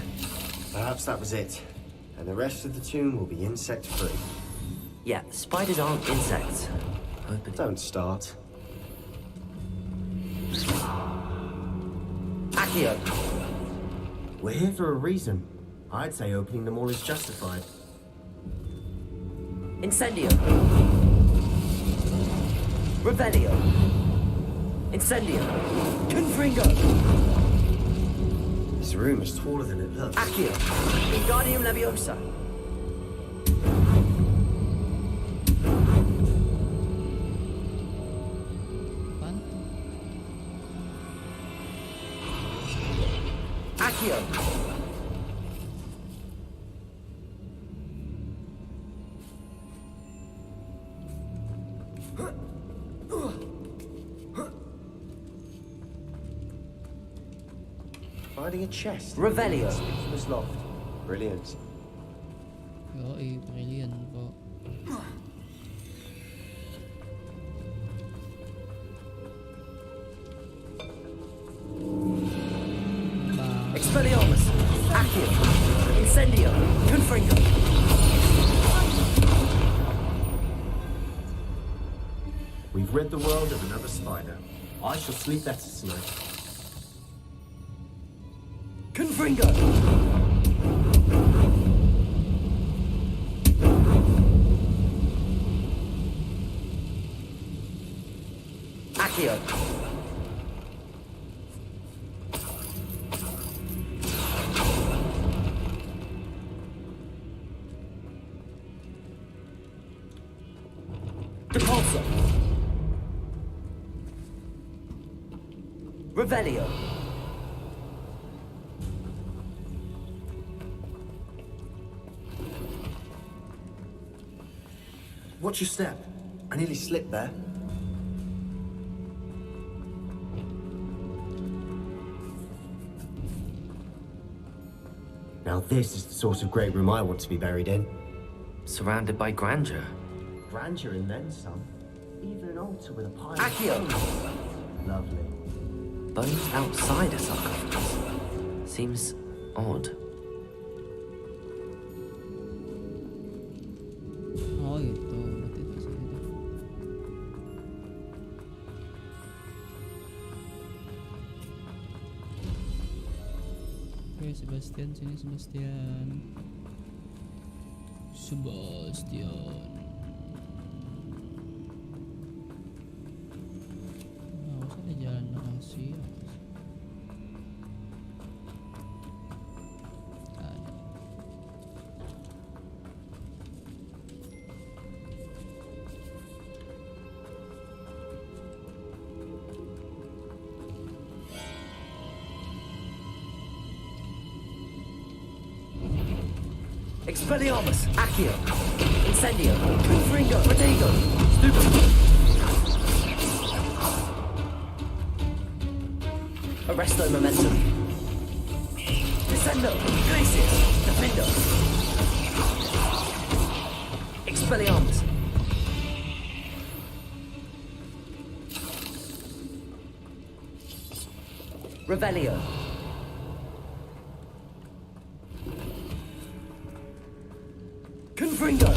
Perhaps that was it. And the rest of the tomb will be insect-free. Yeah, spiders aren't insects. Don't start. Accio. We're here for a reason. I'd say opening them all is justified. Incendio. Revelio. Incendio. Confringo. This room is taller than it looks. Accio. Wingardium Leviosa. Accio. Finding a chest. Revelio. Speechless loft. Brilliant. Yoi, brilliant bro. Expelliarmus. Accio. Incendio. Confringo. We've rid the world of another spider. I shall sleep better tonight. Confringo. Accio. Depulso. Revelio. Watch your step. I nearly slipped there. Now this is the sort of great room I want to be buried in. Surrounded by grandeur. Grandeur and then some. Even an altar with a pile Accio. of bones. Lovely. Bones outside a sarcophagus. Seems odd. Oh gitu, berarti itu sini tuh. Oke, Sebastian sini Sebastian. Nah, usah ada jalan rahasia. Ada. Expelliarmus. Accio. Incendio! Confringo! Protego! Stupid! Arresto momentum. Descendo! Glacius! Defendo! Expelliarmus! Revelio! Confringo!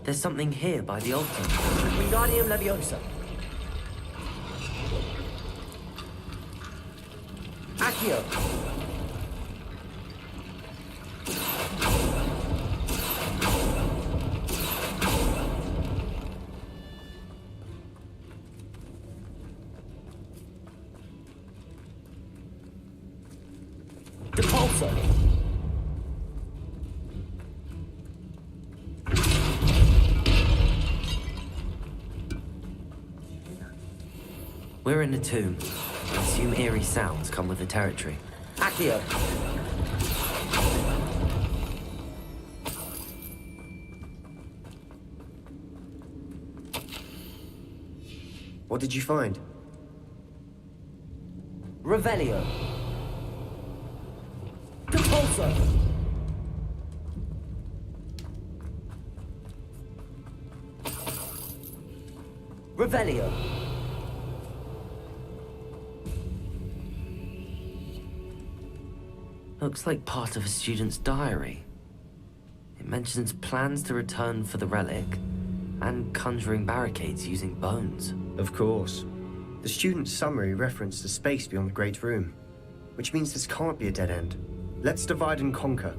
There's something here by the altar. Wingardium Leviosa. Accio. Depulso. We're in a tomb. I assume eerie sounds come with the territory. Accio! What did you find? Revelio! Depulso! Revelio! Looks like part of a student's diary. It mentions plans to return for the relic and conjuring barricades using bones. Of course. The student's summary referenced the space beyond the Great Room, which means this can't be a dead end. Let's divide and conquer.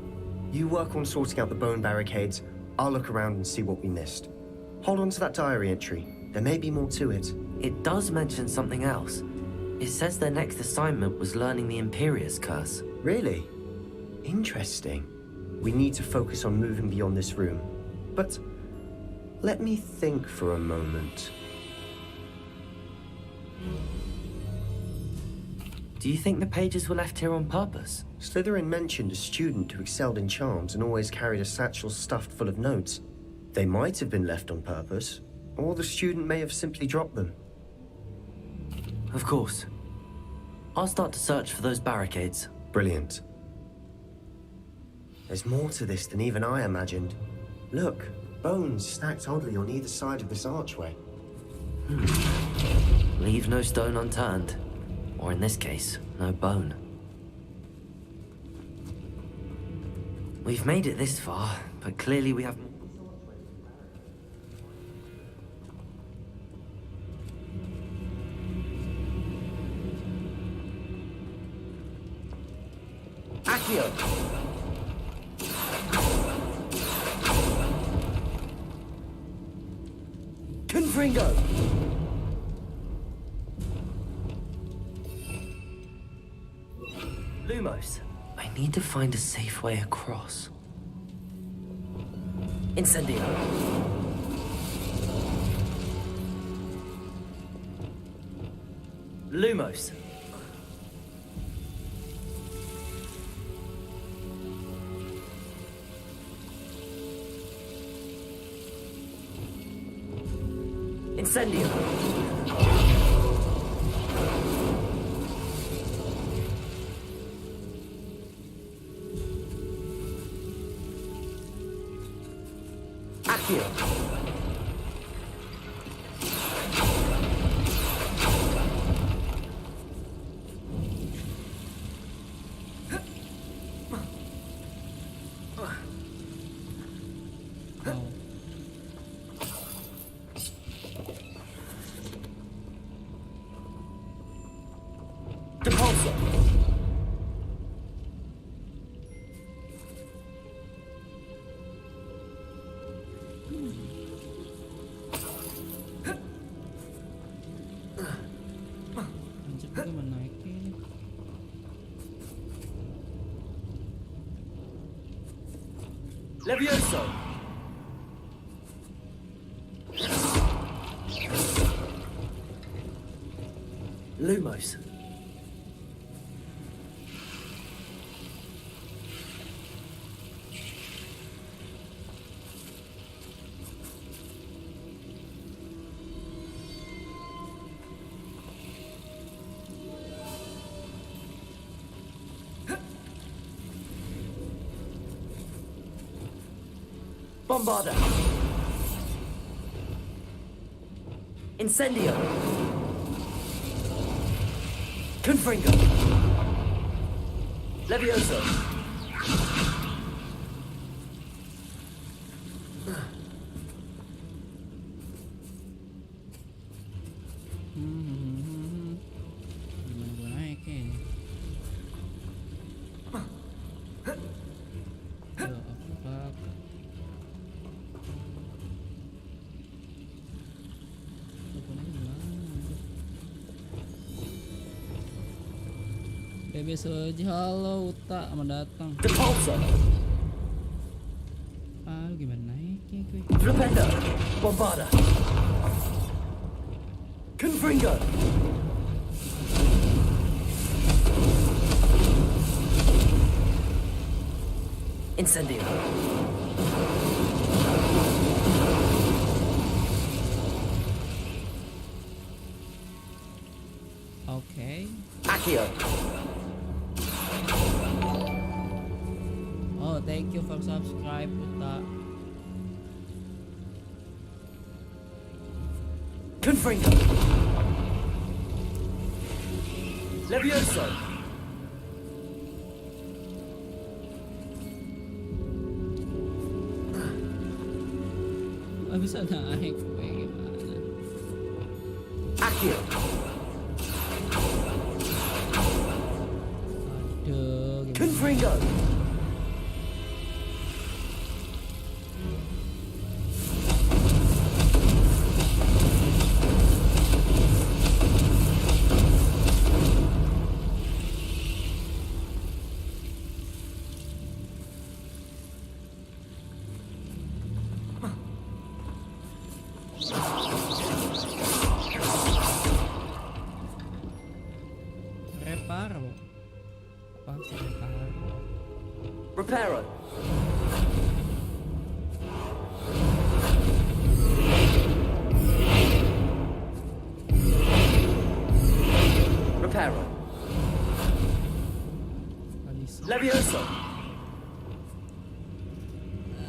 You work on sorting out the bone barricades, I'll look around and see what we missed. Hold on to that diary entry. There may be more to it. It does mention something else. It says their next assignment was learning the Imperius curse. Really? Interesting. We need to focus on moving beyond this room. But let me think for a moment. Do you think the pages were left here on purpose? Slytherin mentioned a student who excelled in charms and always carried a satchel stuffed full of notes. They might have been left on purpose, or the student may have simply dropped them. Of course. I'll start to search for those barricades. Brilliant. There's more to this than even I imagined. Look, bones stacked oddly on either side of this archway. Leave no stone unturned. Or in this case, no bone. We've made it this far, but clearly we have... Accio! Confringo! Lumos. I need to find a safe way across. Incendio. Lumos. Incendio. Accio. Depulso. Levioso! Lumos. Bombarda. Incendio. Confringo. Levioso. Gimana gue naikin? Besok aja, halo Uta, sama datang. Ah, lu gimana naiknya gue? Flipenda. Bombarda. Confringo. Incendio. Okay. Accio. Oh, thank you for subscribe, Uta. Confringo. Levioso. Gak bisa naik gue, gimana? Accio. Aduh, gimana? Confringo. Reparo. Apa sih reparo? Reparo. Reparo. Levioso.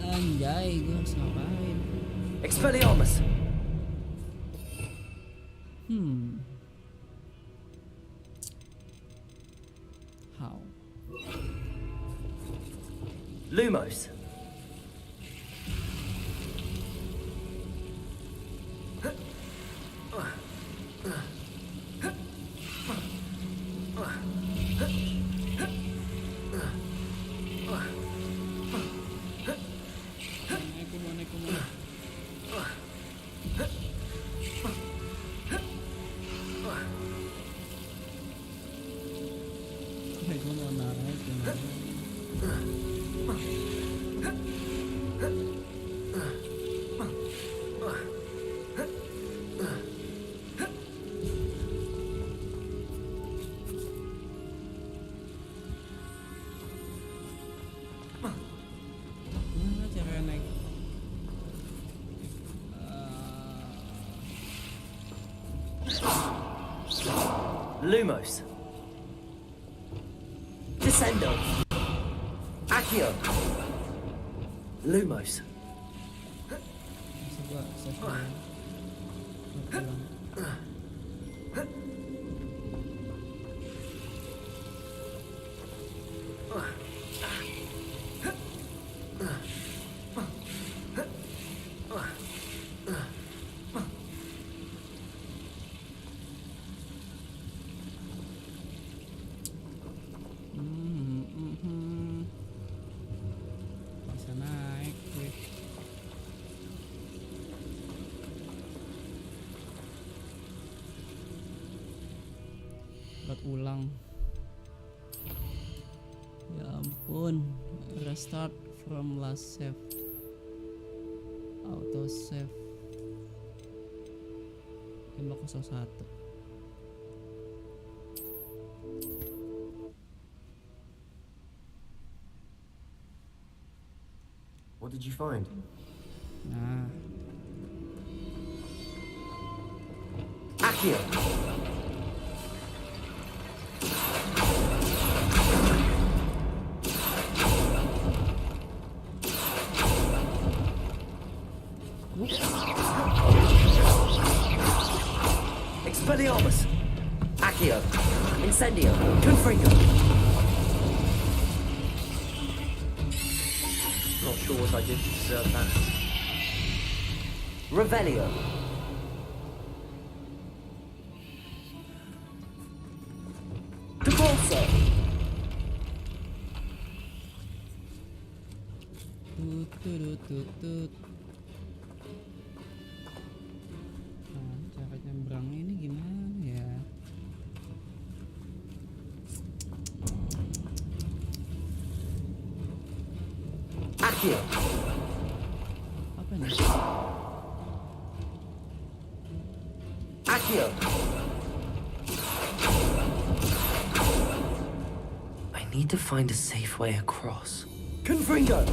Anjay, gue harus ngapain? Expelliarmus. How? Lumos. Lumos. Descendo. Accio. Lumos. Bisa naik gue. Buat ulang. Ya ampun, restart from last save. Auto save 501. What did you find? Nah. Accio! Expelliarmus! Accio! Incendio! Confringo! Not sure what I did to deserve that. Revelio! Depulso! Tut. Nah, cara nyebrangnya ini gimana ya? Accio! Apa nih? Accio! I need to find a safe way across. Confringo!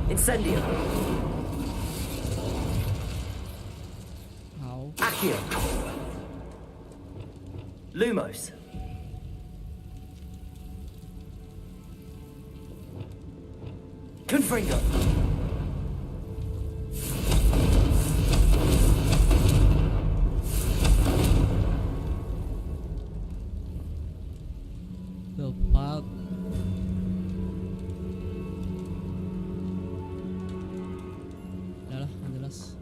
Incendio! How? Accio! Lumos! Confringo! Tepat. Udahlah, nggak jelas.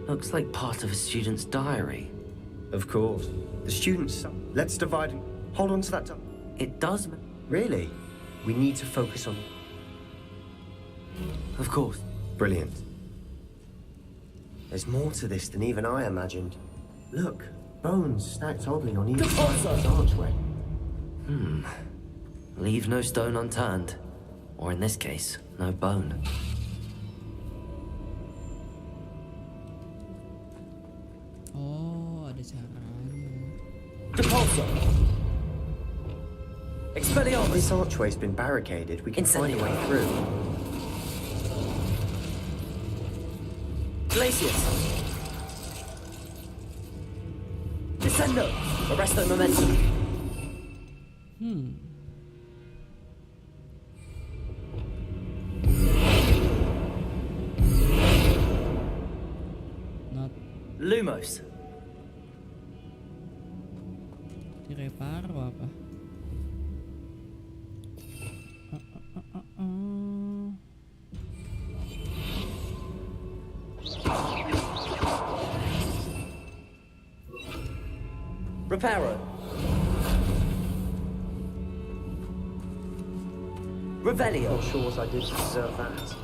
Looks like part of a student's diary. Of course. The students. Let's divide and hold on to that. It does. Really? We need to focus on. Of course. Brilliant. There's more to this than even I imagined. Look, bones stacked oddly on each side of this archway. Leave no stone unturned. Or in this case, no bone. Oh, ada caranya. Depulso! Expelliarmus! This archway's been barricaded. We can find a way through. Glacius! Descendo! Arresto momentum! Not Lumos! direparo apa? Reparo! Revelio! Not sure what I did to deserve that.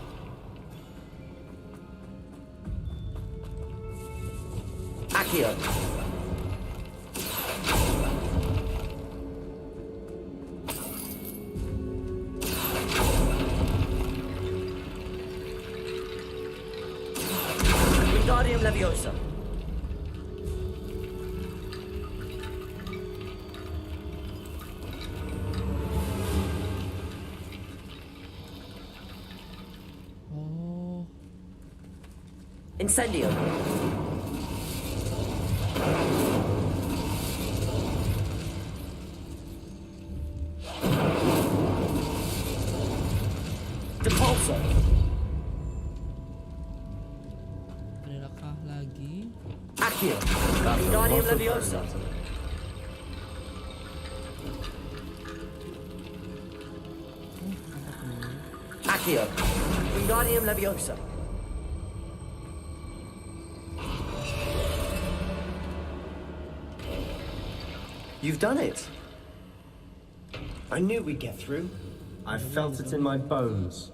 Accio! Wingardium Leviosa! Oh, Incendio! Depulso! adakah lagi? Accio! Wingardium Leviosa! Accio! Wingardium Leviosa! You've done it. I knew we'd get through. I felt it in my bones.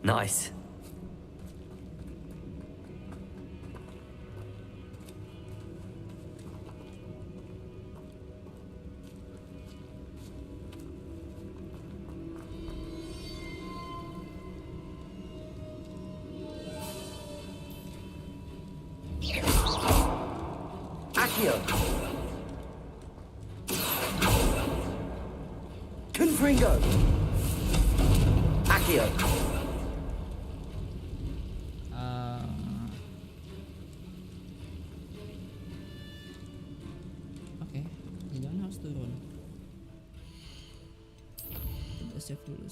Nice. Accio. Confringo. Accio. Oke, jangan harus turun. Save dulu.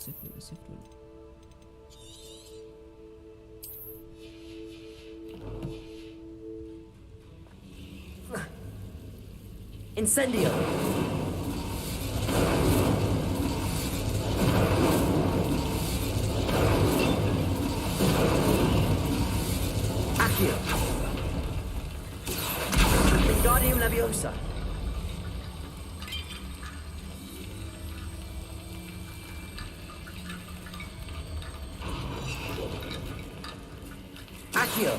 Incendio. Accio. Wingardium Leviosa. Accio.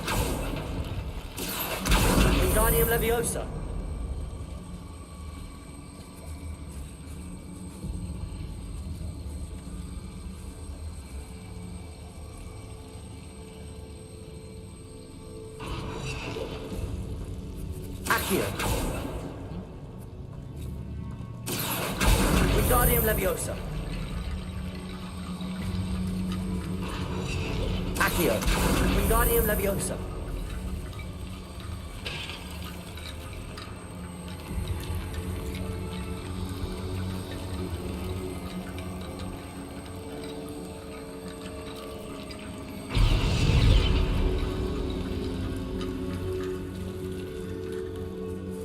Wingardium Leviosa. Accio. Wingardium Leviosa. Accio. Wingardium Leviosa.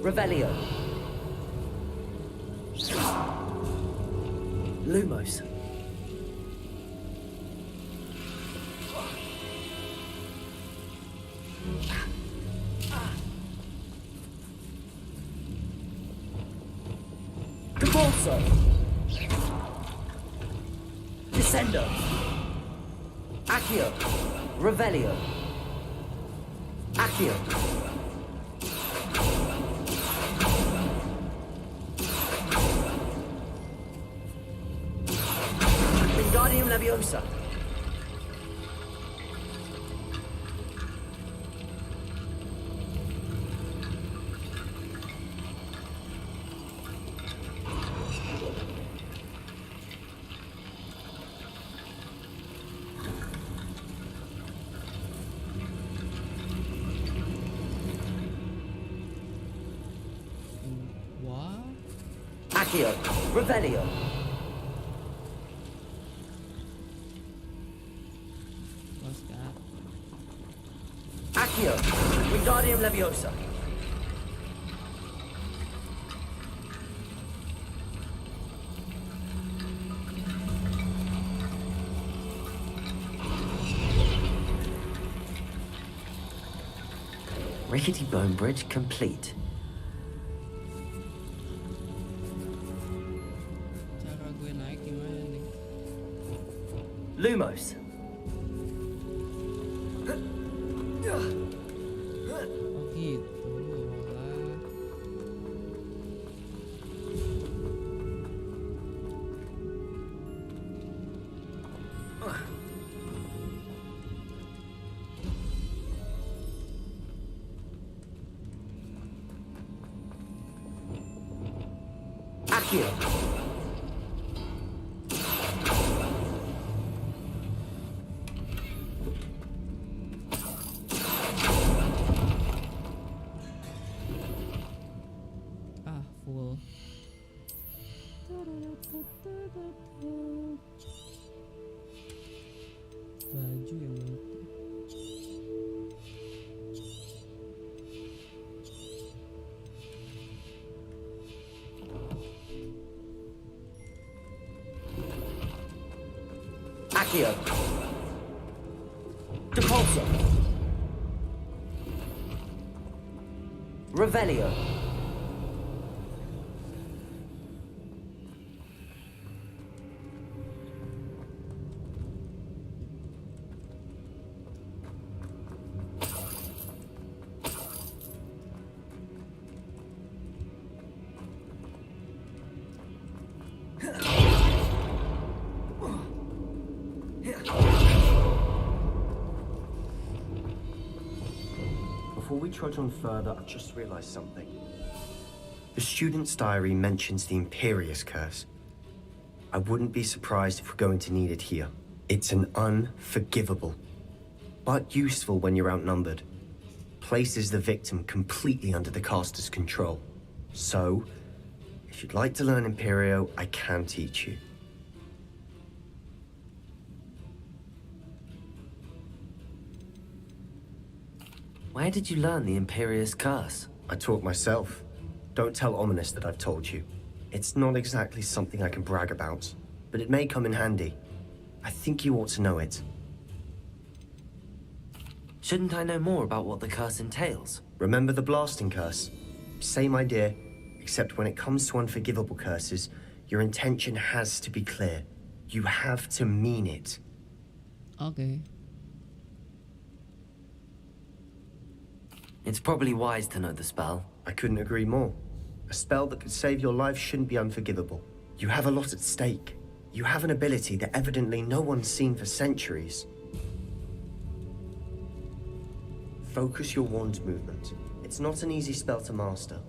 Revelio. Lumos. Convulso. Descendo. Accio. Revelio. Accio. Wingardium Leviosa. What? Accio. Revelio. What's that? Accio. Wingardium Leviosa. Rickety bone bridge complete. Cara gue naik gimana nih? Lumos. Oh gitu lah. Accio. Ah, full. Baju yang mana? Accio. Depulso. Revelio. we trudge on further, I've just realized something. The student's diary mentions the Imperious Curse. I wouldn't be surprised if we're going to need it here. It's an unforgivable, but useful when you're outnumbered. Places the victim completely under the caster's control. So, if you'd like to learn Imperio, I can teach you. Where did you learn the Imperious Curse? I taught myself. Don't tell Ominous that I've told you. It's not exactly something I can brag about, but it may come in handy. I think you ought to know it. Shouldn't I know more about what the curse entails? Remember the blasting curse? Same idea, except when it comes to unforgivable curses, your intention has to be clear. You have to mean it. Okay. It's probably wise to know the spell. I couldn't agree more. A spell that could save your life shouldn't be unforgivable. You have a lot at stake. You have an ability that evidently no one's seen for centuries. Focus your wand's movement. It's not an easy spell to master.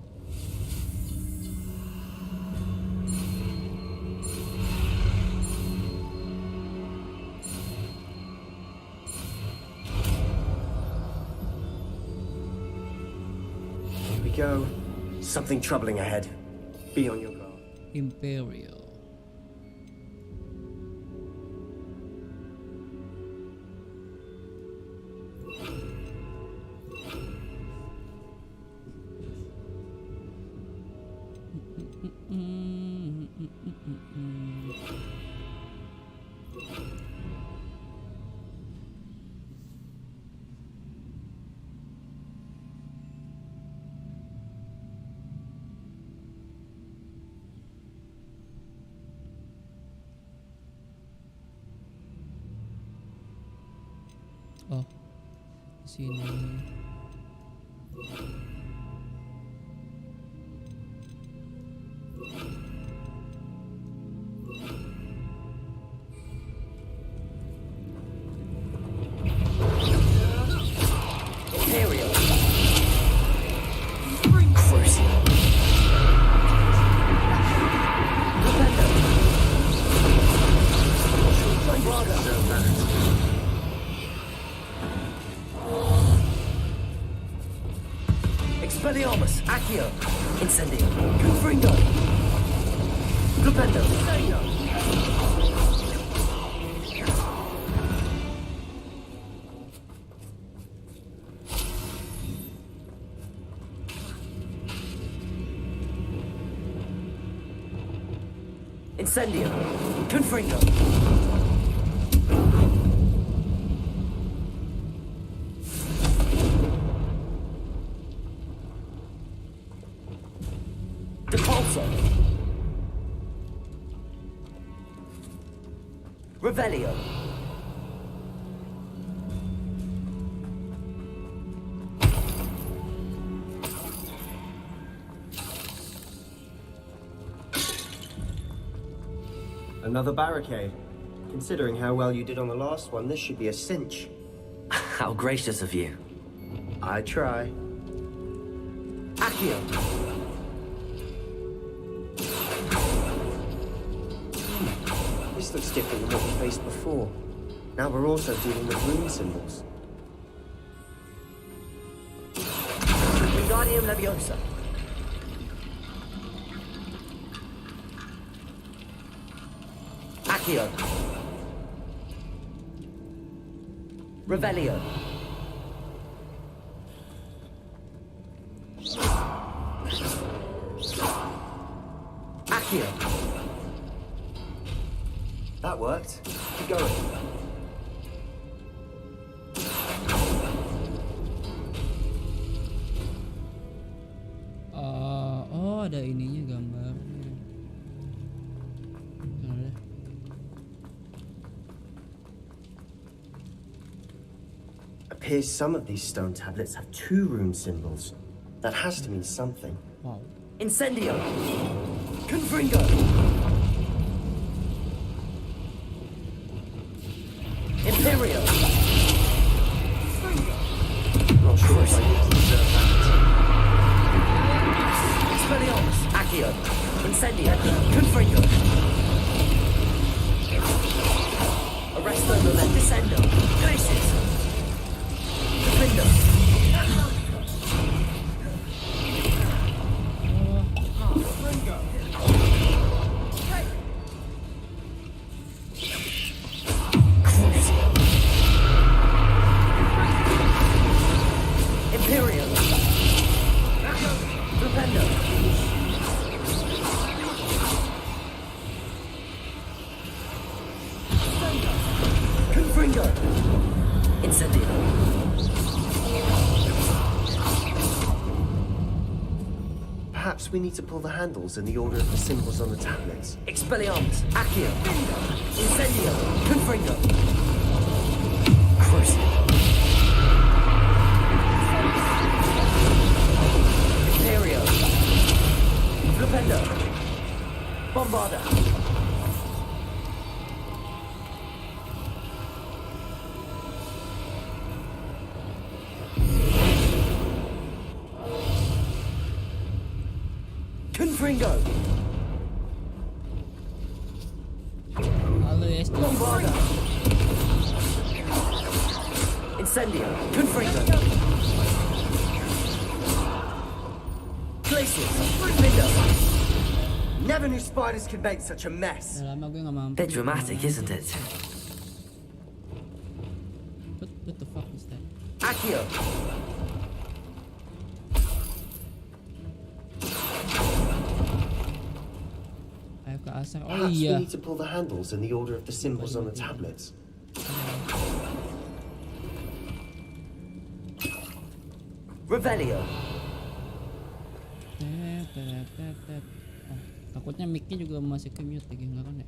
Here we go. Something troubling ahead. Be on your guard. Imperio. Oh, sini. Imperio. Expelliarmus, Accio, Incendio, Confringo, Flipendo, Incendio, Confringo. Revelio. Another barricade. Considering how well you did on the last one, this should be a cinch. How gracious of you. I try. Accio. This looks different than what we faced before. Now we're also dealing with rune symbols. Wingardium Leviosa. Accio. Revelio. Accio. That worked. Keep going. Oh, ada ininya gambarnya. Ada. Appears some of these stone tablets have 2 rune symbols. That has to mean something. Wow. Incendio. Confringo. Imperio. Not sure if I deserve Perhaps we need to pull the handles in the order of the symbols on the tablets. Expelliarmus, Accio, Incendio, Confringo. Crucible. Imperio. Flipendo. Bombarda. Confringo. Bombarda. Incendio. Confringo. Glacius. Window. Never knew spiders could make such a mess. Bit dramatic, isn't it? What the fuck is that? Accio. Oh Perhaps iya. we need to pull the handles in the order of the symbols on the tablets. Revelio. Oh, takutnya mic-nya juga masih ke mute lagi, enggak kan ya?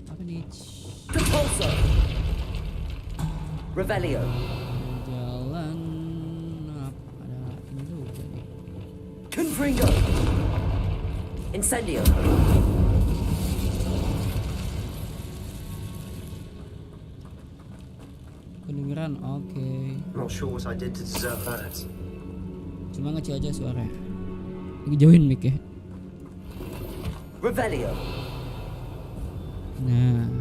Apa nih? Compulso. Revelio. Jalan ada ini juga nih. Confringo. Incendio. Kedengeran, oke. Not sure what I did to deserve that. Cuma ngecil aja suaranya. Lagi jauhin mic ya. Revelio. Nah.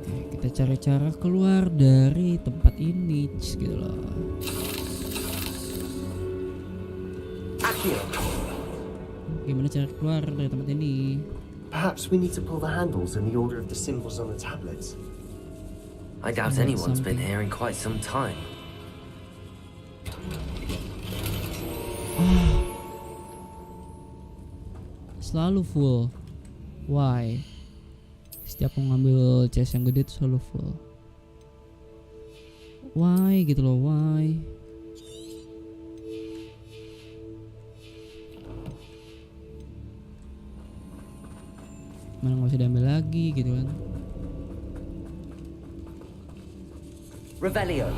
Oke, kita cari cara keluar dari tempat ini, gitu loh. Gimana cara keluar dari tempat ini? Perhaps we need to pull the handles in the order of the symbols on the tablets. I doubt anyone's been here in quite some time. Selalu full. Why? Setiap mau ngambil chest yang gede itu selalu full. Why gitu loh, why? Mana nggak bisa diambil lagi gitu kan? Revelio.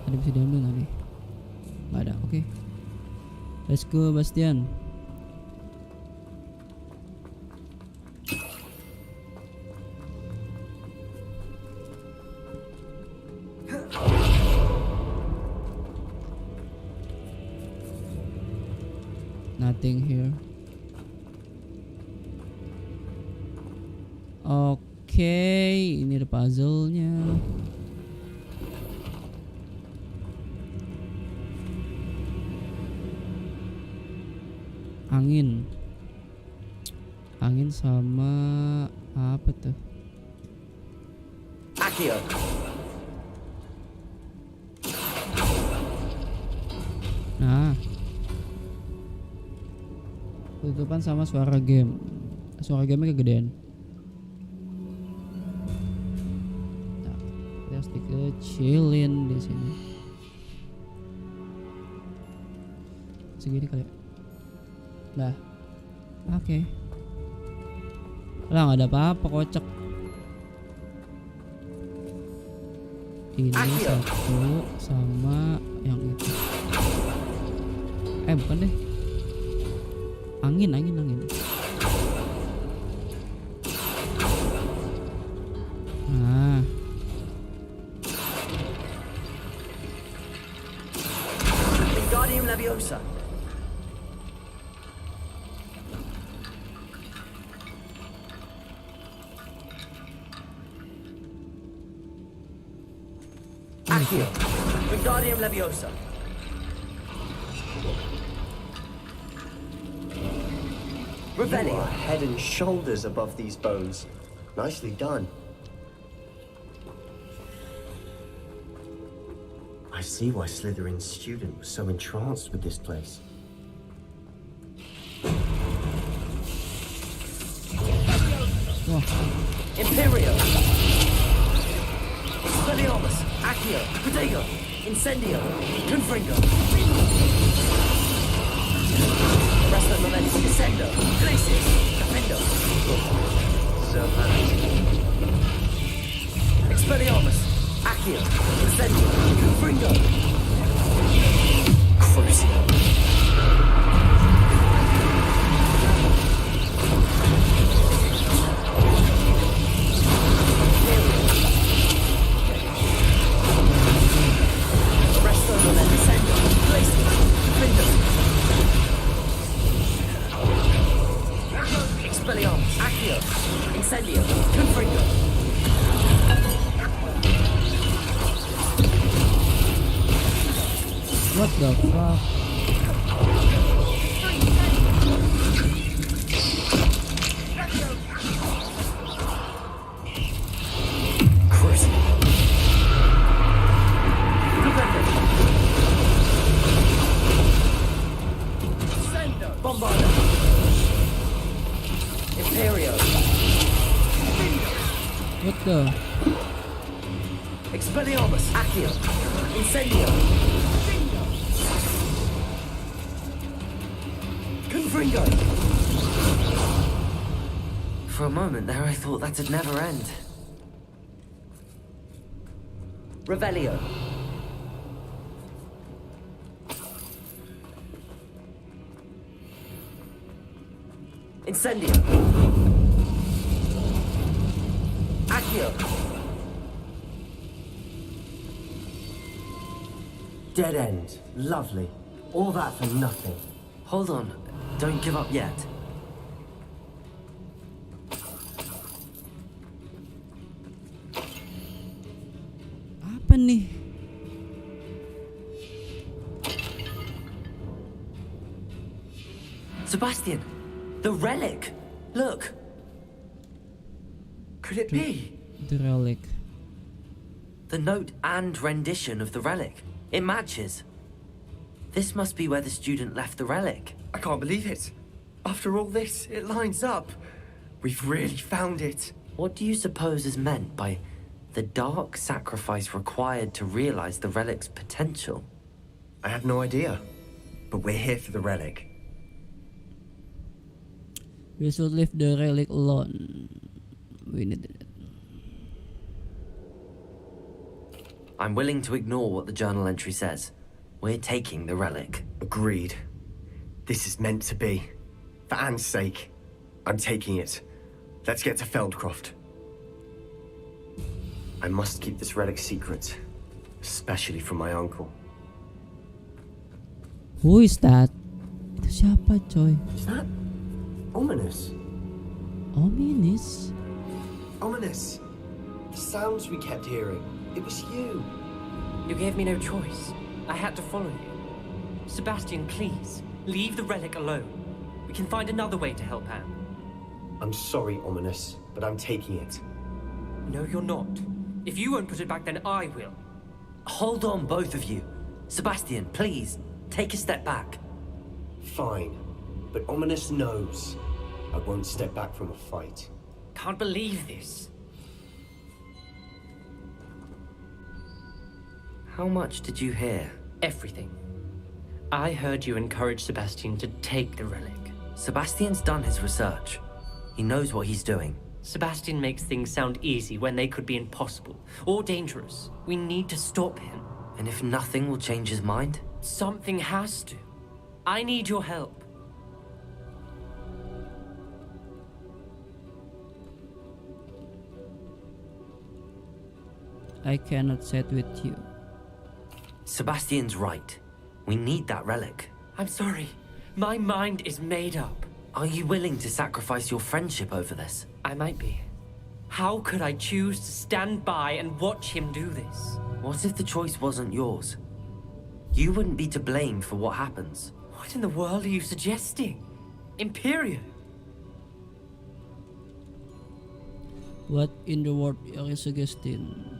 Ada bisa diambil nggak nih? Nggak ada, oke. Let's go, Bastian. Nothing here. Oke, ini ada puzzle-nya. Angin sama apa tuh? Accio. Nah, tutupan sama suara game. Suara game-nya kegedean. Nah, kita harus dikecilin di sini. Segini kali. Lah, oke. Lah nggak ada apa-apa, kocak. Ini satu sama yang itu. Bukan deh. Angin. Nah. Wingardium Leviosa. Accio. Wingardium Leviosa. You are head and shoulders above these bones. Nicely done. I see why Slytherin's student was so entranced with this place. Imperio. Expelliarmus. Accio. Protego. Incendio! Confringo! Resto momento Descendo! Glacius! Capindo! Serpent! Expelliarmus! Accio! Incendio! Confringo! Crucio! Expelliarmus! Accio! Incendio! Confringo! What the fuck? Crucio! Bombarda! Imperio! What the? Expelliarmus! Accio! Incendio! Confringo! For a moment there I thought that'd never end. Revelio! Incendio! Accio! Dead end. Lovely. All that for nothing. Hold on. Don't give up yet. Apa nih? Sebastian! The relic! Look! Could it be? The relic. The note and rendition of the relic. It matches. This must be where the student left the relic. I can't believe it. After all this, it lines up. We've really found it. What do you suppose is meant by the dark sacrifice required to realize the relic's potential? I have no idea. But we're here for the relic. We should leave the relic alone. We need it. I'm willing to ignore what the journal entry says. We're taking the relic. Agreed. This is meant to be. For Anne's sake, I'm taking it. Let's get to Feldcroft. I must keep this relic secret, especially from my uncle. Who is that? Itu siapa, coy? Is that ominous? Ominous? Ominous. The sounds we kept hearing. It was you. You gave me no choice. I had to follow you. Sebastian, please, leave the relic alone. We can find another way to help Anne. I'm sorry, Ominous, but I'm taking it. No, you're not. If you won't put it back, then I will. Hold on, both of you. Sebastian, please, take a step back. Fine, but Ominous knows I won't step back from a fight. Can't believe this. How much did you hear? Everything. I heard you encourage Sebastian to take the relic. Sebastian's done his research. He knows what he's doing. Sebastian makes things sound easy when they could be impossible or dangerous. We need to stop him. And if nothing will change his mind? Something has to. I need your help. I cannot sit with you. Sebastian's right. We need that relic. I'm sorry. My mind is made up. Are you willing to sacrifice your friendship over this? I might be. How could I choose to stand by and watch him do this? What if the choice wasn't yours? You wouldn't be to blame for what happens. What in the world are you suggesting? IMPERIO? What in the world are you suggesting?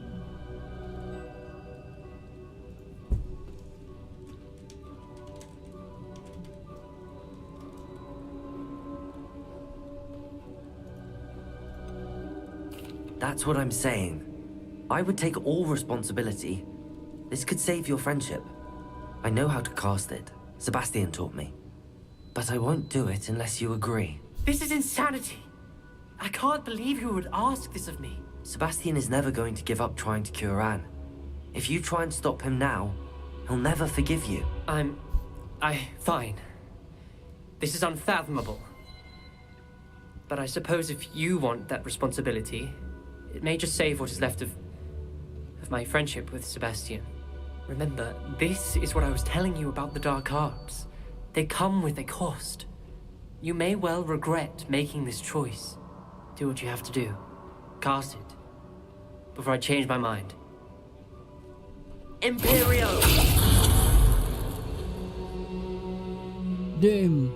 That's what I'm saying. I would take all responsibility, This could save your friendship. I know how to cast it. Sebastian taught me. But I won't do it unless you agree. This is insanity. I can't believe you would ask this of me. Sebastian is never going to give up trying to cure Anne. If you try and stop him now, he'll never forgive you. Fine. This is unfathomable. But I suppose if you want that responsibility, it may just save what is left of my friendship with Sebastian. Remember, this is what I was telling you about the dark arts. They come with a cost. You may well regret making this choice. Do what you have to do. Cast it. Before I change my mind. Imperio! Damn.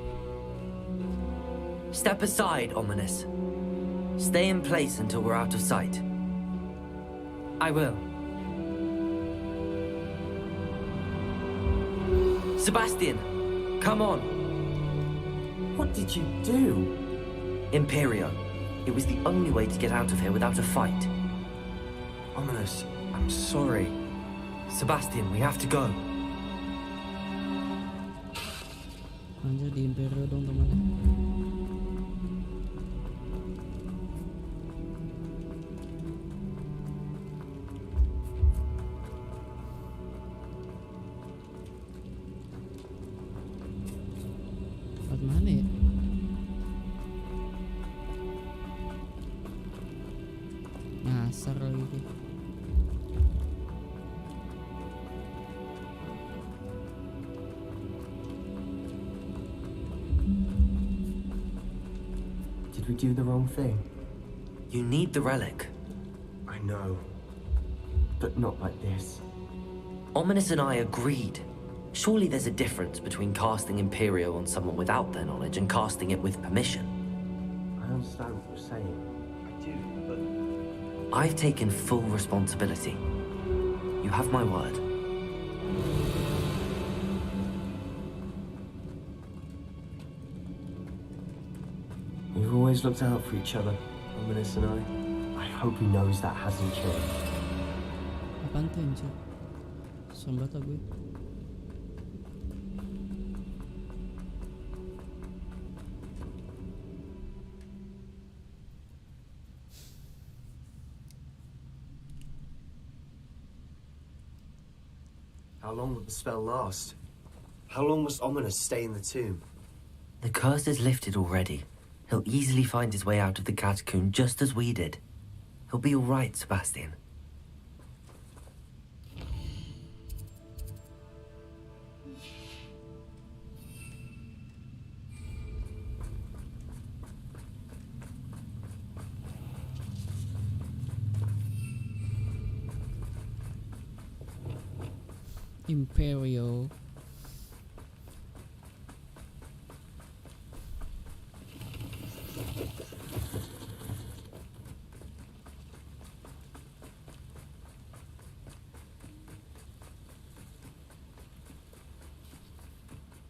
Step aside, Ominous. Stay in place until we're out of sight. I will. Sebastian, come on. What did you do? Imperio. It was the only way to get out of here without a fight. Ominous, I'm sorry. Sebastian, we have to go. Anjir di Imperio dong teman. Tempat mana ya? Nyasar lagi. Did we do the wrong thing? You need the relic. I know. But not like this. Ominous and I agreed. Surely there's a difference between casting Imperio on someone without their knowledge and casting it with permission. I understand what you're saying. I do, but... I've taken full responsibility. You have my word. We've always looked out for each other, Ominous and I. I hope he knows that hasn't changed. Apaan tuh anjir? Sambat lah gue. How long would the spell last? How long must Ominous stay in the tomb? The curse is lifted already. He'll easily find his way out of the catacomb just as we did. He'll be all right, Sebastian. Imperio.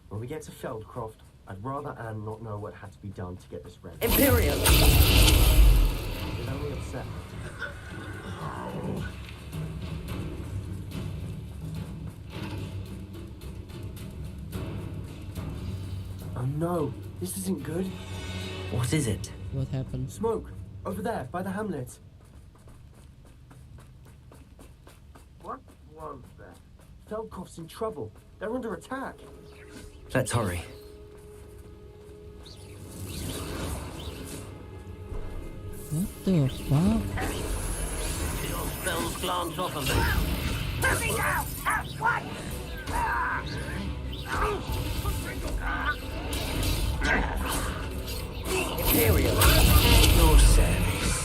When we get to Feldcroft, I'd rather Anne not know what had to be done to get this ready. Imperio! You're only upset. Oh no, this isn't good. What is it? What happened? Smoke! Over there, by the hamlet. What was that? Feldcroft's in trouble. They're under attack. Let's hurry. What the fuck? Your spells glance off of me. Moving now! At once! Imperio! Your service.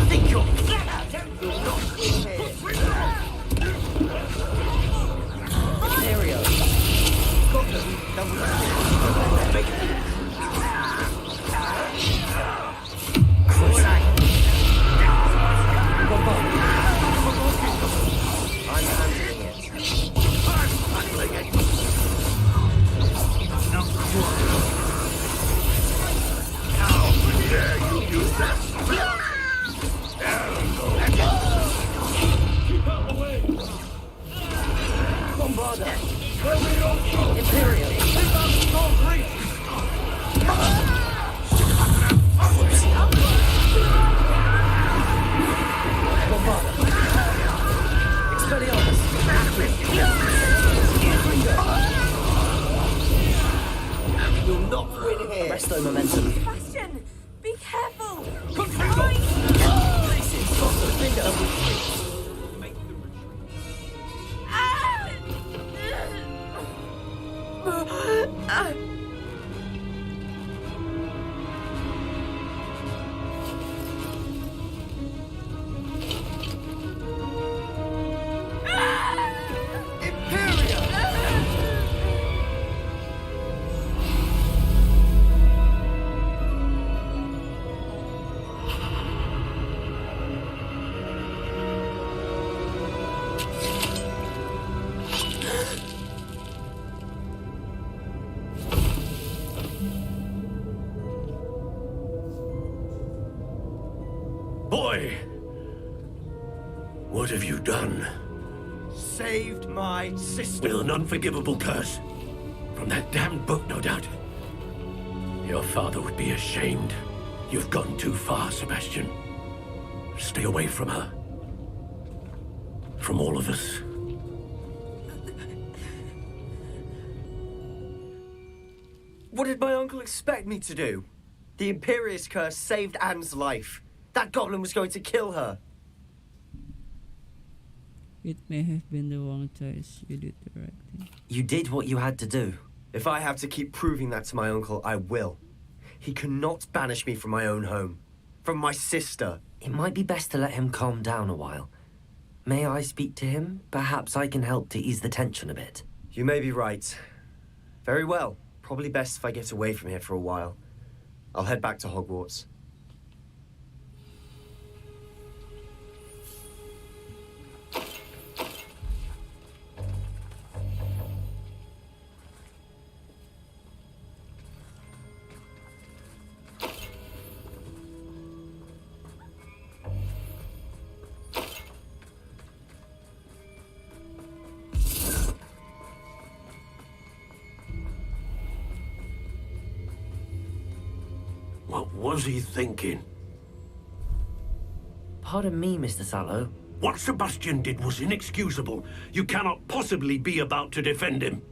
Think you're clever, don't you? Level 3. Make the Boy! What have you done? Saved my sister. With an unforgivable curse. From that damned book, no doubt. Your father would be ashamed. You've gone too far, Sebastian. Stay away from her. From all of us. What did my uncle expect me to do? The Imperious curse saved Anne's life. That goblin was going to kill her. It may have been the wrong choice. You did the right thing. You did what you had to do. If I have to keep proving that to my uncle, I will. He cannot banish me from my own home. From my sister. It might be best to let him calm down a while. May I speak to him? Perhaps I can help to ease the tension a bit. You may be right. Very well. Probably best if I get away from here for a while. I'll head back to Hogwarts. What was he thinking? Pardon me, Mr. Sallow. What Sebastian did was inexcusable. You cannot possibly be about to defend him.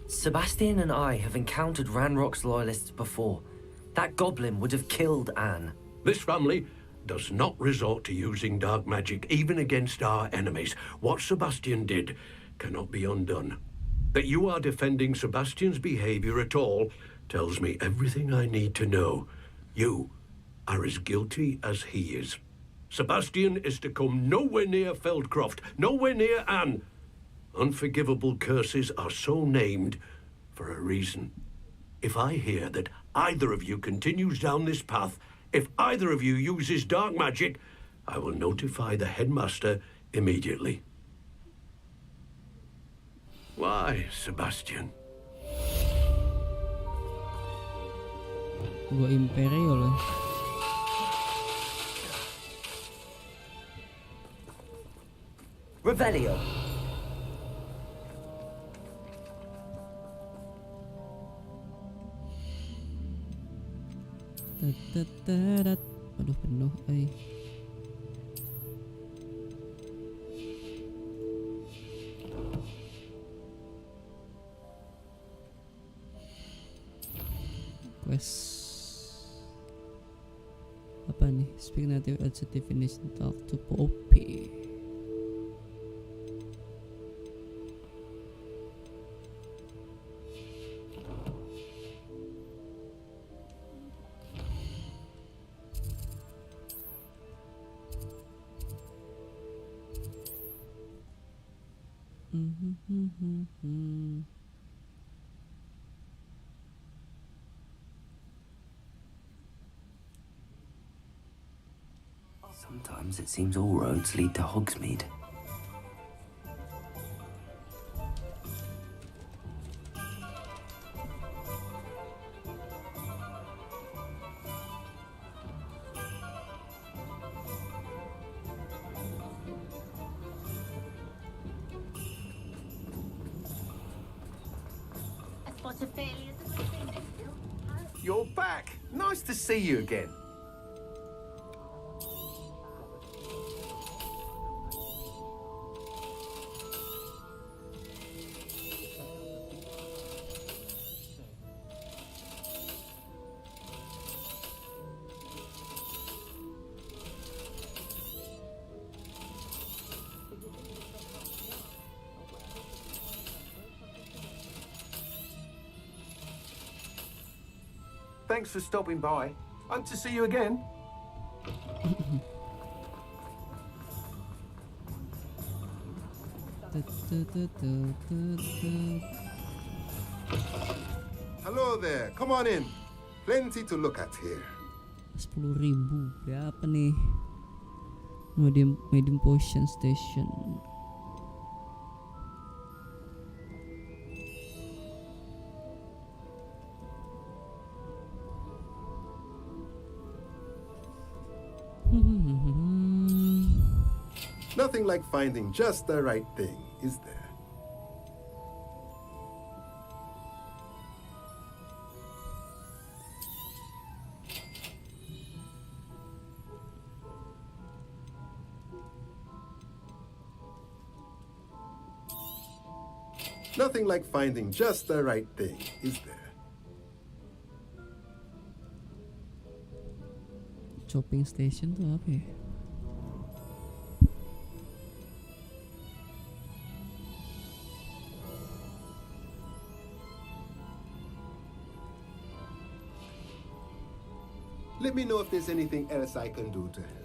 Sebastian and I have encountered Ranrock's loyalists before. That goblin would have killed Anne. This family does not resort to using dark magic even against our enemies. What Sebastian did cannot be undone. That you are defending Sebastian's behavior at all tells me everything I need to know. You are as guilty as he is. Sebastian is to come nowhere near Feldcroft, nowhere near Anne. Unforgivable curses are so named for a reason. If I hear that either of you continues down this path, if either of you uses dark magic, I will notify the headmaster immediately. Why, Sebastian? Gua Imperio loh. Revelio. Aduh penuh, ay. Quest apa nih? Speak native adjective finish talk to Poppy. Sometimes it seems all roads lead to Hogsmeade. You're back. Nice to see you again. Thanks for stopping by. Hope to see you again. Hello there. Come on in. Plenty to look at here. 10.000. Beli apa nih? Medium potion station. Nothing like finding just the right thing, is there? Nothing like finding just the right thing, is there? Shopping station tuh apa ya? Let me know if there's anything else I can do to help.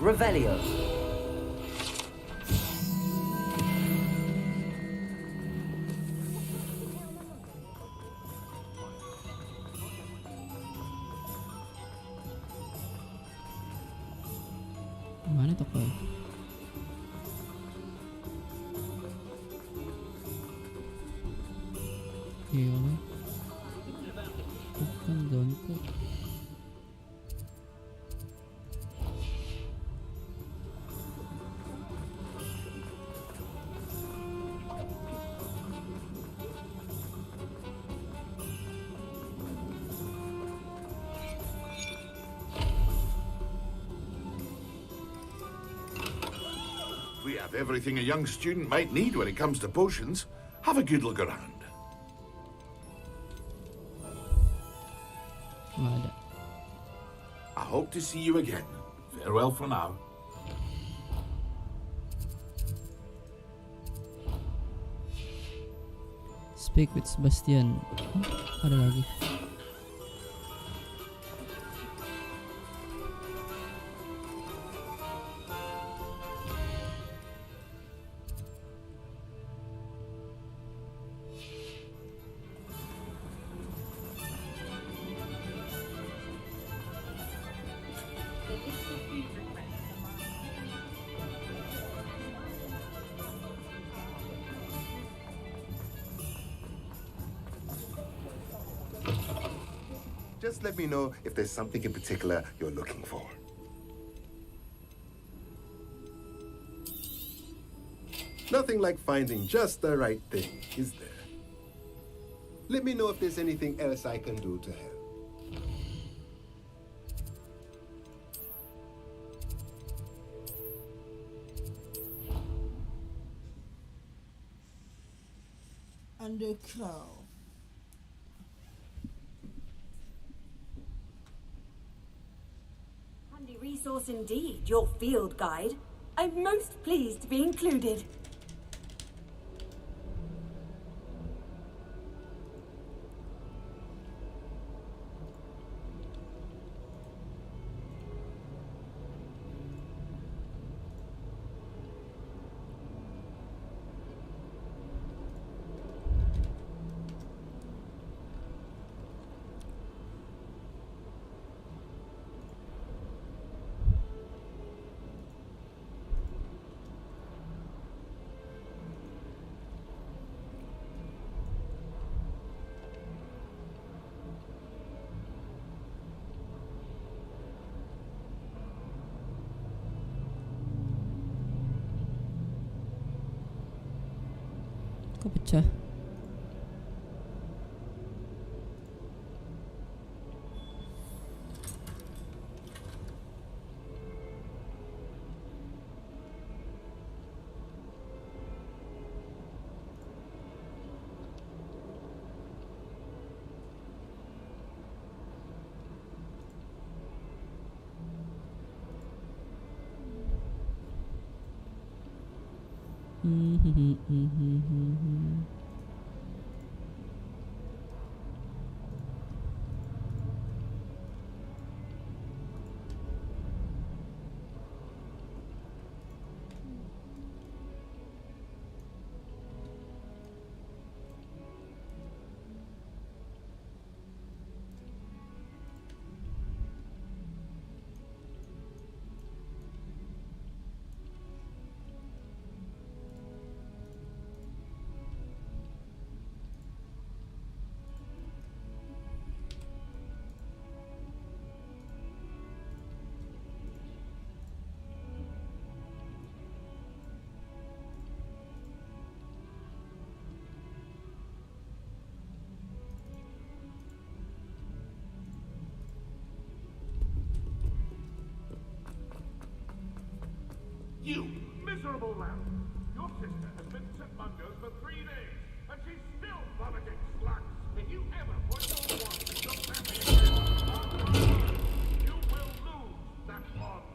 Revelio. Mana toko? Gila. Bukan donko. We have everything a young student might need when it comes to potions. Have a good look around. Nggak ada. I hope to see you again. Farewell for now. Speak with Sebastian. Oh, ada lagi. Just let me know if there's something in particular you're looking for. Nothing like finding just the right thing, is there? Let me know if there's anything else I can do to help. Undercrow. Handy resource indeed, your field guide. I'm most pleased to be included. Kok pecah? You miserable lamb! Your sister has been to Mungo's for 3 days, and she's still vomiting slugs. If you ever put your wand in your family again, you will lose that wand.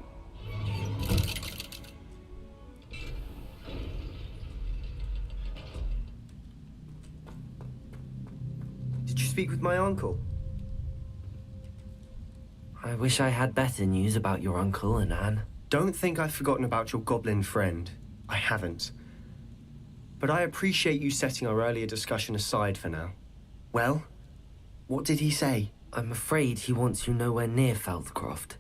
Did you speak with my uncle? I wish I had better news about your uncle and Anne. Don't think I've forgotten about your goblin friend. I haven't. But I appreciate you setting our earlier discussion aside for now. Well, what did he say? I'm afraid he wants you nowhere near Feldcroft.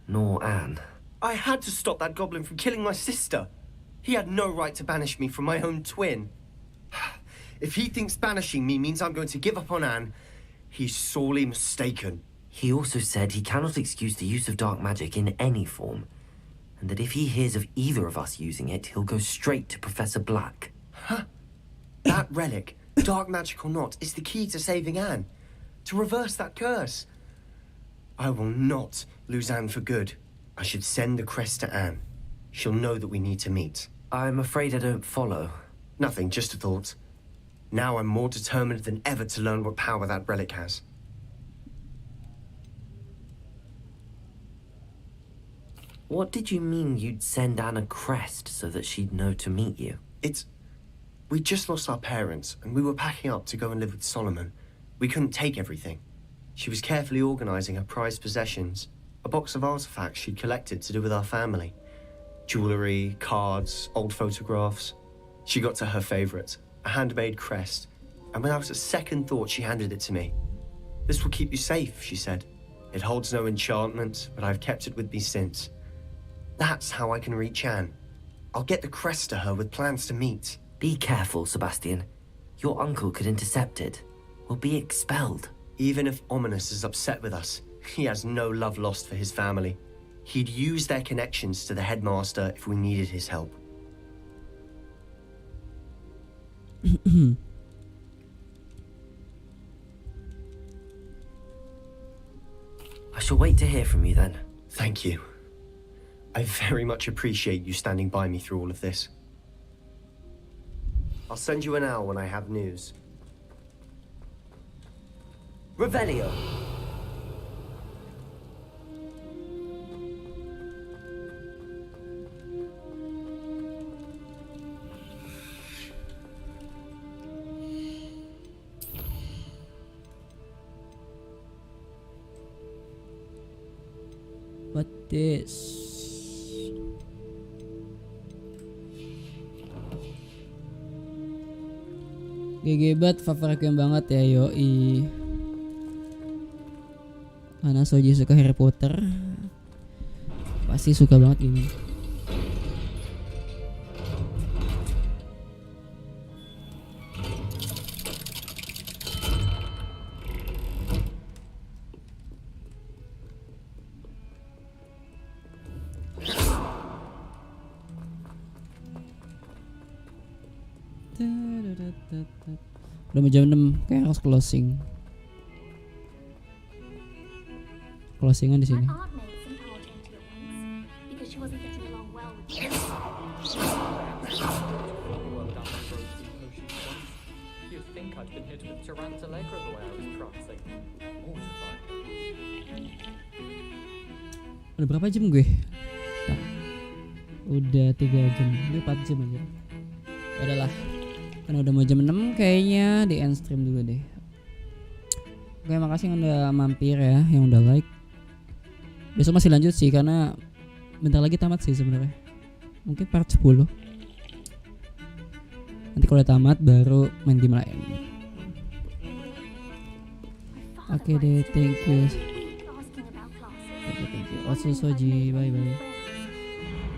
Nor Anne. I had to stop that goblin from killing my sister. He had no right to banish me from my own twin. If he thinks banishing me means I'm going to give up on Anne, he's sorely mistaken. He also said he cannot excuse the use of dark magic in any form, and that if he hears of either of us using it, he'll go straight to Professor Black. Huh? That relic, dark magic or not, is the key to saving Anne. To reverse that curse. I will not lose Anne for good. I should send the crest to Anne. She'll know that we need to meet. I'm afraid I don't follow. Nothing, just a thought. Now I'm more determined than ever to learn what power that relic has. What did you mean you'd send Anne a crest so that she'd know to meet you? We just lost our parents, and we were packing up to go and live with Solomon. We couldn't take everything. She was carefully organising her prized possessions, a box of artifacts she'd collected to do with our family. Jewellery, cards, old photographs. She got to her favourite, a handmade crest, and without a second thought she handed it to me. "This will keep you safe," she said. "It holds no enchantment, but I've kept it with me since. That's how I can reach Anne. I'll get the crest to her with plans to meet." Be careful, Sebastian. Your uncle could intercept it. We'll be expelled. Even if Ominous is upset with us, he has no love lost for his family. He'd use their connections to the headmaster if we needed his help. I shall wait to hear from you then. Thank you. I very much appreciate you standing by me through all of this. I'll send you an owl when I have news. Revelio. What this? GG bat favorit yang banget ya, yoi. Karena Soji suka Harry Potter, pasti suka banget ini. Udah mau jam 6, kayak harus closing. Closingan di sini. Udah berapa jam gue? Udah 3 jam, ini 4 jam aja. Adalah, kan udah mau jam 6 kayaknya di end stream dulu deh. Oke, makasih yang udah mampir ya, yang udah like. Besok masih lanjut sih karena bentar lagi tamat sih sebenarnya. Mungkin part 10. Nanti kalau udah tamat baru main game lain. Oke deh, thank you. Also Soji, bye bye.